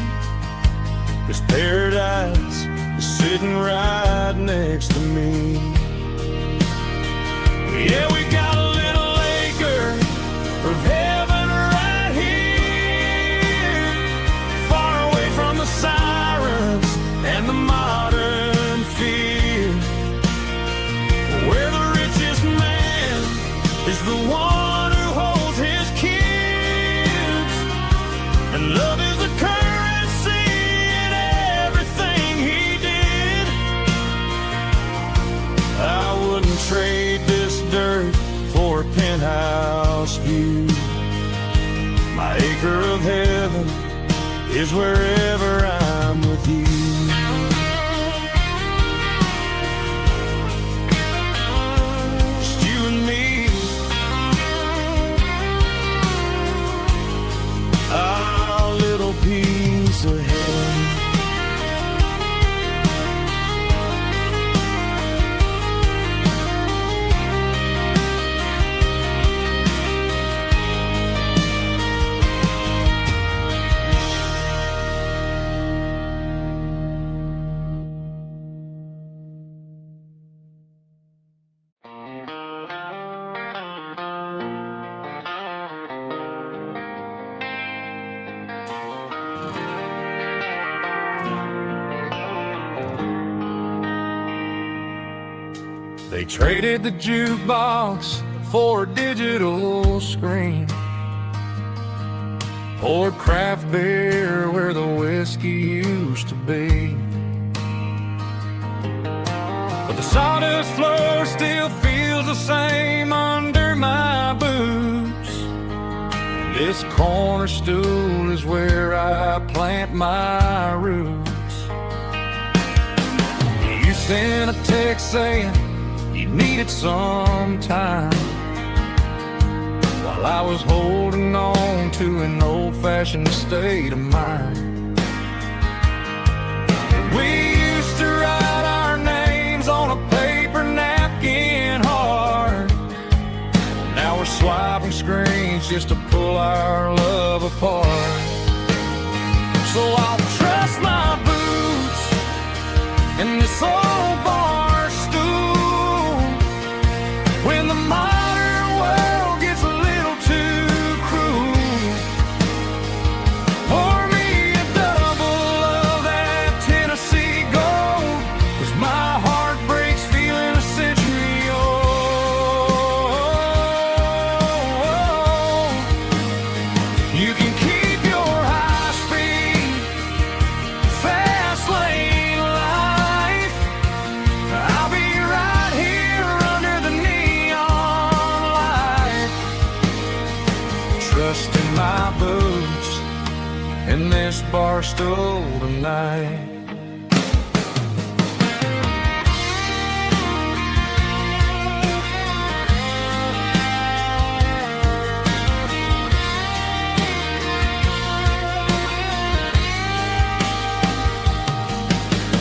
'cause paradise is sitting right next to me. Yeah, we got a little acre of heaven right here, far away from the sirens and the modern fear, where the richest man is the one who holds his kids, and love is a currency in everything he did. I wouldn't trade this dirt for a penthouse view. My acre of heaven is wherever I'm with you. Just you and me, our little piece They traded the jukebox for a digital screen, poured craft beer where the whiskey used to be. But the sawdust floor still feels the same under my boots. This corner stool is where I plant my roots. You sent a text saying you needed some time, while I was holding on to an old-fashioned state of mind. We used to write our names on a paper napkin hard. Now we're swiping screens just to pull our love apart. So I'll trust my boots in this old bar stool when the modern world gets a little too cruel. Pour me a double of that Tennessee Gold, 'cause my heart breaks feeling a century old. You can keep your high-speed fast lane life. I'll be right here under the neon light, trusting my boots in this bar stool tonight.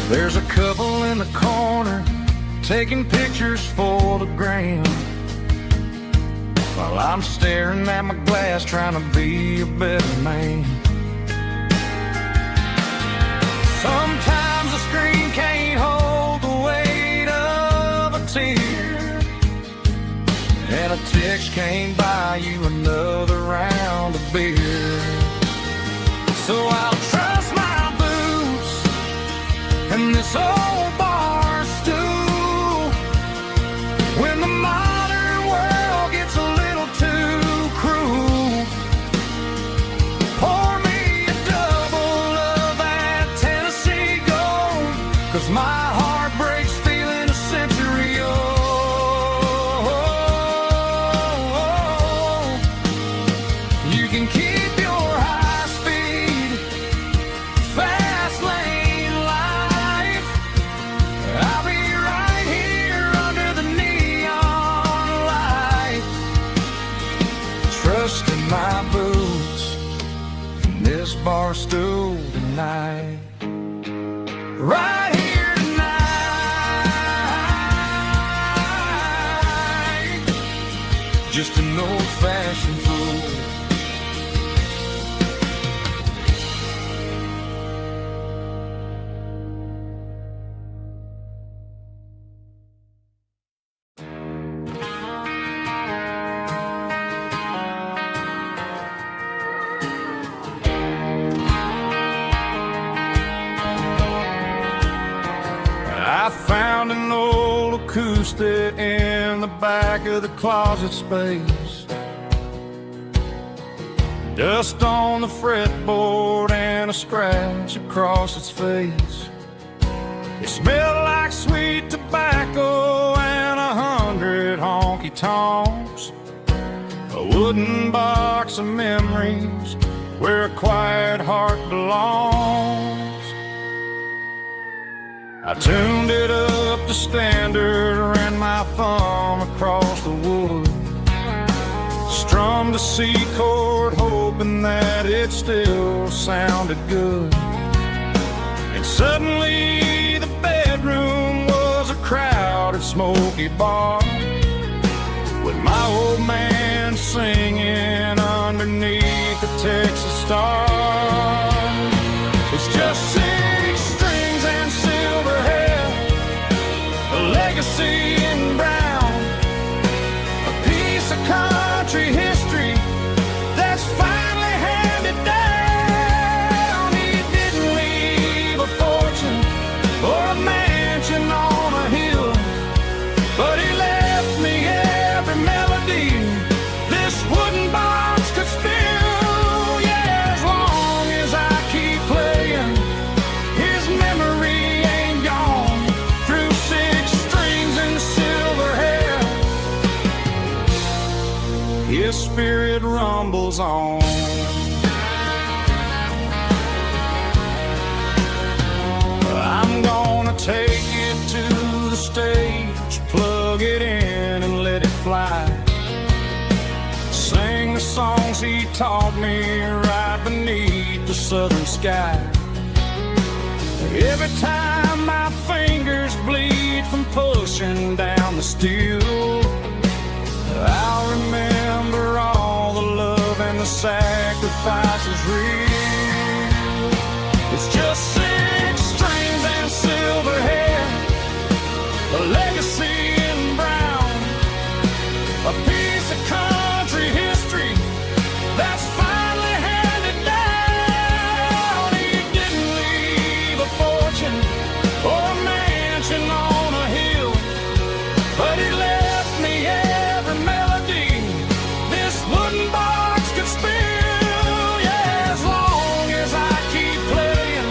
There's a couple in the corner taking pictures for the gram, while I'm staring at my glass trying to be a better man. Sometimes the screen can't hold the weight of a tear, and a text can't buy you another round of beer. So I'll trust my boots in this old bar stool when the modern world gets a little too cruel. Pour me a double of that Tennessee Gold, 'cause my heart breaks feeling a century old. You can keep your high-speed fast lane life. I'll be right here under the neon light, trusting my boots in this bar stool tonight. Right here tonight, just an old-fashioned fool. I found an old acoustic in the back of the closet space. Dust on the fretboard and a scratch across its face. It smelled like sweet tobacco and 100 honky-tonks. A wooden box of memories where a quiet heart belongs. I tuned it up to standard, ran my thumb across the wood, strummed a C chord, hoping that it still sounded good. And suddenly the bedroom was a crowded, smoky bar, with my old man singing underneath the Texas stars. It's just 6 strings and silver hair, a legacy in brown, a piece of country history that's finally handed down. He didn't leave a fortune or a mansion on a hill, but he spirit rumbles on. I'm gonna take it to the stage, plug it in and let it fly. Sing the songs he taught me right beneath the southern sky. Every time my fingers bleed from pushing down the steel, I'll remember all the love and the sacrifices real. It's just 6 strings and silver hair, a legacy in brown, a piece of country history that's finally handed down. He didn't leave a fortune or a mansion on a hill, but he left me every melody this wooden box could spill. Yeah, as long as I keep playing,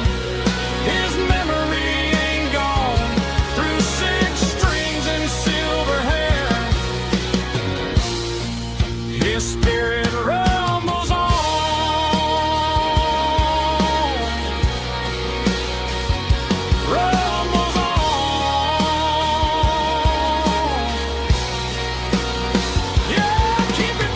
his memory ain't gone. Through 6 strings and silver hair, his spirit rumbles on. Rumbles on. Yeah, keep it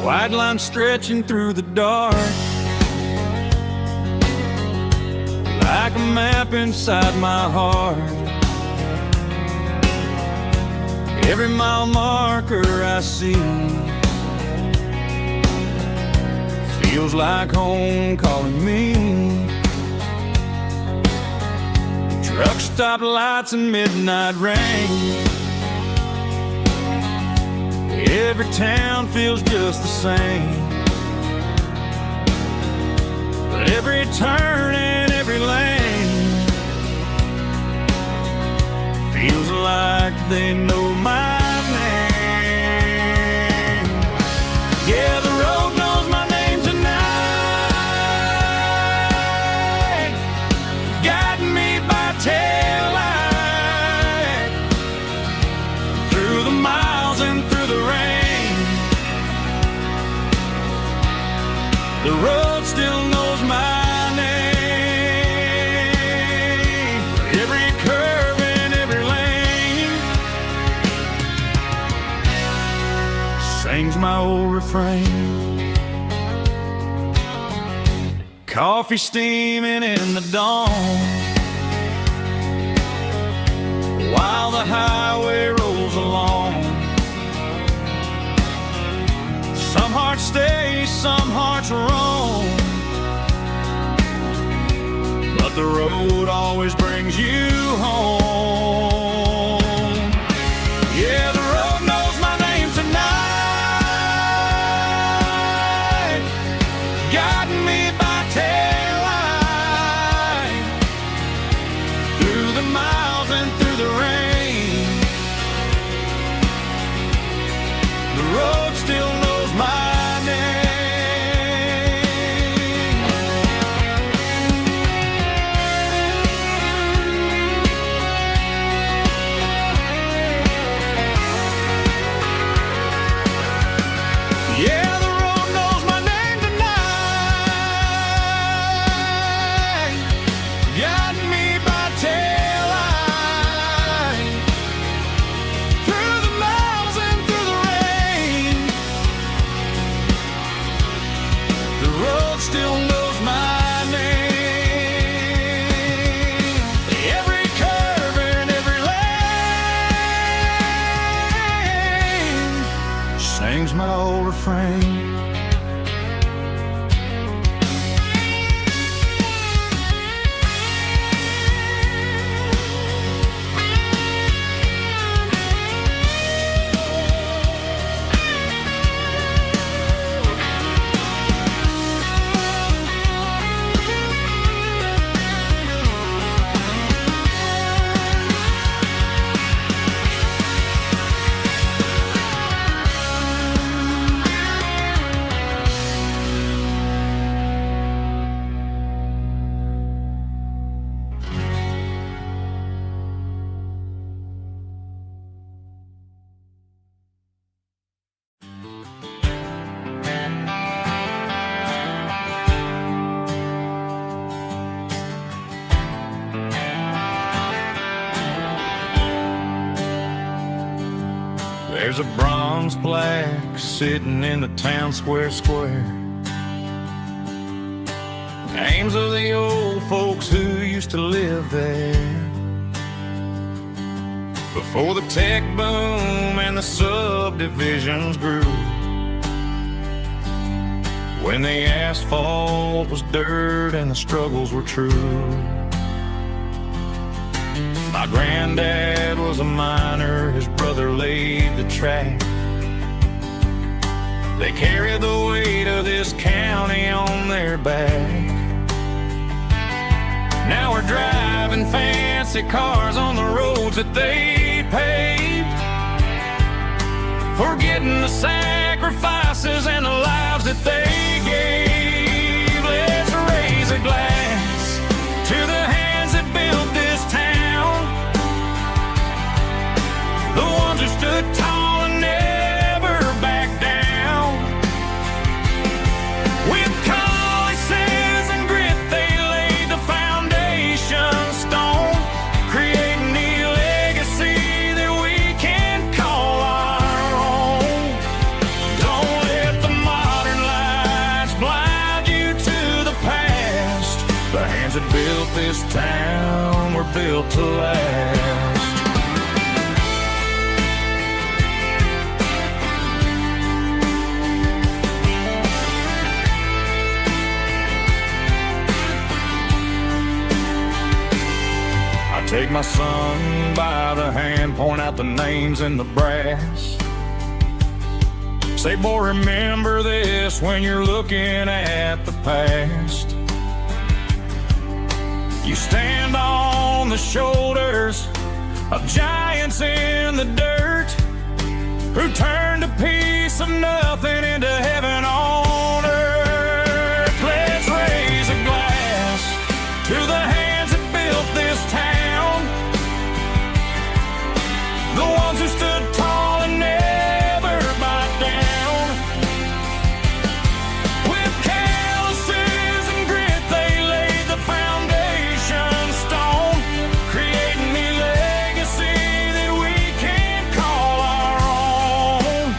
White line stretching through the dark, like a map inside my heart. Every mile marker I see feels like home calling me. Truck stop lights and midnight rain, every town feels just the same. But every turn and every lane feels like they know my name. Yeah, the road knows my name tonight, guiding me by taillight through the miles and through the rain. The road still knows my name. Every curve and every lane sings my old refrain. Coffee steaming in the dawn, while the highway rolls along. Some hearts stay, some hearts roam, but the road always brings you home. Yeah, the road knows my name tonight, guiding me by taillight through the miles and through the rain. The road still knows my name. Yeah, the road knows my name tonight, guiding me by taillight through the miles and through the rain. The road still knows my name. Every curve and every lane sings my old refrain. a bronze plaque sitting in the town square. Names of the old folks who used to live there before the tech boom and the subdivisions grew. When the asphalt was dirt and the struggles were true. My granddad was a miner, his brother laid the track. They carried the weight of this county on their back. Now we're driving fancy cars on the roads that they paved, forgetting the sacrifices and the lives that they gave. Let's raise a glass to the hands that built this town, the ones who stood tall and never backed down. With calluses and grit they laid the foundation stone, creating the legacy that we can call our own. Don't let the modern lights blind you to the past. The hands that built this town were built to last. Take my son by the hand, point out the names in the brass. Say, boy, remember this when you're looking at the past. You stand on the shoulders of giants in the dirt who turned a piece of nothing into heaven on earth. Let's raise a glass to the hands that built this town, the ones who stood tall and never backed down. With calluses and grit they laid the foundation stone, creating the legacy that we can call our own.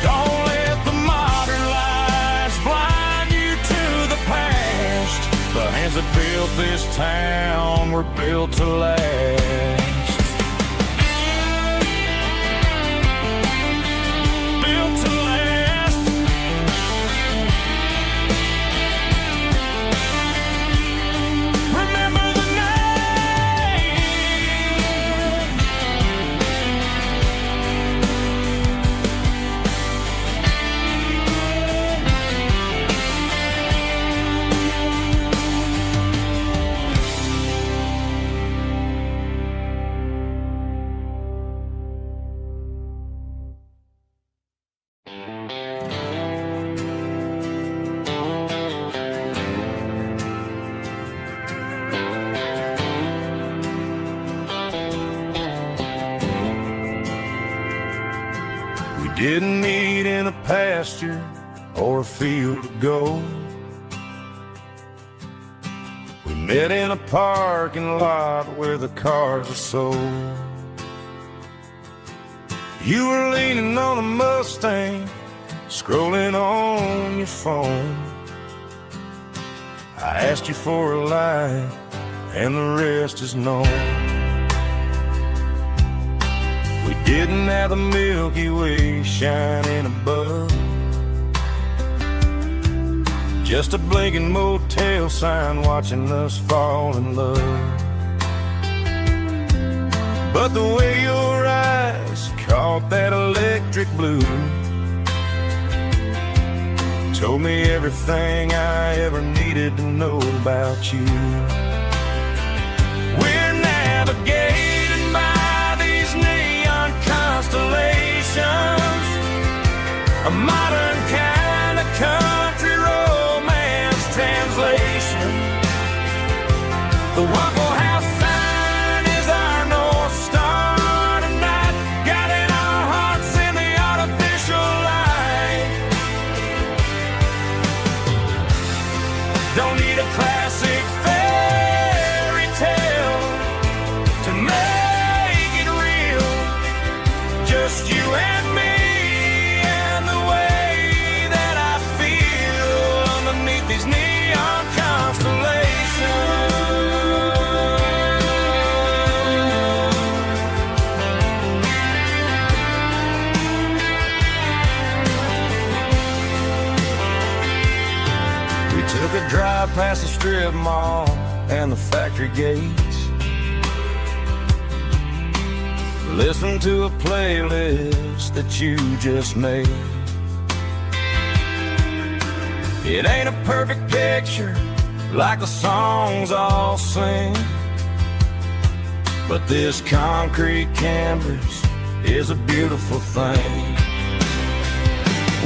Don't let the modern lights blind you to the past. The hands that built this town were built to last. Didn't meet in a pasture or a field of gold. We met in a parking lot where the cars are sold. You were leaning on a Mustang, scrolling on your phone. I asked you for a light, and the rest is known. We didn't have the Milky Way shining above, just a blinking motel sign watching us fall in love. But the way your eyes caught that electric blue told me everything I ever needed to know about you. We're navigated by these neon constellations, a modern kind of country romance translation. The Waffle House sign is our North Star tonight, guiding our hearts in the artificial light. Don't need a classic fairy tale to make it real, just you and me Took a drive past the strip mall and the factory gates. Listen to a playlist that you just made. It ain't a perfect picture like the songs all sing, but this concrete canvas is a beautiful thing.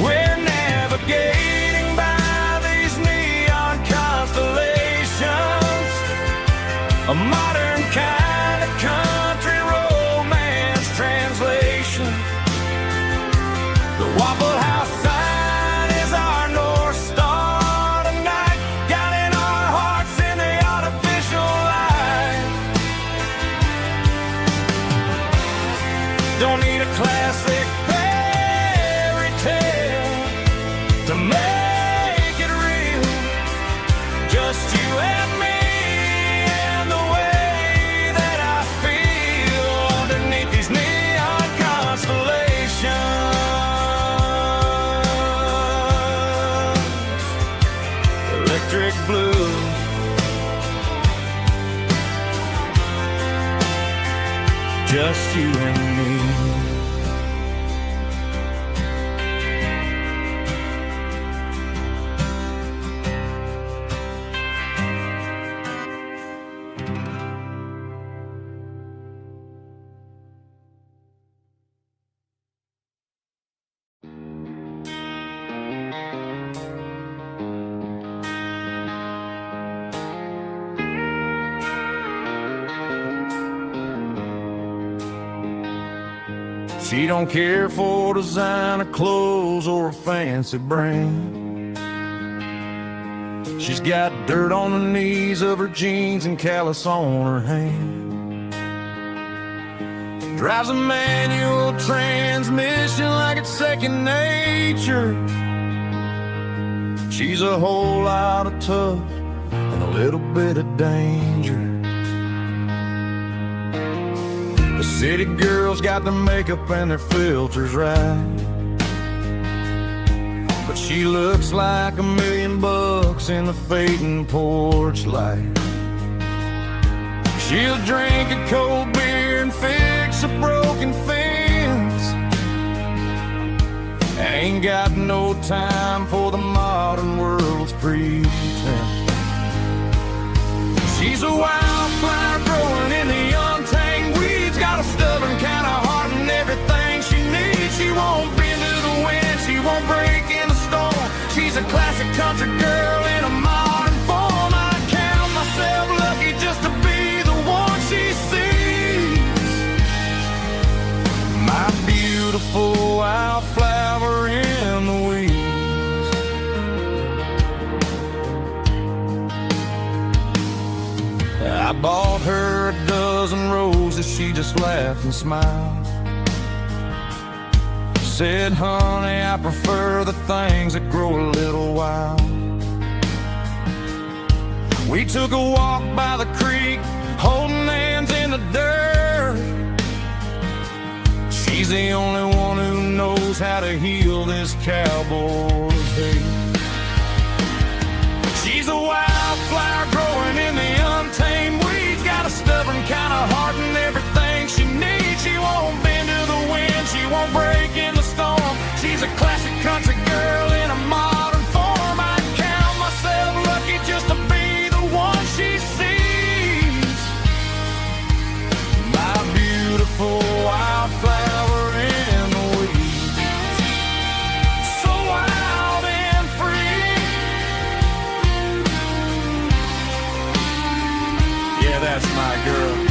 We're navigating by these neon constellations, a modern kind of country romance translation. The Waffle House sign is our North Star tonight, guiding our hearts in the artificial light. Don't need a classic fairy tale to make it real, just you and me and the way that I feel underneath these neon constellations. Electric blue, just you and me. She don't care for designer clothes or a fancy brand. She's got dirt on the knees of her jeans and callus on her hand. Drives a manual transmission like it's second nature. She's a whole lot of tough and a little bit of danger. The city girls got their makeup and their filters right, but she looks like $1 million in the fading porch light. She'll drink a cold beer and fix a broken fence. Ain't got no time for the modern world's pretense. She's a wildflower growing in the untamed weeds, got a stubborn kind of heart and everything she needs. She won't bend to the wind, she won't break in the storm. She's a classic country girl in a modern form. I count myself lucky just to be the one she sees. My beautiful wildflower in the weeds. I bought her a dozen roses, she just laughed and smiled. Said, honey, I prefer the things that grow a little wild. We took a walk by the creek, holding hands in the dirt. She's the only one who knows how to heal this cowboy's hate. She's a wildflower growing in the untamed weeds, got a stubborn kind of heart and everything she needs. She won't bend to the wind, she won't break in the storm. She's a classic country girl in a modern form. I count myself lucky just to be the one she sees. My beautiful wildflower in the weeds, so wild and free. Yeah, that's my girl.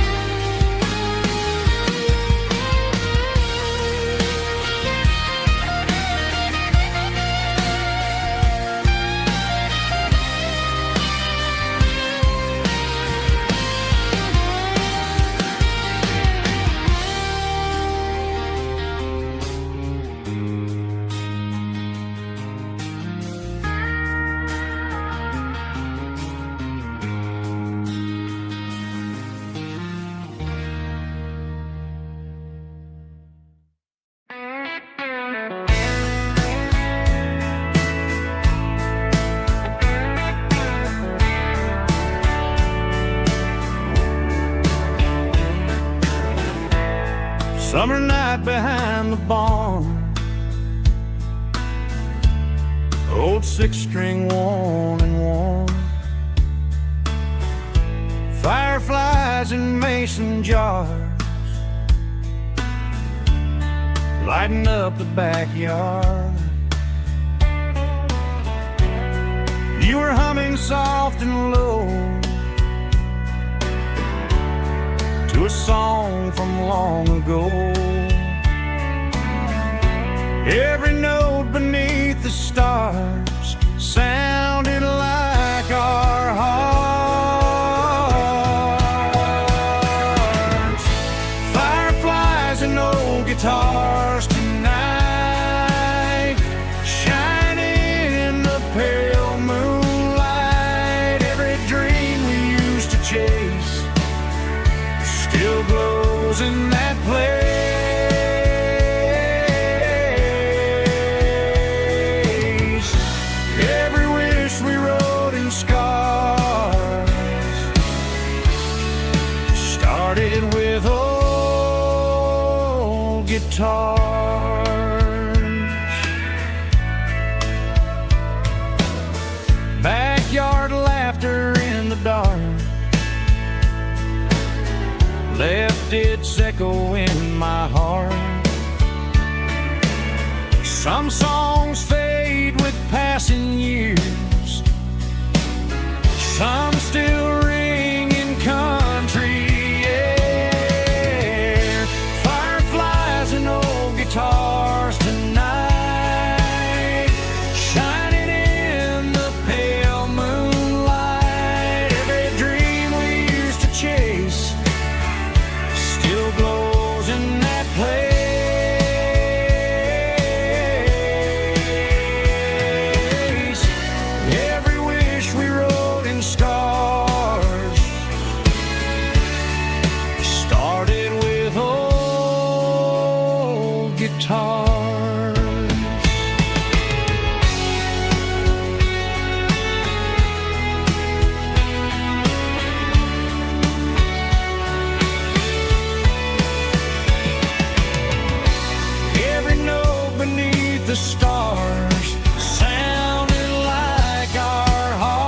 Summer night behind the barn, old 6-string worn and worn. Fireflies in mason jars, lighting up the backyard. You were humming soft and low to a song from long ago. Every note beneath the stars sounded like our hearts. Fireflies and old guitars tonight, shining in the pale moonlight. Every dream we used to chase still glows in that place. Every wish we wrote in scars started with old guitars. Backyard laughter in the dark left its echo in my heart. Some songs fade with passing years, some still ring in country air. Fireflies and old guitars tonight, shining in the pale moonlight. Every dream we used to chase still glows in that place. Every wish we wrote in scars started with old guitars. Every note beneath the stars sounded like our hearts.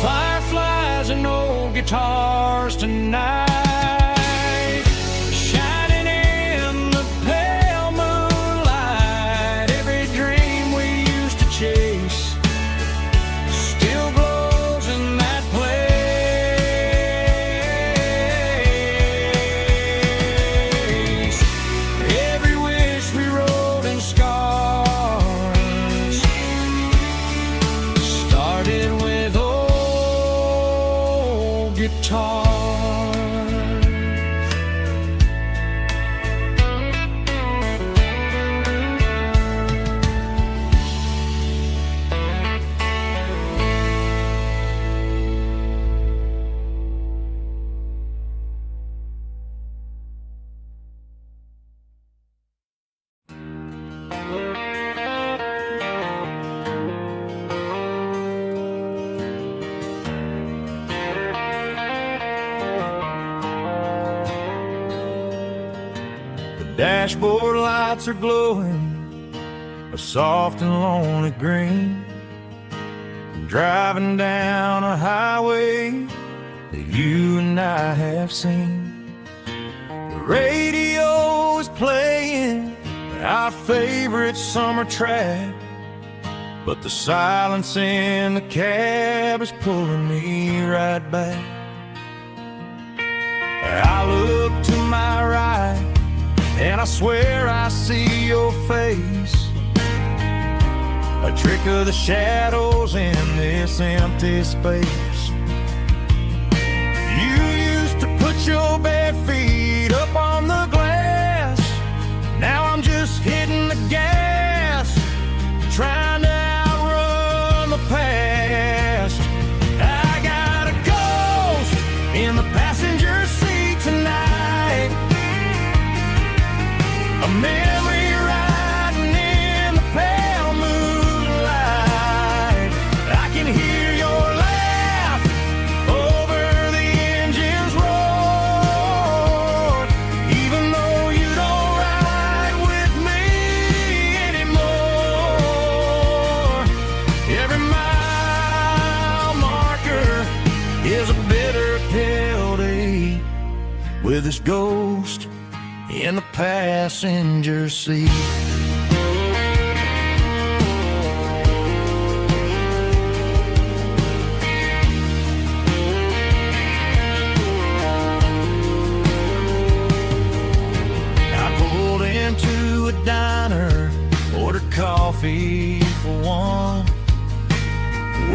Fireflies and old guitars tonight, shining in the pale moonlight. Every dream we used to chase still glows in that place. Every wish we wrote in scars started with old guitars. The dashboard lights are glowing a soft and lonely green. I'm driving down a highway that you and I have seen. The radio is playing our favorite summer track, but the silence in the cab is pulling me right back. I look to my right and I swear I see your face, a trick of the shadows in this empty space. You used to put your bare feet up on the glass. Now I'm just hitting the gas, trying to outrun the past. I got a ghost in the passenger seat tonight, a memory riding in the pale moonlight. I can hear your laugh over the engine with his ghost in the passenger seat. Into a diner, ordered coffee for one,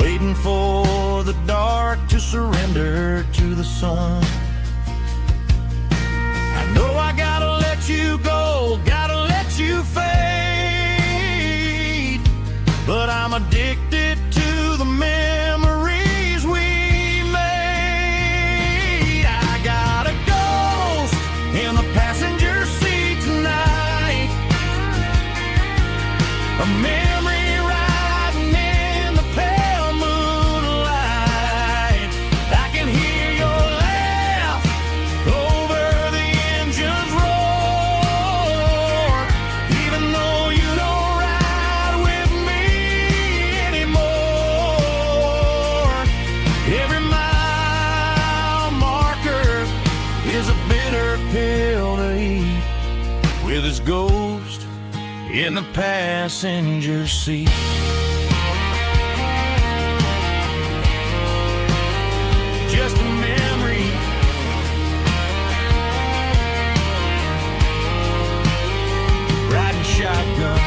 waiting for the dark to surrender to the sun. I know I gotta let you go, gotta let you fade, but I'm addicted to the memories we made. I got a ghost in the passenger seat tonight, a memory riding in the pale moonlight. I can hear your laugh over the engine's roar, even though you don't ride with me anymore. Every mile marker is a bitter pill to eat, with his ghost in the passenger seat. Just a memory, riding shotgun.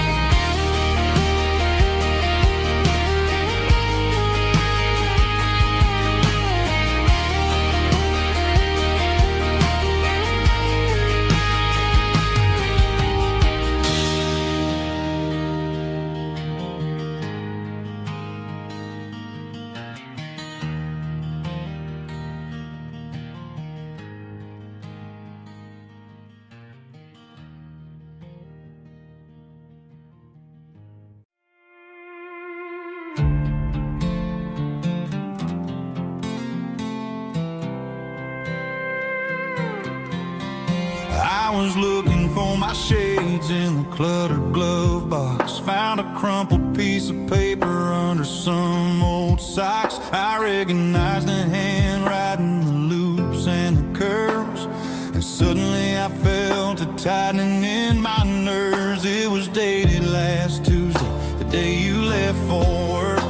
I was looking for my shades in the cluttered glove box, found a crumpled piece of paper under some old socks. I recognized the handwriting, the loops and the curves, and suddenly I felt a tightening in my nerves. It was dated last Tuesday, the day you left for work.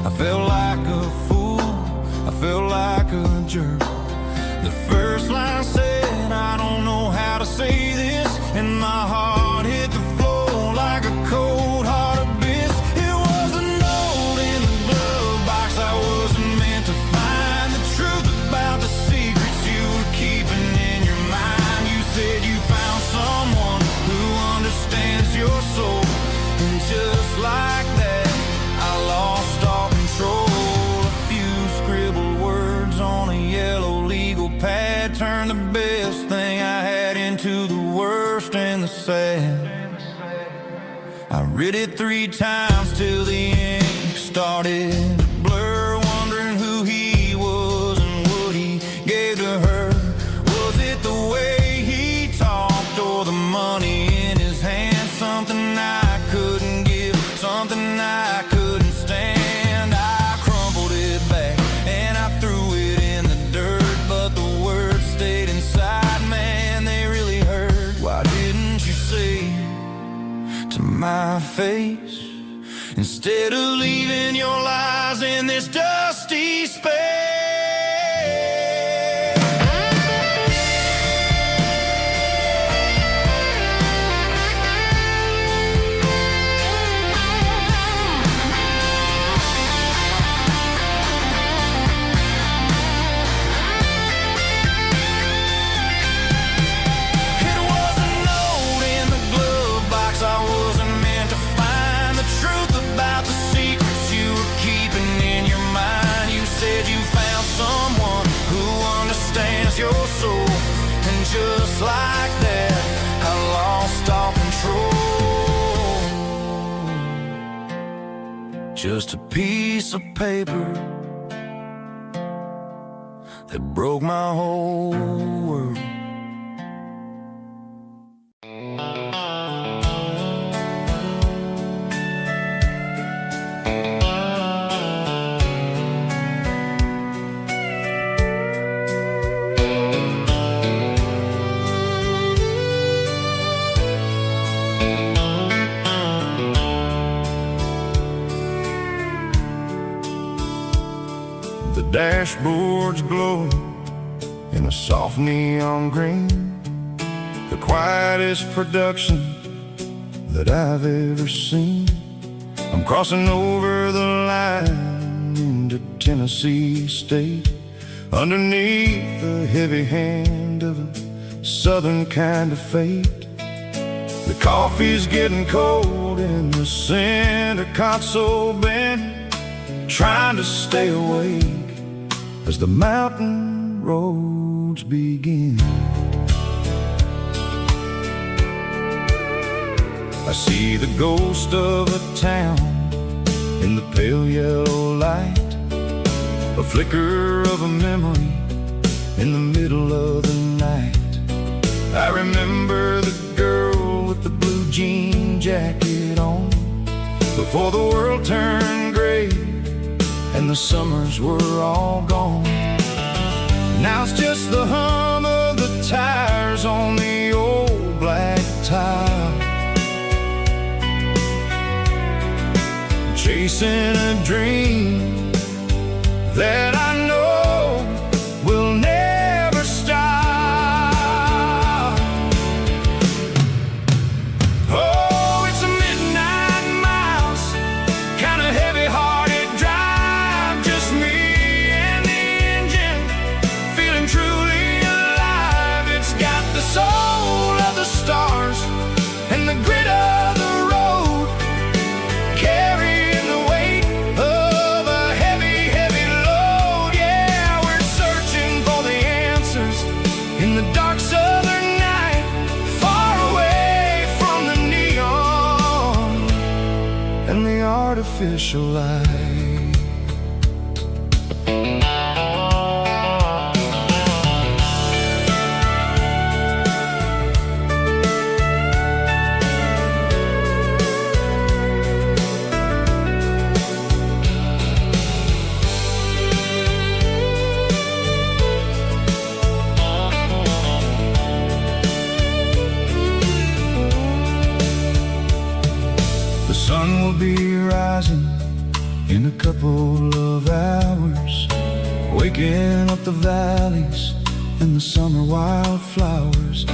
I felt like a fool, I felt like a jerk. The first line said, I don't know how to say this, and my heart hit the floor like a cold heart abyss. It was a note in the glove box I wasn't meant to find, the truth about the secrets you were keeping in your mind. You said you found someone who understands your soul, and just like that I lost all control. A few scribbled words on a yellow legal pad turned the best thing I had into the worst and the sad. I read it 3 times till the ink started to blur, wondering who he was and what he gave to her. Was it the way he talked or the money in his hand? Something I couldn't give, something I couldn't stand. I crumpled it back and I threw it in the dirt, but the words stayed inside, man, they really hurt. Why didn't you say to my face, instead of leaving your lies in this dusty space? Your soul, and just like that I lost all control. Just a piece of paper that broke my whole world. The dashboard's glowing in a soft neon green, the quietest production that I've ever seen. I'm crossing over the line into Tennessee State, underneath the heavy hand of a southern kind of fate. The coffee's getting cold in the center console bin, trying to stay awake as the mountain roads begin. I see the ghost of a town in the pale yellow light, a flicker of a memory in the middle of the night. I remember the girl with the blue jean jacket on, before the world turned gray and the summers were all gone. Now it's just the hum of the tires on the old black tile, chasing a dream that I know will never stop. Oh, it's a midnight miles, kind of heavy-hearted drive, just me and the engine, feeling truly alive. It's got the soul of the stars and the grit of the road, carrying the weight of a heavy, heavy load. Yeah, we're searching for the answers in the dark southern night, far away from the neon and the artificial light. The sun will be rising in a couple of hours, waking up the valleys and the summer wildflowers.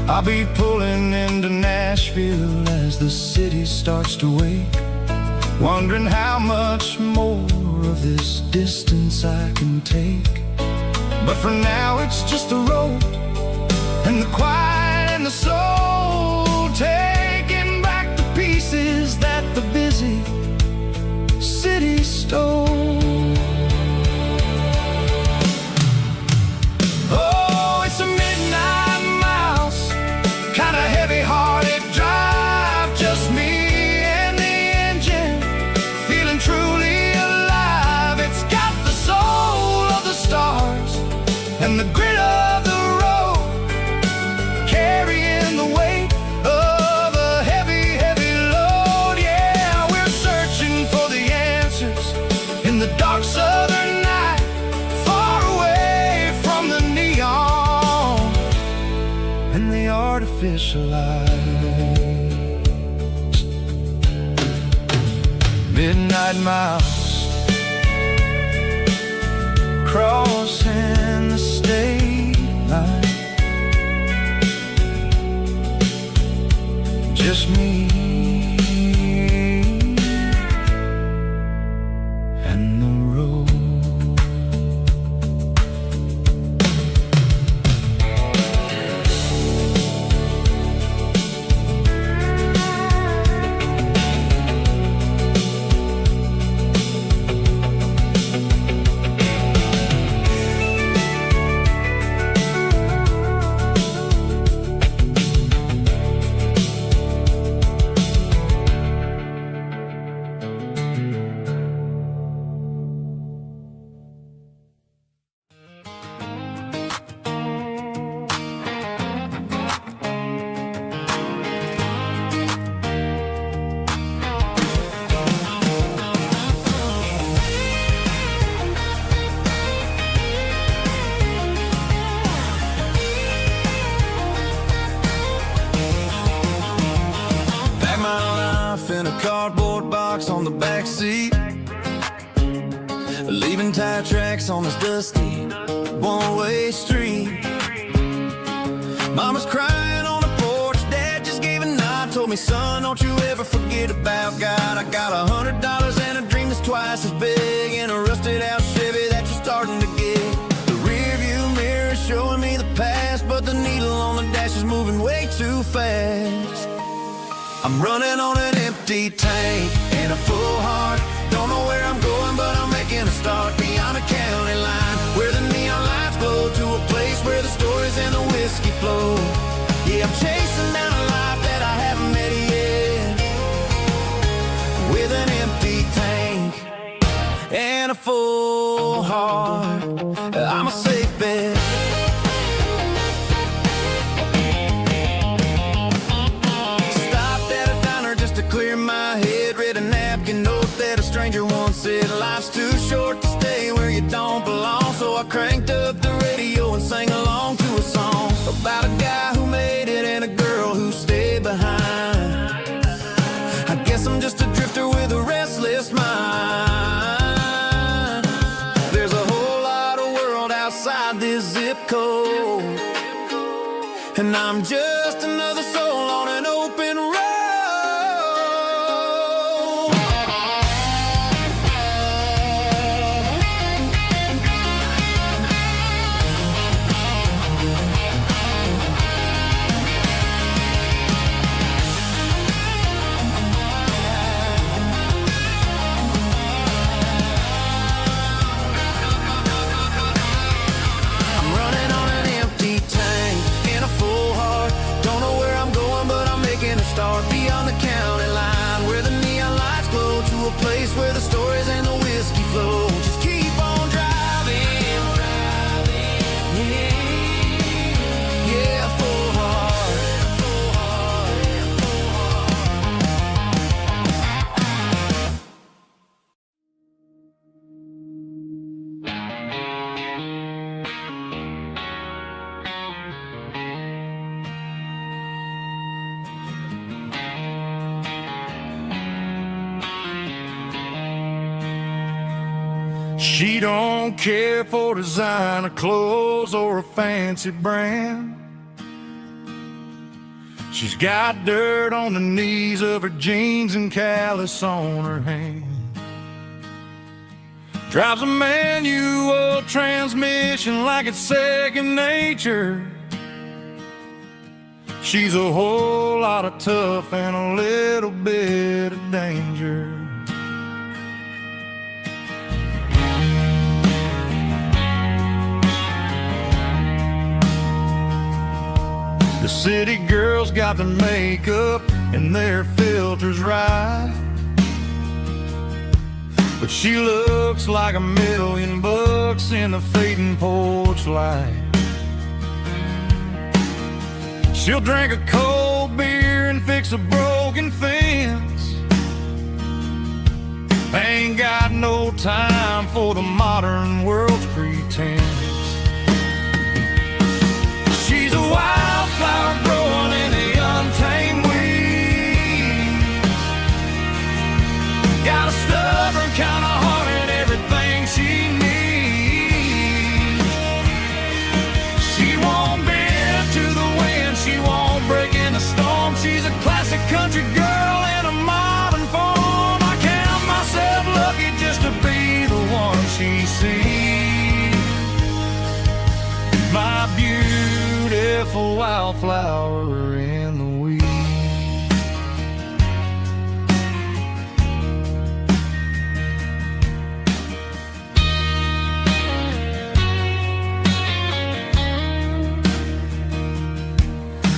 I'll be pulling into Nashville as the city starts to wake, wondering how much more of this distance I can take. But for now it's just the road and the quiet and the soul, taking back the pieces that the busy city stole. Oh, it's a midnight miles, kind of heavy-hearted drive, just me and the engine, feeling truly alive. It's got the soul of the stars and the grit of the road, carrying the weight of a heavy, heavy load. Yeah, we're searching for the answers in the dark southern night, far away from the neon and the artificial lights. Midnight miles, crossing the state line, just me and the road. locks on the back seat, leaving tire tracks on this dusty one-way street. Mama's crying on the porch, Dad just gave a nod, told me, son, don't you ever forget about God. I got $100 and a dream that's twice as big, and a rusted out Chevy that you're starting to get. The rear view mirror is showing me the past, but the needle on the dash is moving way too fast. I'm running on an empty tank and a full heart. Don't know where I'm going, but I'm making a start beyond the county line, where the neon lights glow, to a place where the stories and the whiskey flow. Yeah, I'm chasing down a life that I haven't met yet, with an empty tank and a full heart. I'm a safe bet. Clear my head, read a napkin note that a stranger once said, life's too short to stay where you don't belong. So I cranked up the radio and sang along to a song about a guy who made it and a girl who stayed behind. I guess I'm just a drifter with a restless mind. There's a whole lot of world outside this zip code, and I'm just another soul on an open road. Beyond the county line, where the neon lights glow, to a place where the stories and the whiskey flow. Just keep on driving, yeah, full heart, full heart, full She don't care for designer clothes or a fancy brand. She's got dirt on the knees of her jeans and callus on her hand. Drives a manual transmission like it's second nature. She's a whole lot of tough and a little bit of danger. The city girls got their makeup and their filters right, but she looks like $1,000,000 in the fading porch light. She'll drink a cold beer and fix a broken fence. Ain't got no time for the modern world's pretense. She's a wildflower growing in the untamed weeds. Got a stubborn kind of heart and everything she needs. She won't bend to the wind, she won't break in the storm. She's a classic country girl in a modern form. I count myself lucky just to be the one she sees. My beautiful wildflower in the weeds.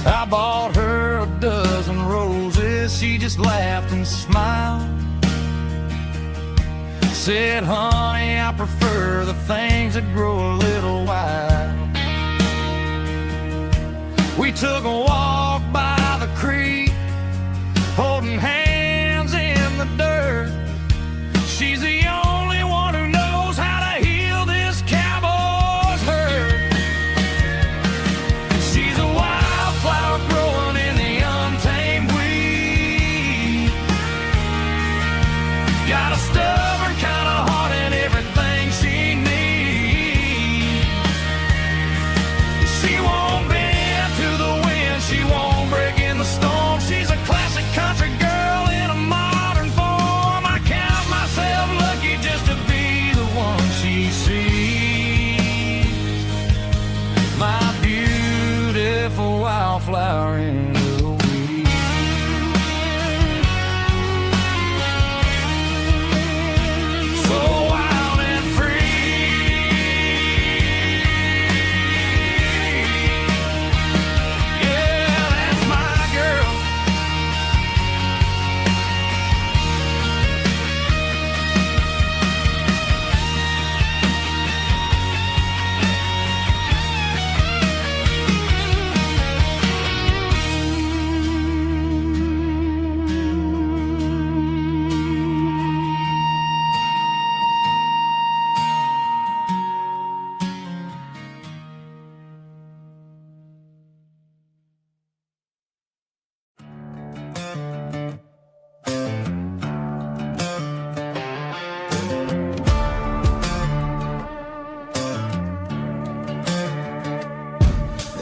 I bought her a dozen roses, she just laughed and smiled. Said, honey, I prefer the things that grow a little wild. We took a walk by the creek, holding hands in the dirt. She's the only one who knows how to heal this cowboy's hurt. She's a wildflower growing in the untamed weed.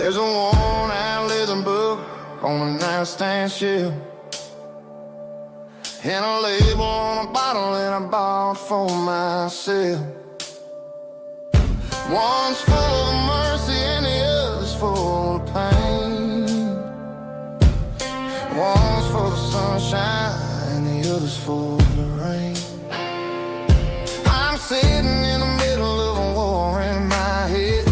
There's a worn-out leather book on a nightstand shelf, and a label on a bottle that I bought for myself. One's full of mercy and the other's full of pain. One's for the sunshine and the other's for the rain. I'm sitting in the middle of a war in my head,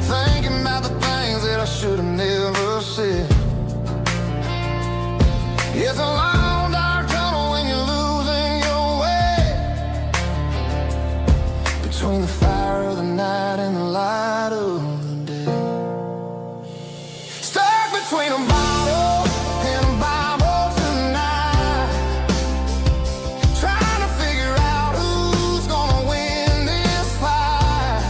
thinking about the things that I should have never said. It's a long dark tunnel when you're losing your way, between the fire of the night and the light of the day. Stuck between a bottle and a Bible tonight, trying to figure out who's gonna win this fight.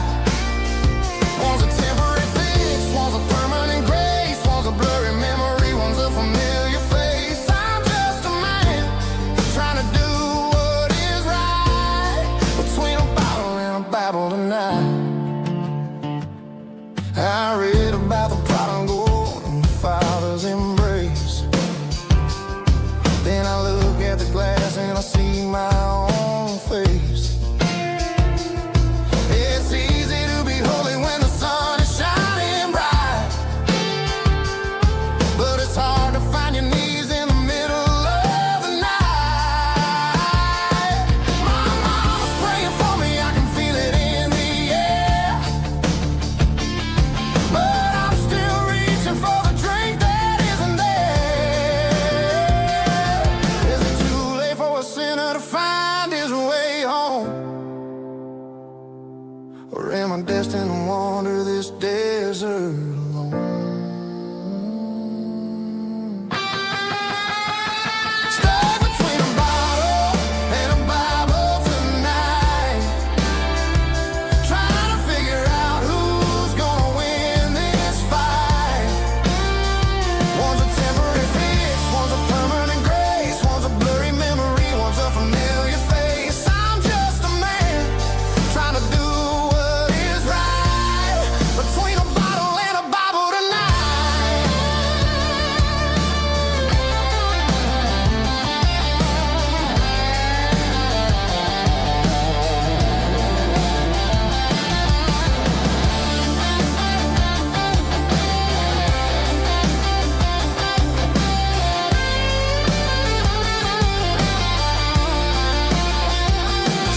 One's a temporary fix, one's a permanent grace, one's a blurry memory, one's a familiar face. I'm just a man trying to do what is right, between a bottle and a Bible tonight. I read about the prodigal and the father's embrace. Then I look at the glass and I see my own face. It's easy to be holy when the sun is shining bright, but it's hard to find your knees in the middle of the night. My mama's praying for me, I can feel it in the air, but I'm still reaching for the drink that isn't there. Is it too late for a sinner to find his way home? Or am I destined to wander this desert alone? Stuck between a bottle and a Bible tonight, trying to figure out who's gonna win this fight. One's a temporary fix, one's a permanent grace, one's a blurry memory, one's a familiar face. I'm just a man trying to do what is right, between a bottle and a Bible tonight.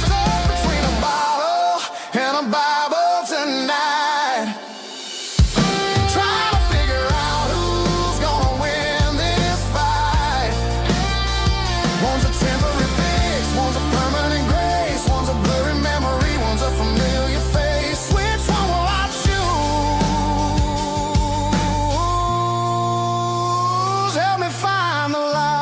Stuck between a bottle and a Bible tonight, trying to figure out who's gonna win this fight. One's a temporary fix, one's a permanent grace, one's a blurry memory, one's a familiar face. Which one will I choose? Help me find the light.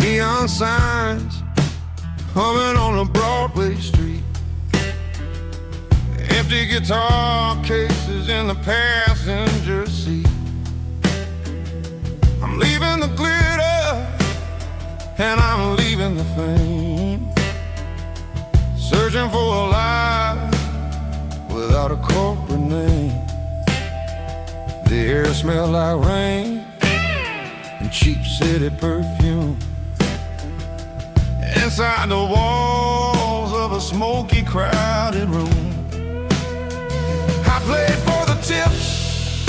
Neon signs humming on a Broadway street, empty guitar cases in the passenger seat. I'm leaving the glitter and I'm leaving the fame, searching for a life without a corporate name. The air smelled like rain and cheap city perfume. Inside the walls of a smoky, crowded room, I played for the tips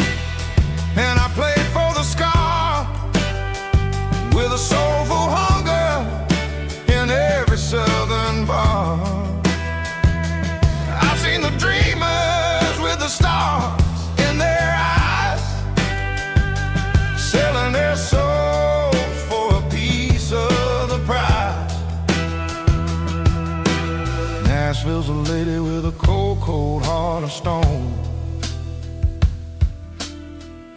and I played for the scar, with a soulful hunger in every southern bar. I've seen the dreamers with the stars in their eyes, selling their souls for a piece of Nashville's a lady with a cold, cold heart of stone.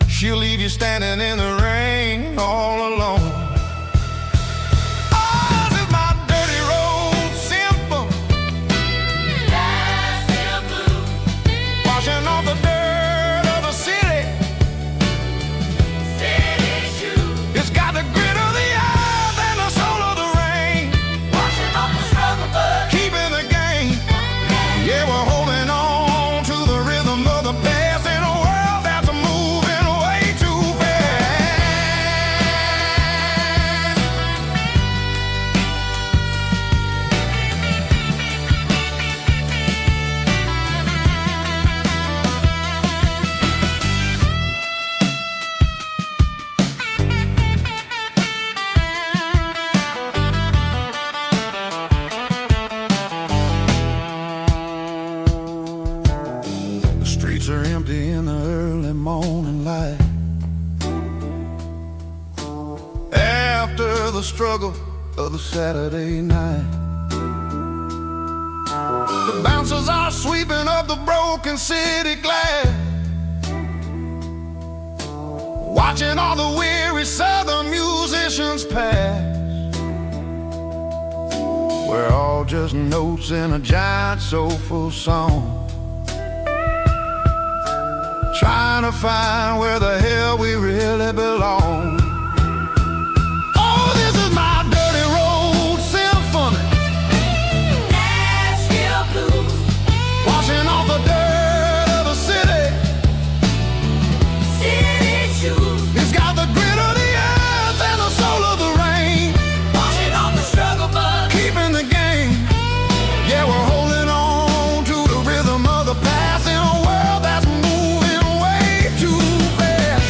She'll leave you standing in the rain all alone. Oh, this is my dirty road symphony. Nashville blues. Washing off the dirt of the city. City shoes. It's got the grit of the earth and the soul of the rain. Washing off the struggle, but keeping the game. Yeah, we're holding on to the rhythm of the past in a world that's moving way too The streets are empty in the early morning light. After the struggle of the Saturday night, the bouncers are sweeping up the broken city glass, watching all the weary southern musicians pass. We're all just notes in a giant soulful song, trying to find where the hell we really belong. Oh, this is my dirty road symphony. Nashville blues. Washing off the dirt of the city. City shoes. It's got the grit of the earth and the soul of the rain. Washing off the struggle, but keeping the game. Yeah, we're holding on to the rhythm of the past in a world that's moving way too fast.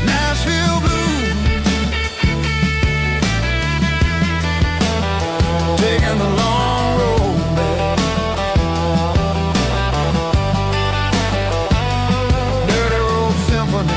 Nashville blues, taking the long road back. Dirty road symphony.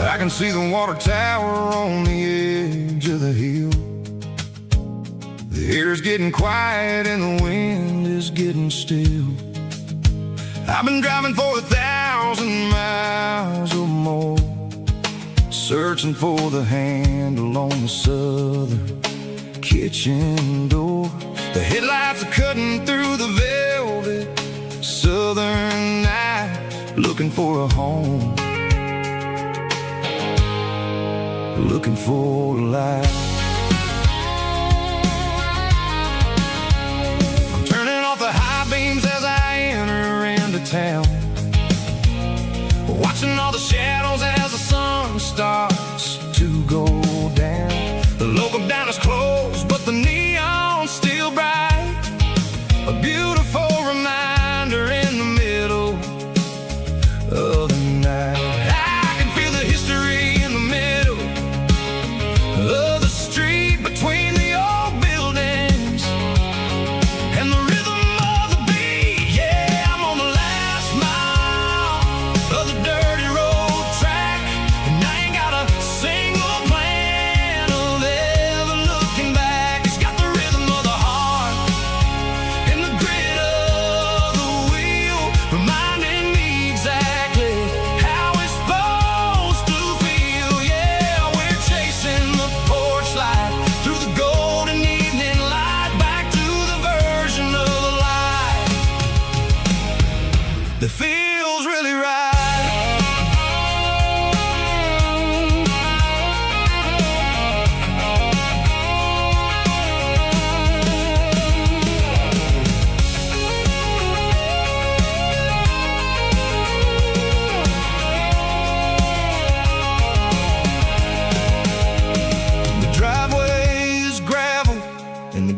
I can see the water tower on the edge of the hill. The air's getting quiet and the wind is getting still. I've been driving for 1,000 miles or more, searching for the handle on the southern kitchen door. The headlights are cutting through the velvet southern night, looking for a home, looking for a life. I'm turning off the high beams as I enter into town, watching all the shadows as the sun starts to go down. The local diner's closed, but the neon's still bright, a beautiful reminder in the middle of the night. I can feel the history in the middle of the street between the old buildings and the rhythm of the beat. Yeah, I'm on the last mile of the dirty road track, and I ain't got a single plan of ever looking back.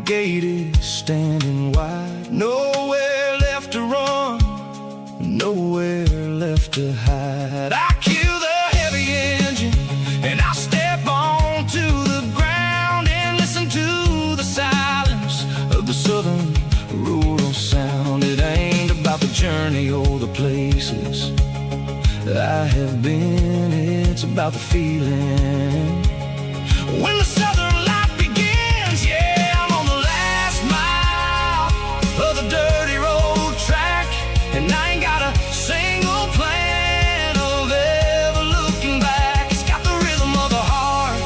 gate is standing wide. Nowhere left to run, nowhere left to hide. I kill the heavy engine and I step onto the ground and listen to the silence of the southern rural sound. It ain't about the journey or the places I have been, it's about the feeling when the southern life begins. Yeah, I'm on the last mile of the dirty road track, and I ain't got a single plan of ever looking back. It's got the rhythm of the heart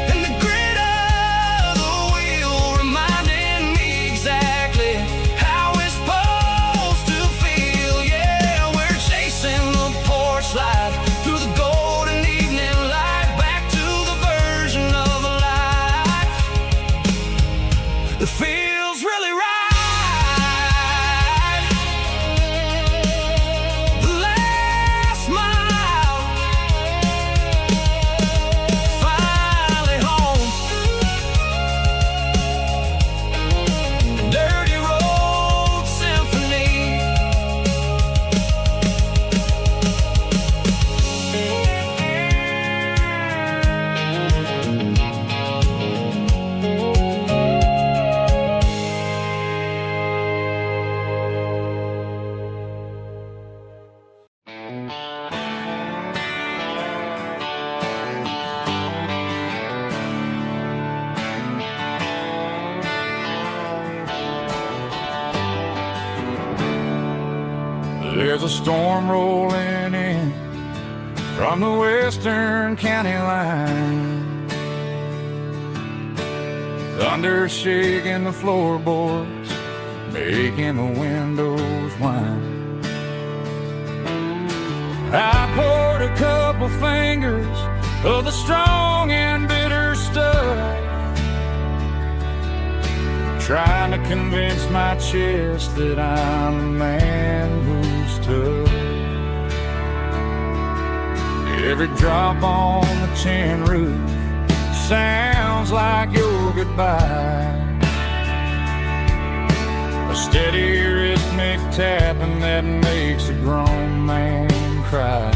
and the grit of the wheel, reminding me exactly how it's supposed to feel. Yeah, we're chasing the porch light through the golden evening light, back to the version of a life that feels really right. The last mile, finally home. Dirty road symphony. There's a storm rolling in from the western county line. Thunder shaking the floorboards, making the windows whine. I poured a couple fingers of the strong and bitter stuff, trying to convince my chest that I'm a man who's tough. Every drop on the tin roof sounds like your goodbye, a steady rhythmic tapping that makes a grown man cry.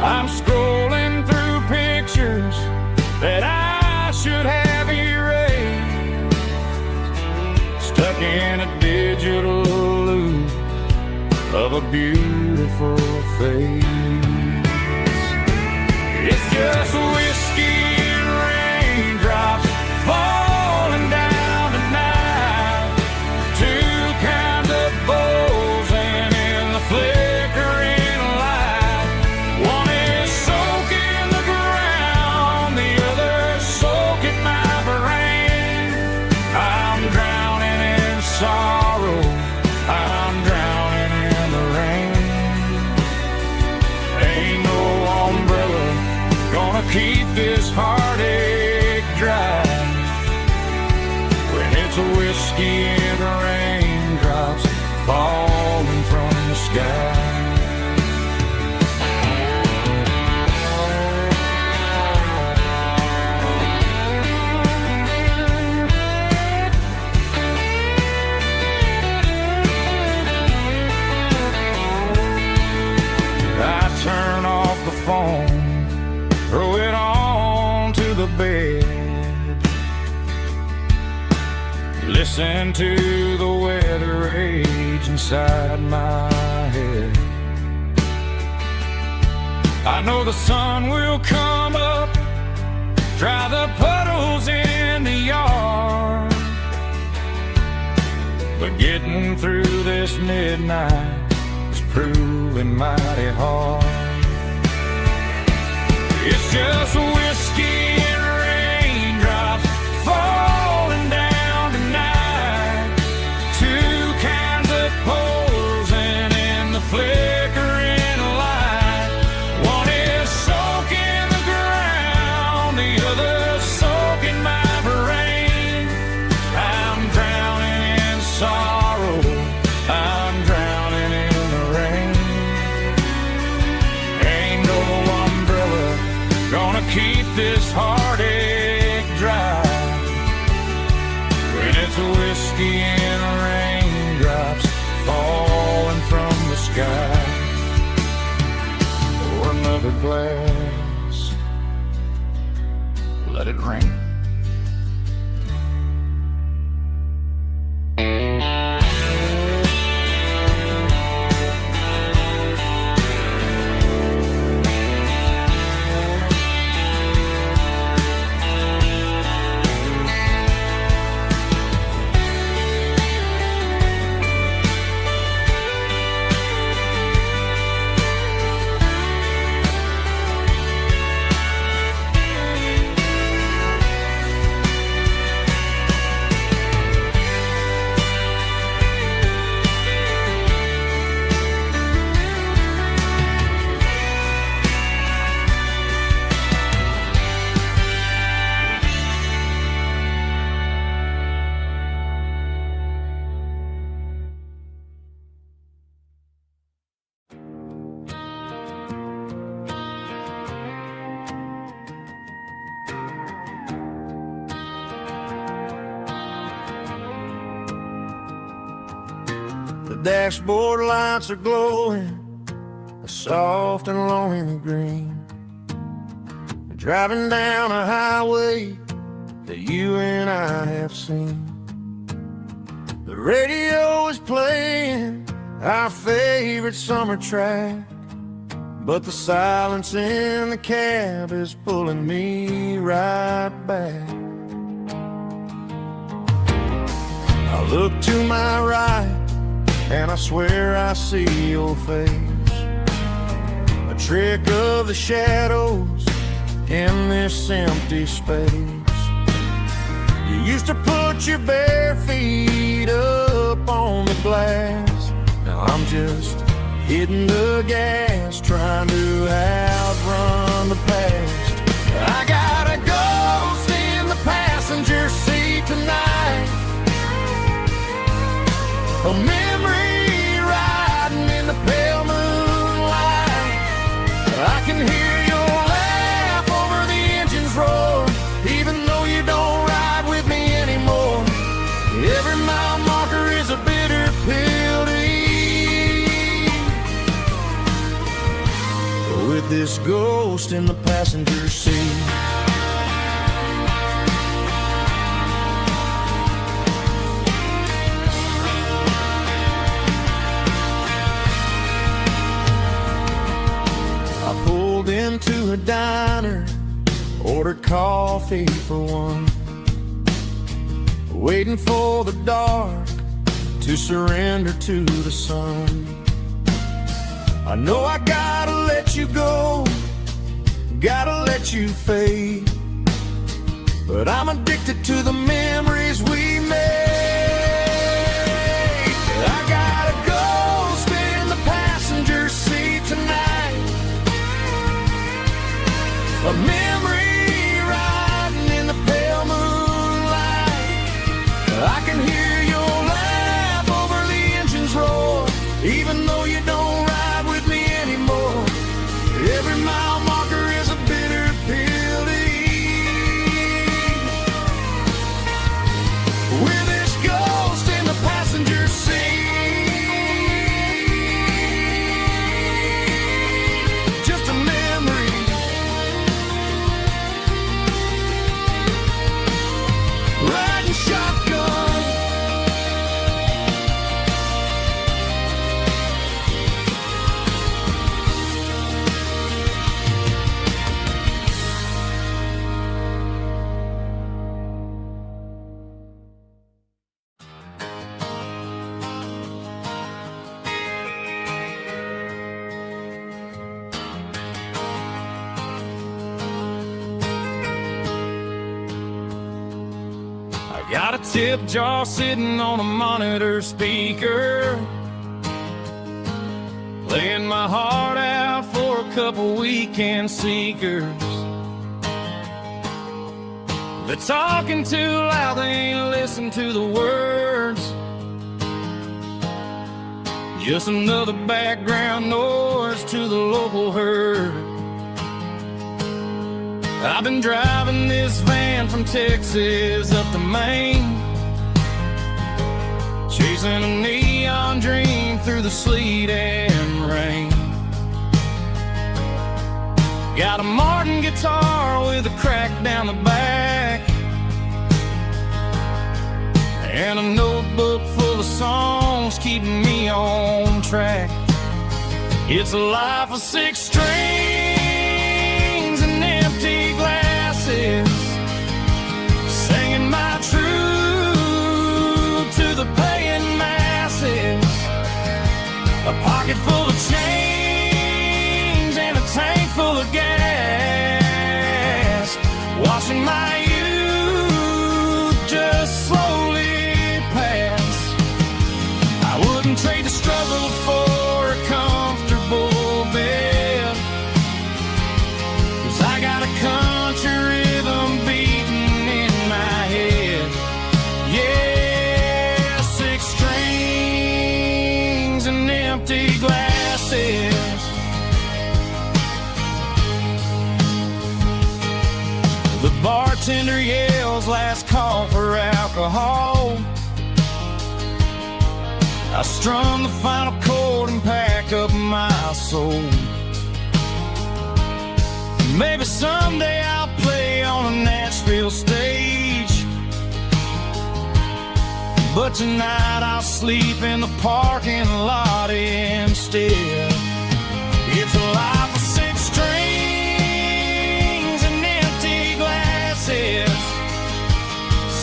I'm scrolling through pictures that I should have erased, stuck in a digital loop of a beautiful face. It's just whiskey and raindrops falling down tonight, two kinds of buzzing in the flickering light. One is soaking the ground, the other soaking my brain. I'm drowning in sorrow, I'm drowning in the rain. Ain't no umbrella gonna keep this heartache dry when it's a whiskey and raindrops falling from the sky. I turn off the phone, throw it on to the bed, listen to the weather rage inside my head. I know the sun will come up, dry the puddles in the yard, but getting through this midnight is proving mighty hard. It's just whiskey and raindrops falling down tonight, two kinds of posing in the flickering light. One is soaking the ground, the other soaking my brain. I'm drowning in sorrow, I'm drowning in the rain. Ain't no umbrella gonna keep this heartache dry glass. Let it rain. The dashboard lights are glowing, a soft and lonely green. Driving down a highway that you and I have seen. The radio is playing our favorite summer track, but the silence in the cab is pulling me right back. I look to my right and I swear I see your face, a trick of the shadows in this empty space. You used to put your bare feet up on the glass. Now I'm just hitting the gas, trying to outrun the past. I got a ghost in the passenger seat tonight, a memory riding in the pale moonlight. I can hear your laugh over the engine's roar, even though you don't ride with me anymore. Every mile marker is a bitter pill to eat, with this ghost in the passenger seat. Into a diner, ordered coffee for one, waiting for the dark to surrender to the sun. I know I gotta let you go, gotta let you fade, but I'm addicted to the memories we made. I got a ghost in the passenger seat tonight, a memory riding in the pale moonlight. I can hear your laugh over the engine's roar, even though you don't ride with me anymore. Every mile marker is a bitter pill to eat, with this ghost in the passenger seat. Just a memory, riding shotgun. Got a tip jar sitting on a monitor speaker, playing my heart out for a couple weekend seekers. They're talking too loud, they ain't listen to the words. Just another background noise to the local herd. I've been driving this van from Texas up to Maine, chasing a neon dream through the sleet and rain. Got a Martin guitar with a crack down the back, and a notebook full of songs keeping me on track. It's a life of 6 strings and empty glasses, singing my truth to the paying masses. A pocket full of change and a tank full of gas, watching my youth just slowly pass. I wouldn't trade the struggle for a comfortable bed, 'cause I got a country rhythm beating in my head. Yeah, 6 strings and empty glasses. The bartender yells last call for alcohol. I strum the final chord and pack up my soul. Maybe someday I'll play on a Nashville stage, but tonight I'll sleep in the parking lot instead. It's a life of 6 strings and empty glasses,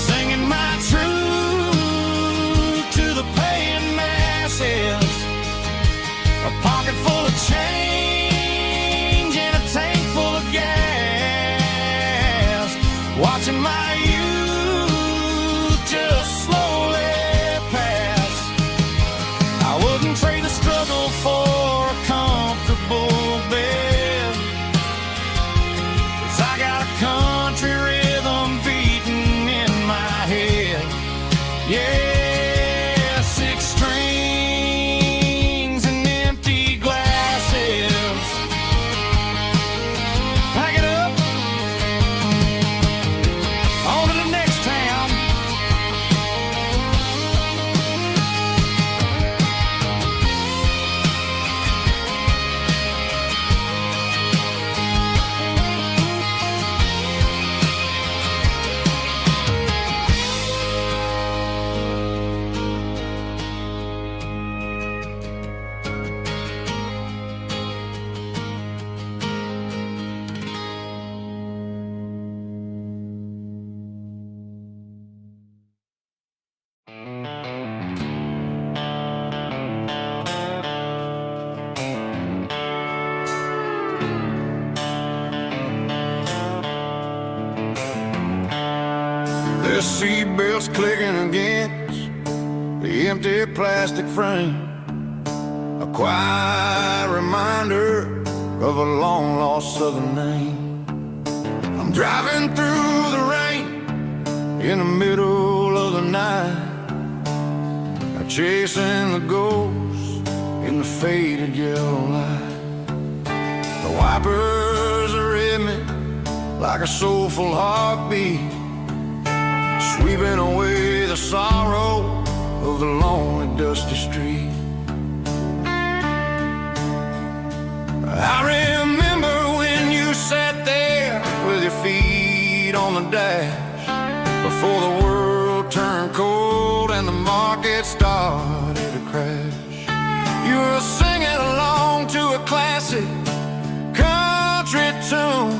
singing my truth to the paying masses. A pocket full of change and a tank full of gas, watching my youth just slowly pass. I wouldn't trade the struggle for a comfortable bed, 'cause I got a country rhythm beating in my head. Yeah, 6 strings and empty glasses. Pack it up, on to the next town. The seatbelts clicking against the empty plastic frame, a quiet reminder of a long-lost southern name. I'm driving through the rain in the middle of the night, chasing the ghost in the faded yellow light. The wipers are in me like a soulful heartbeat, sweeping away the sorrow of the lonely, dusty street. I remember when you sat there with your feet on the dash, before the world turned cold and the market started to crash. You were singing along to a classic country tune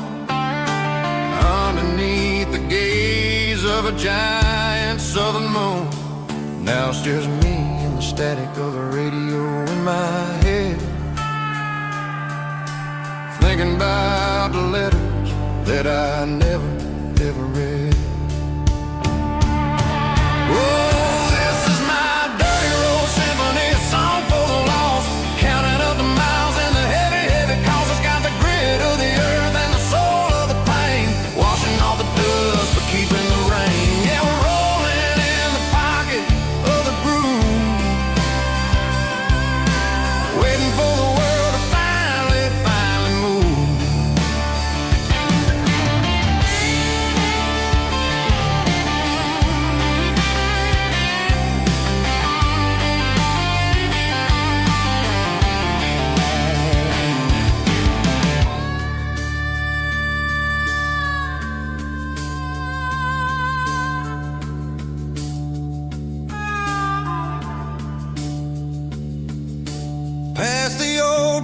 underneath the gaze of a giant southern moon. Now it's just me and the static of the radio in my head, thinking about the letters that I never, ever read. Oh, this is my dirty road symphony, a song for the lost, counting up the miles and the heavy, heavy calls. It's got the grit of the earth and the soul of the pain, washing off the dust but keeping the rain. Yeah, we're rolling in the pocket of the groove, waiting for the world to finally move.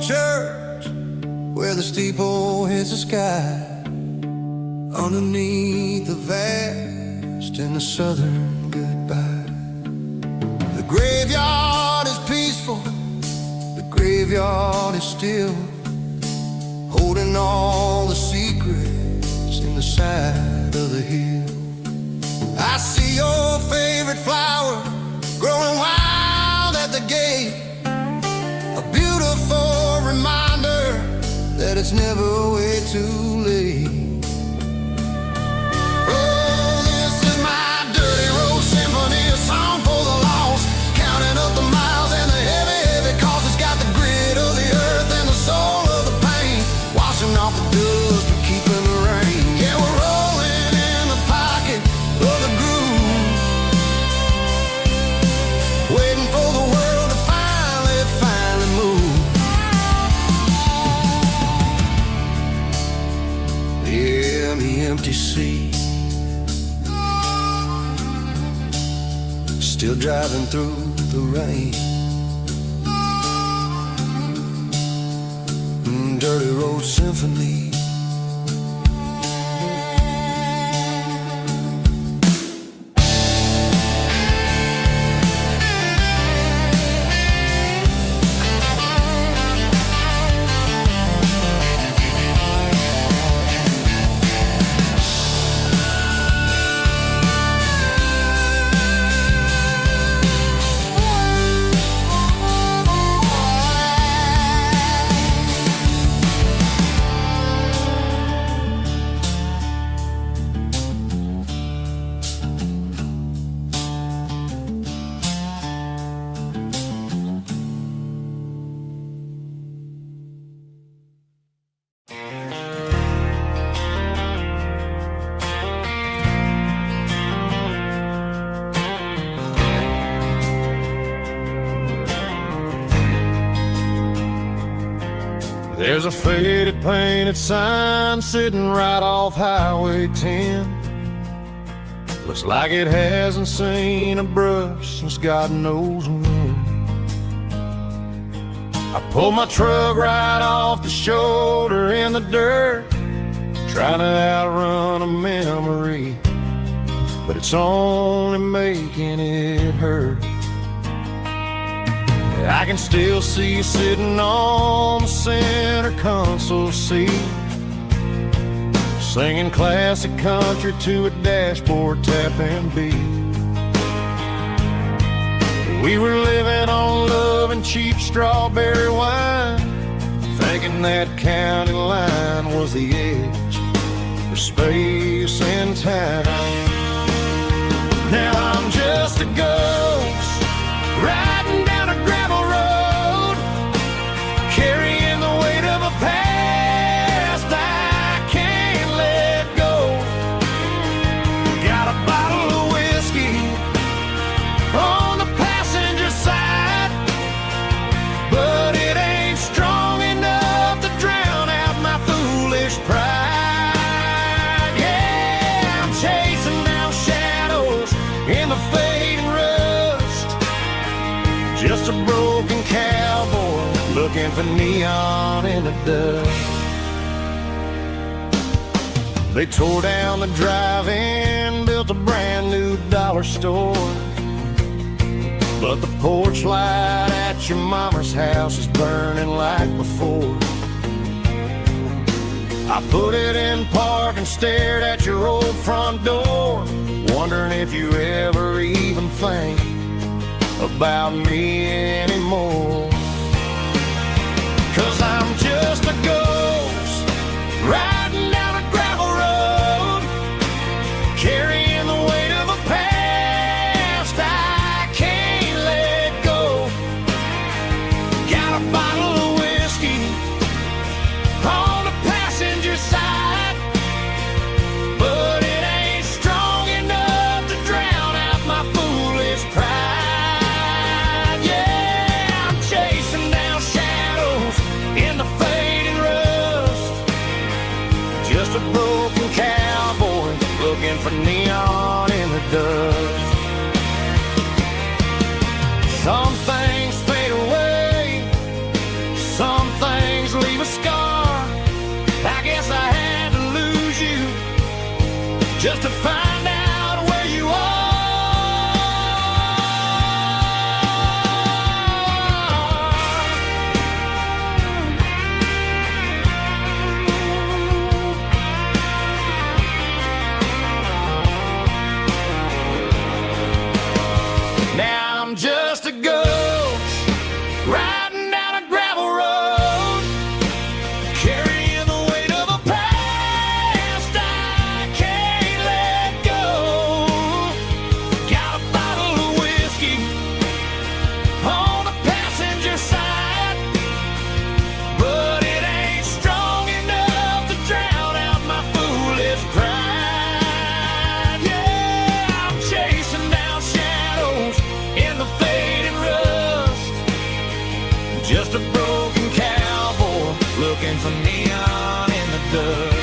church where the steeple hits the sky, underneath the vast and the southern goodbye. The graveyard is peaceful, the graveyard is still, holding all the secrets in the side of the hill. I see your favorite flower growing wild at the gate, a beautiful reminder that it's never way too late. Oh, this is my dirty road symphony, a song for the lost, counting up the miles and the heavy, heavy cost. It's got the grit of the earth and the soul of the pain, washing off the dust but keeping the rain. Yeah, we're rolling in the pocket of the groove, waiting for the world to finally move. Yeah, the empty sea, still driving through the rain. Dirty road symphony. There's a faded painted sign sitting right off Highway 10. Looks like it hasn't seen a brush since God knows when. I pulled my truck right off the shoulder in the dirt, trying to outrun a memory, but it's only making it hurt. I can still see you sitting on the center console seat, singing classic country to a dashboard tapping beat. We were living on love and cheap strawberry wine, thinking that county line was the edge for space and time. Now I'm just a ghost riding down a gravel road, carrying the weight of a past I can't let go. Got a bottle of whiskey on the passenger side, but it ain't strong enough to drown out my foolish pride. Yeah, I'm chasing down shadows in the fading rust, just a broken cowboy looking for neon in the dust. They tore down the drive-in, built a brand new dollar store, but the porch light at your mama's house is burning like before. I put it in park and stared at your old front door, wondering if you ever even think about me anymore. 'Cause I'm just a ghost riding down a gravel road, carrying the weight of a past I can't let go. Got a bottle of whiskey on the passenger side, but it ain't strong enough to drown out my foolish pride. Yeah, I'm chasing down shadows in the fading rust, just a broken cowboy looking for neon in the dust. Some things fade away, some things just to find out where you are. Now I'm just a ghost riding down a gravel road, carrying the weight of a past I can't let go. Got a bottle of whiskey on the passenger side, but it ain't strong enough to drown out my foolish pride. Yeah, I'm chasing down shadows in the faded rust, just a broken cowboy looking for neon in the dust.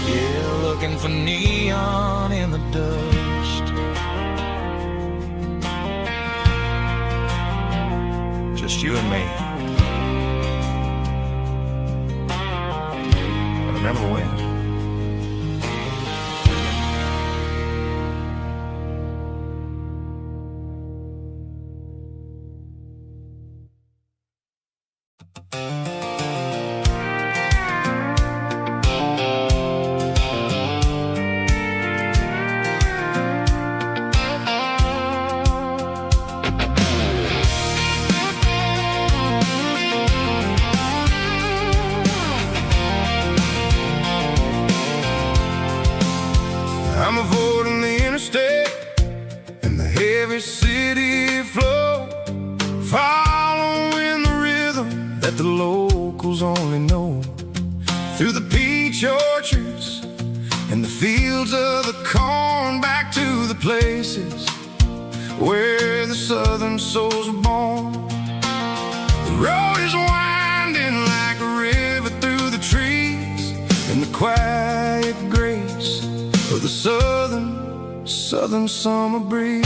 Yeah, looking for neon in the dust. Just you and me. I remember when. I'm avoiding the interstate and the heavy city flow, following the rhythm that the locals only know. Through the peach orchards and the fields of the corn, back to the places where the southern souls were born. The road is winding like a river through the trees, in the quiet grace of the southern summer breeze.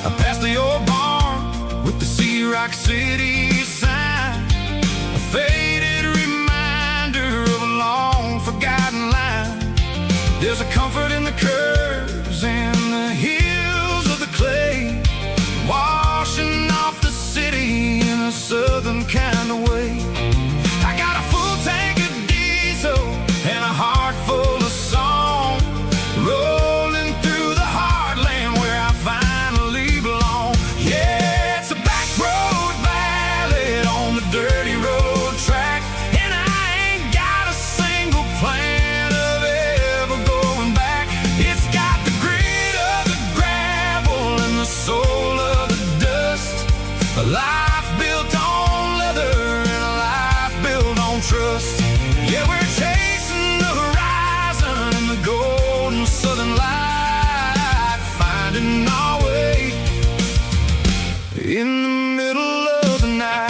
I passed the old barn with the Sea Rock City sign, a faded reminder of a long forgotten line. There's a comfort in the curves and the hills of the clay, washing off the city in a southern kind of way. I got a full tank of diesel and a heart full of song, rolling through the heartland where I finally belong. Yeah, it's a back road ballad on the dirty road track, and I ain't got a single plan of ever going back. It's got the grit of the gravel and the soul of the dust, a life built on leather and a life built on trust. Yeah, we're chasing the horizon and the golden southern light, finding our way in the middle of the night.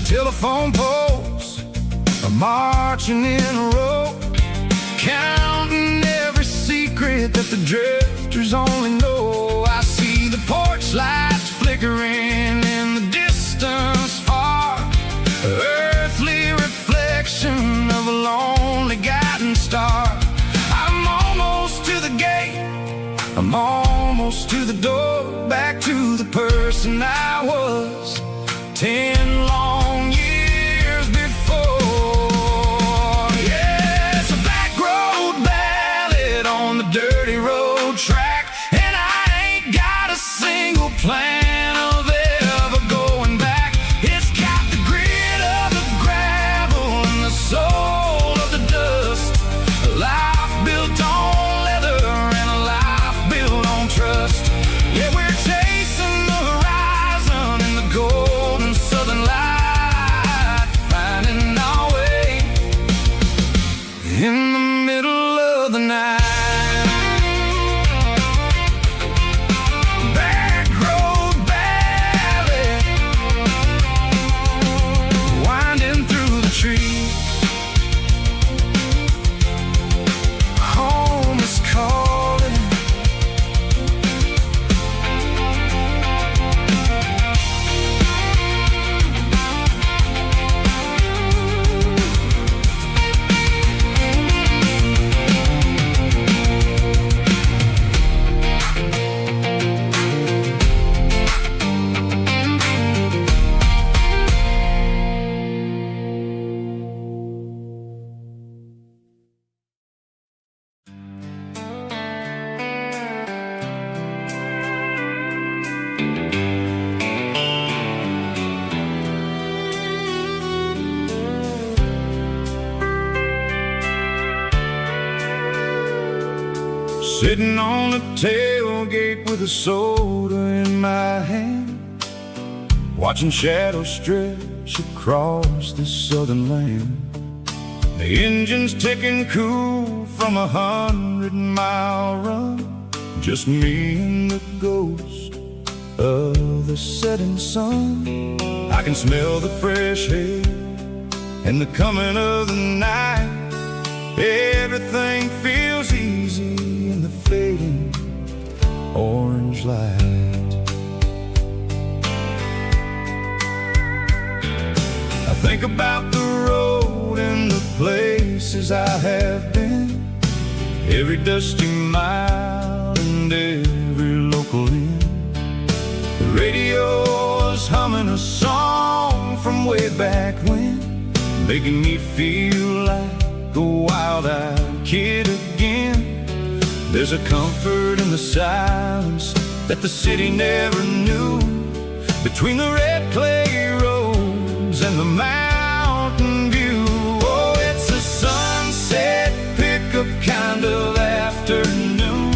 Telephone poles are marching in a row, counting every secret that the drifters only know. I see the porch lights flickering in the distance far, earthly reflection of a lonely guiding star. I'm almost to the gate, I'm almost to the door, back to the person I was 10 long years before. Yeah, it's a back road ballad on the dirty road track, and I ain't got a single plan of ever going back. It's got the grit of the gravel and the soul of the dust, a life built on leather and a life built on trust. Yeah, we're chasing the horizon in the golden southern light, finding our way in the middle of the night. Sitting on the tailgate with a soda in my hand, watching shadows stretch across this southern land. The engine's ticking cool from 100-mile run, just me and the ghost of the setting sun. I can smell the fresh air and the coming of the night. Everything feels easy in the fading orange light. I think about the road and the places I have been, every dusty mile and every local inn. The radio is humming a song from way back when, making me feel like a wild-eyed kid again. There's a comfort in the silence that the city never knew, between the red clay roads and the mountain view. Oh, it's a sunset pickup kind of afternoon,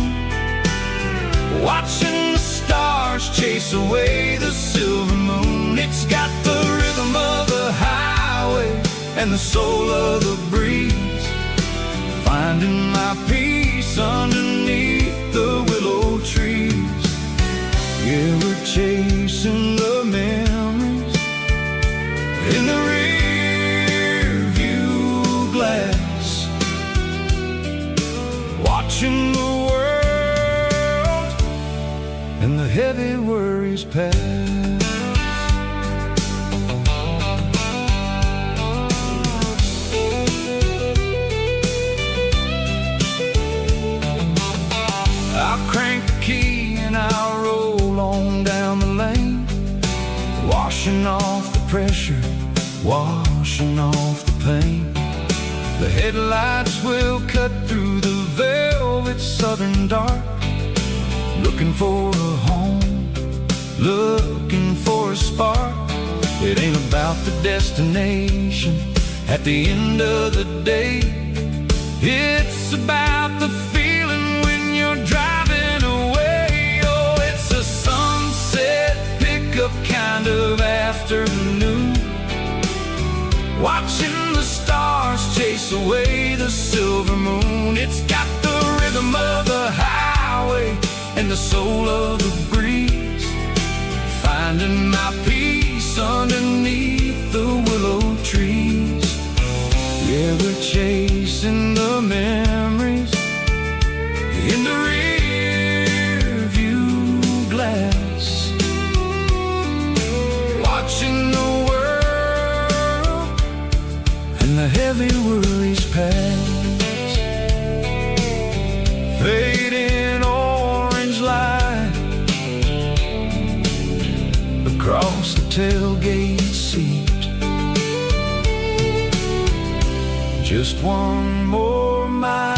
watching the stars chase away the silver moon. It's got the rhythm of the highway and the soul of the breeze, finding my peace underneath the willow trees. Yeah, we're chasing the memories in the rear view glass, watching the world and the heavy worries pass. I'll roll on down the lane, washing off the pressure, washing off the pain. The headlights will cut through the velvet southern dark, looking for a home, looking for a spark. It ain't about the destination at the end of the day, it's about the feeling when you're driving away. Pickup kind of afternoon, watching the stars chase away the silver moon. It's got the rhythm of the highway and the soul of the breeze, finding my peace underneath the willow trees. Yeah, we're chasing the memories in the rear view glass, watching the world and the heavy worries pass. Fading orange light across the tailgate seat, just one more mile.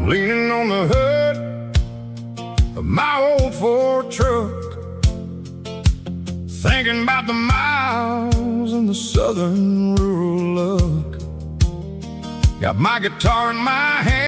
Leaning on the hood of my old Ford truck, thinking about the miles and the southern rural look. Got my guitar in my hand.